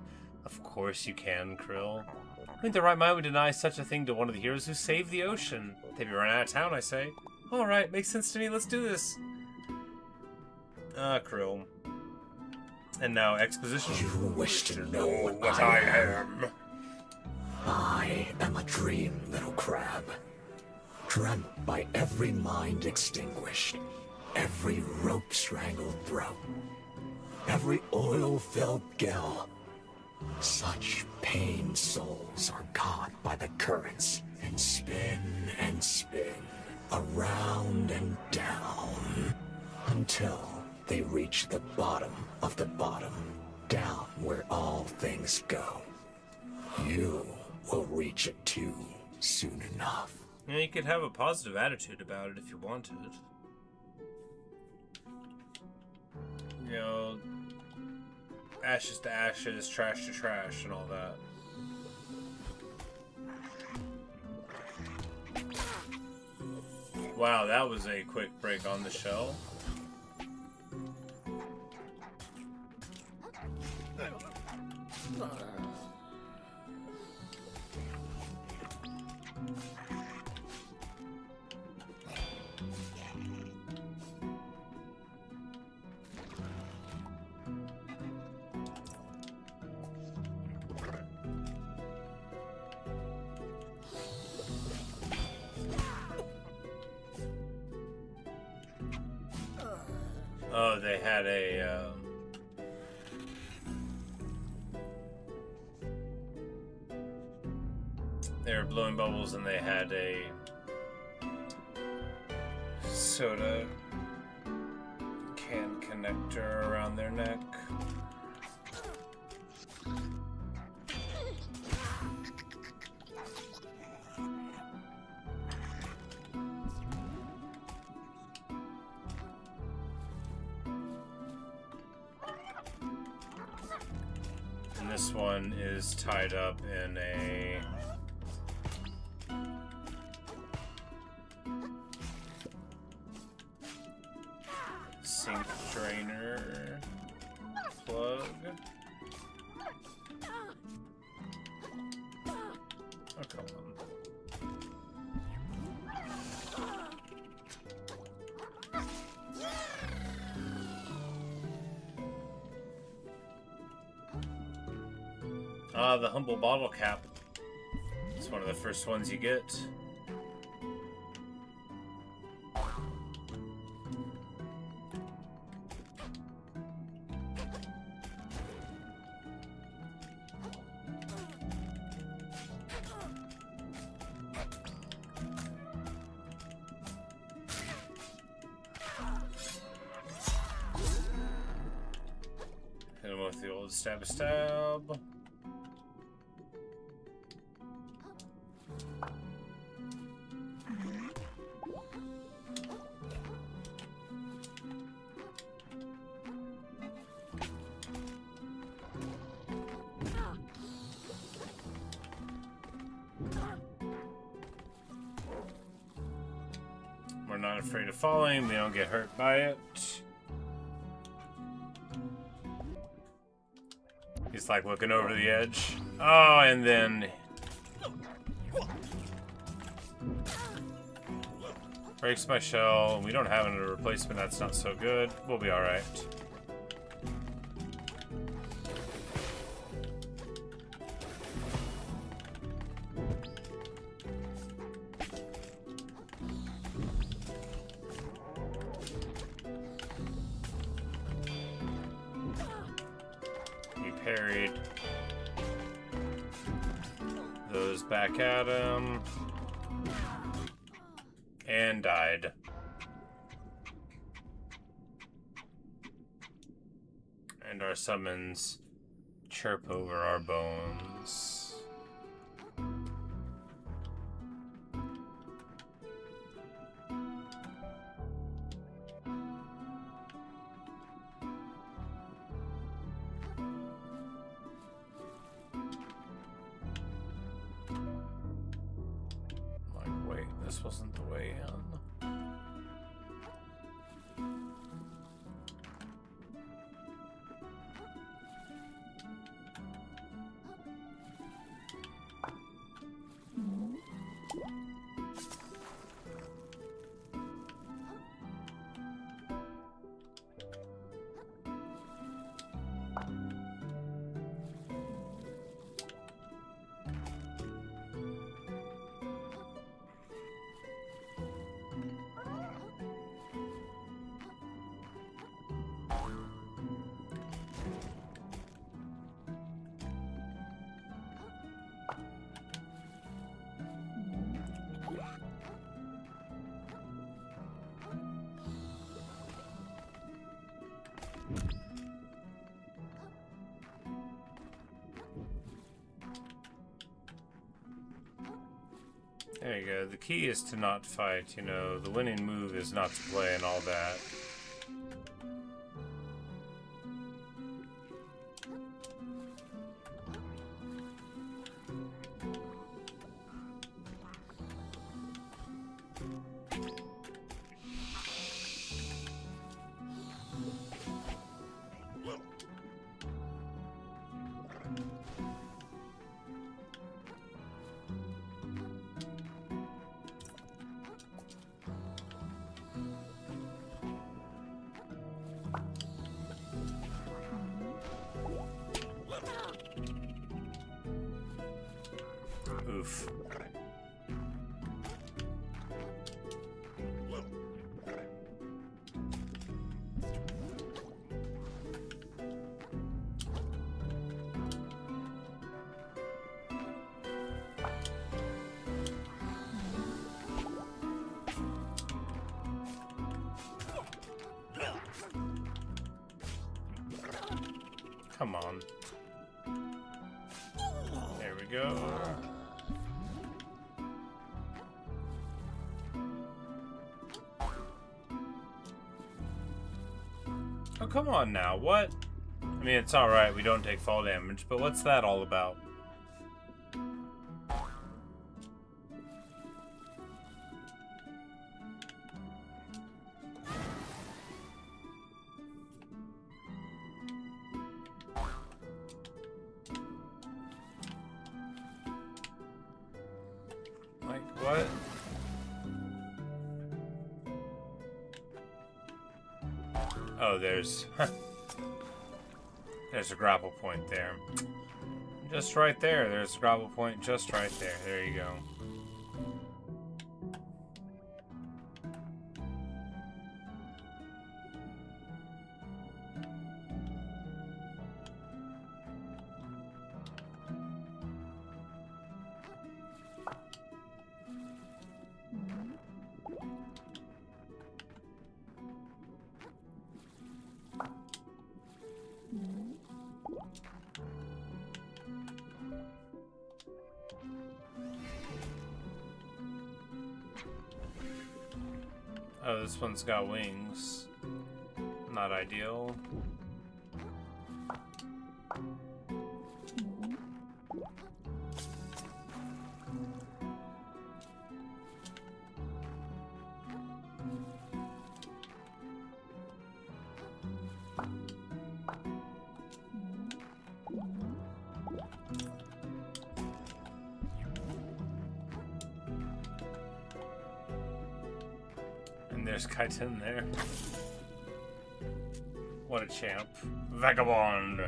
Of course you can, Kril. I think the right mind would deny such a thing to one of the heroes who saved the ocean. They'd be running out of town, I say. Alright, makes sense to me. Let's do this. Kril. And now exposition. You wish to know what I am. I am a dream, little crab. Dreamt by every mind extinguished, every rope strangled throat, every oil-filled gill. Such pained souls are caught by the currents and spin, around and down, until they reach the bottom of the bottom, down where all things go. You will reach it too, soon enough. Yeah, you could have a positive attitude about it if you wanted. You know, ashes to ashes, trash to trash, and all that. Wow, that was a quick break on the shell. Oh, they had a, they were blowing bubbles and they had a soda can connector around their neck. This one is tied up in a sink drainer plug. Oh, come on. The humble bottle cap. It's one of the first ones you get. Hit him with the old stab. We're not afraid of falling, we don't get hurt by it. He's like looking over the edge. Oh, and then... Breaks my shell. We don't have a replacement. That's not so good. We'll be alright. He parried. Those back at him. And died. And our summons chirp over our bones. Like, wait, this wasn't the way in. There you go. The key is to not fight, you know. The winning move is not to play and all that. Oof. Come on. There we go. Oh, come on now. What? I mean, it's alright. We don't take fall damage, but what's that all about? Like, what? Oh, there's a grapple point there. Just right there. There's a grapple point just right there. There you go. Oh, this one's got wings. Not ideal. There's Kaiten there. What a champ. Vagabond.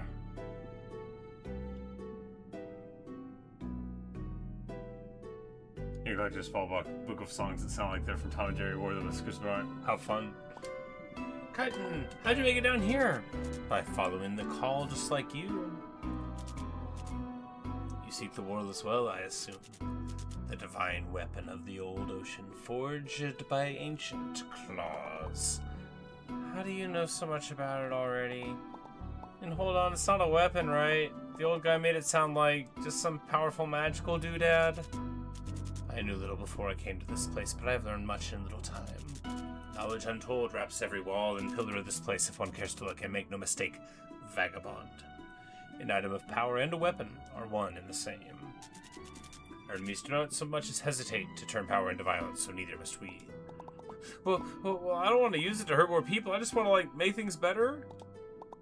You could just follow a book of songs that sound like they're from Tom and Jerry War the Whiskers Aren't. How fun. Kaiten, how'd you make it down here? By following the call just like you. You seek the Warless Well, I assume. The divine weapon of the old ocean, forged by ancient claws. How do you know so much about it already? And hold on, it's not a weapon, right? The old guy made it sound like just some powerful magical doodad. I knew little before I came to this place, but I've learned much in little time. Knowledge untold wraps every wall and pillar of this place if one cares to look, and make no mistake, vagabond. An item of power and a weapon are one and the same. Our enemies do not so much as hesitate to turn power into violence, so neither must we. Well, I don't want to use it to hurt more people. I just want to, like, make things better.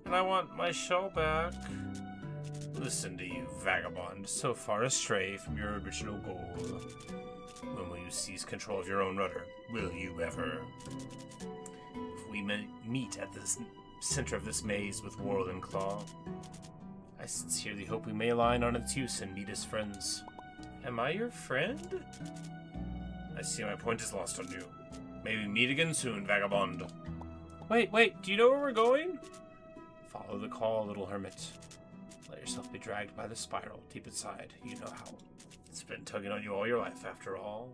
And I want my shell back. Listen to you, vagabond, so far astray from your original goal. When will you seize control of your own rudder? Will you ever? If we meet at the center of this maze with Whorl and Claw, I sincerely hope we may align on its use and meet as friends. Am I your friend? I see my point is lost on you. May we meet again soon, vagabond. Wait, do you know where we're going? Follow the call, little hermit. Let yourself be dragged by the spiral deep inside. You know how. It's been tugging on you all your life, after all.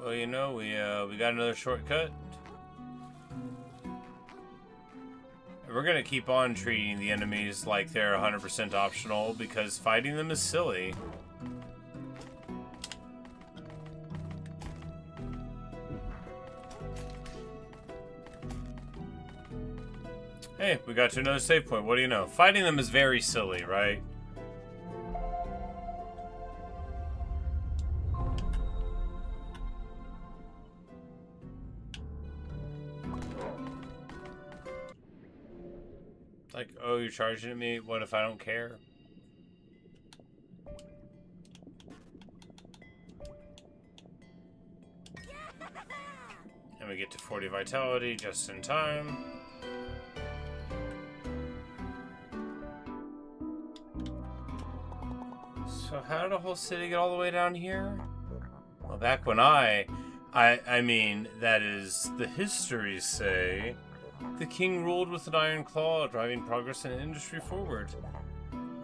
Well, you know, we got another shortcut. And we're gonna keep on treating the enemies like they're 100% optional, because fighting them is silly. Hey, we got to another save point. What do you know? Fighting them is very silly, right? Like, oh, you're charging at me? What if I don't care? And we get to 40 vitality just in time. So how did the whole city get all the way down here? Well, back when I mean, that is, the histories say, the king ruled with an iron claw, driving progress and industry forward.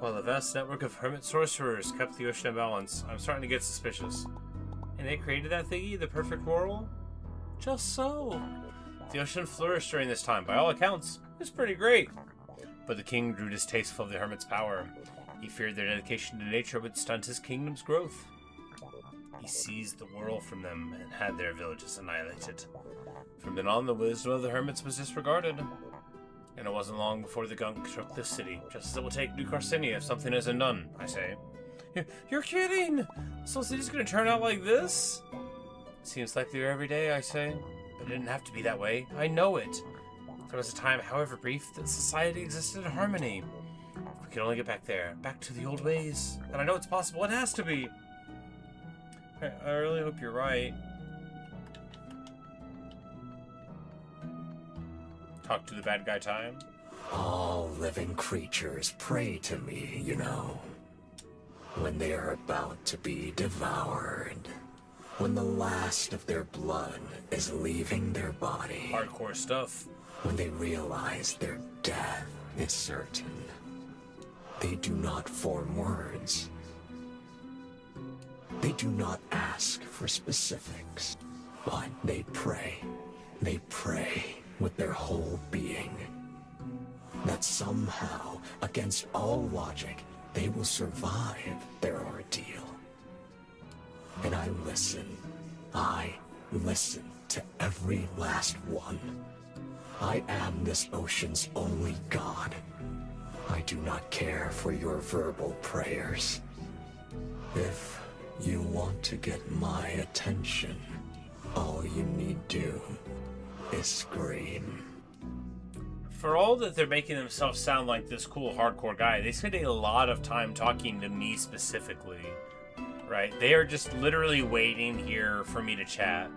While a vast network of hermit sorcerers kept the ocean in balance, I'm starting to get suspicious. And they created that thingy, the perfect Whorl? Just so. The ocean flourished during this time, by all accounts. It was pretty great. But the king grew distasteful of the hermit's power. He feared their dedication to nature would stunt his kingdom's growth. He seized the Whorl from them and had their villages annihilated. From then on, the wisdom of the hermits was disregarded. And it wasn't long before the gunk shook the city, just as it will take New Carcinia if something isn't done, I say. You're kidding! So the city's gonna turn out like this? Seems like they're every day, I say. But it didn't have to be that way. I know it. There was a time, however brief, that society existed in harmony. If we could only get back there, back to the old ways. And I know it's possible, it has to be. I really hope you're right. Talk to the bad guy time. All living creatures pray to me, you know. When they are about to be devoured. When the last of their blood is leaving their body. Hardcore stuff. When they realize their death is certain. They do not form words. They do not ask for specifics. But they pray. They pray with their whole being. That somehow, against all logic, they will survive their ordeal. And I listen to every last one. I am this ocean's only god. I do not care for your verbal prayers. If you want to get my attention, all you need do is scream. For all that they're making themselves sound like this cool hardcore guy, they spend a lot of time talking to me specifically, right? They are just literally waiting here for me to chat.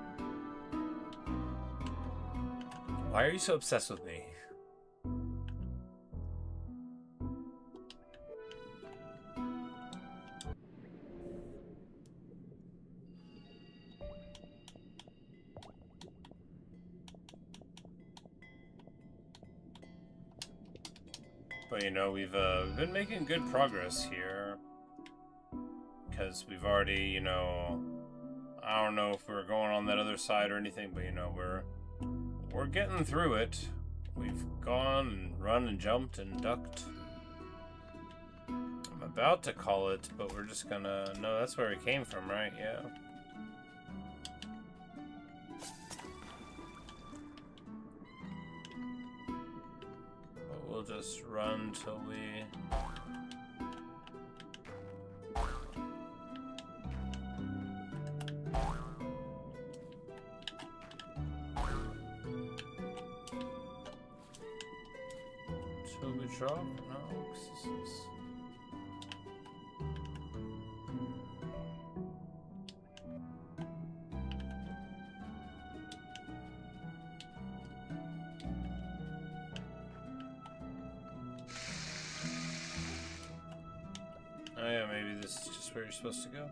Why are you so obsessed with me? But, you know, we've been making good progress here. Because we've already, you know... I don't know if we're going on that other side or anything, but, you know, we're getting through it. We've gone and run and jumped and ducked. I'm about to call it, but we're just gonna... No, that's where we came from, right? Yeah. We'll just run till we... Till we drop? No, 'cause this is... Oh yeah, maybe this is just where you're supposed to go.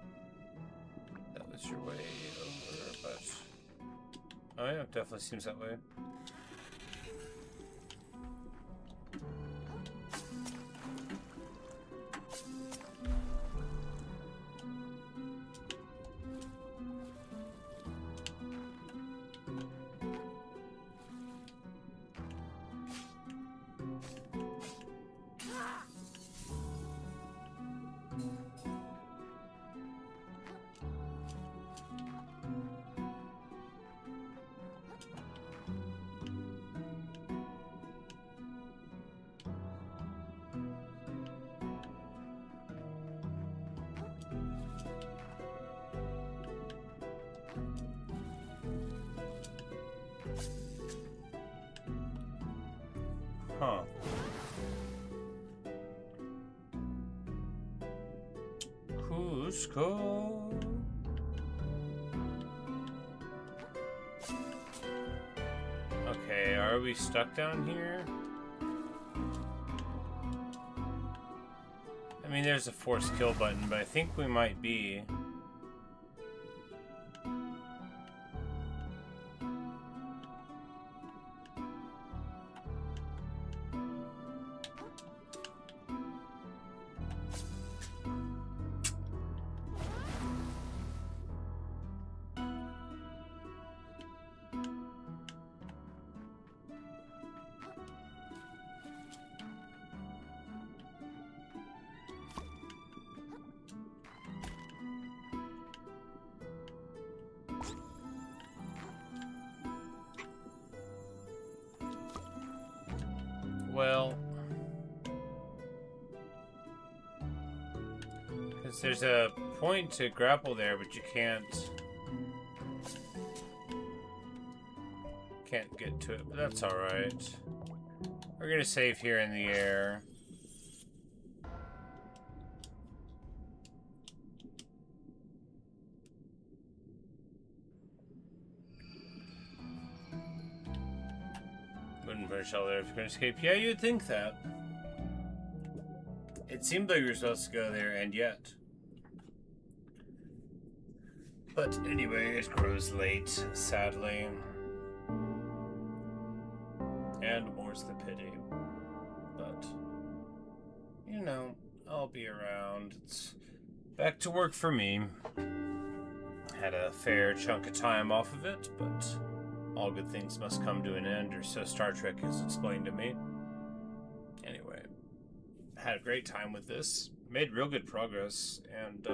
That was your way over, but... Oh yeah, definitely seems that way. Huh. Cusco. Okay, are we stuck down here? I mean, there's a force kill button, but I think we might be. Well, because there's a point to grapple there, but you can't get to it, but that's all right. We're gonna save here in the air. Wouldn't put a shell there if you're gonna escape. Yeah, you'd think that. It seemed like you were supposed to go there, and yet. But anyway, it grows late, sadly. And more's the pity. But, you know, I'll be around. It's back to work for me. Had a fair chunk of time off of it, but all good things must come to an end, or so Star Trek has explained to me. Anyway, had a great time with this. Made real good progress, and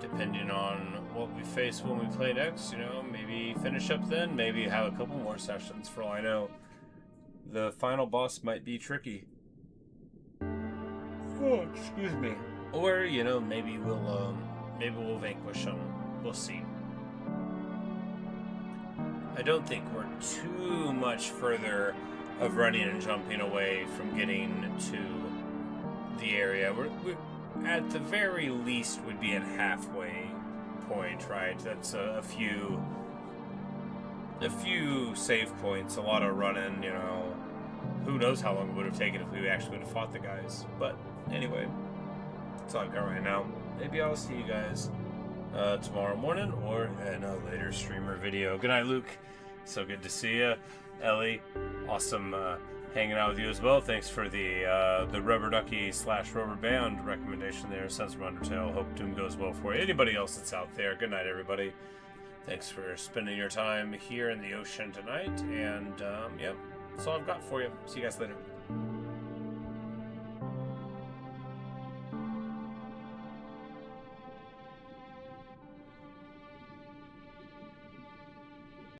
depending on what we face when we play next, you know, maybe finish up then, maybe have a couple more sessions for all I know. The final boss might be tricky. Oh, excuse me. Or, you know, maybe we'll vanquish them. We'll see. I don't think we're too much further of running and jumping away from getting to the area. We're at the very least would be at halfway point, right? That's a few save points, a lot of running, you know. Who knows how long it would have taken if we actually would have fought the guys. But anyway, that's all I've got right now. Maybe I'll see you guys tomorrow morning or in a later streamer video. Good night, Luke. So good to see you. Ellie, awesome hanging out with you as well. Thanks for the rubber ducky / rubber band recommendation there. Sense from Undertale. Hope Doom goes well for you. Anybody else that's out there, good night, everybody. Thanks for spending your time here in the ocean tonight. And, yeah, that's all I've got for you. See you guys later.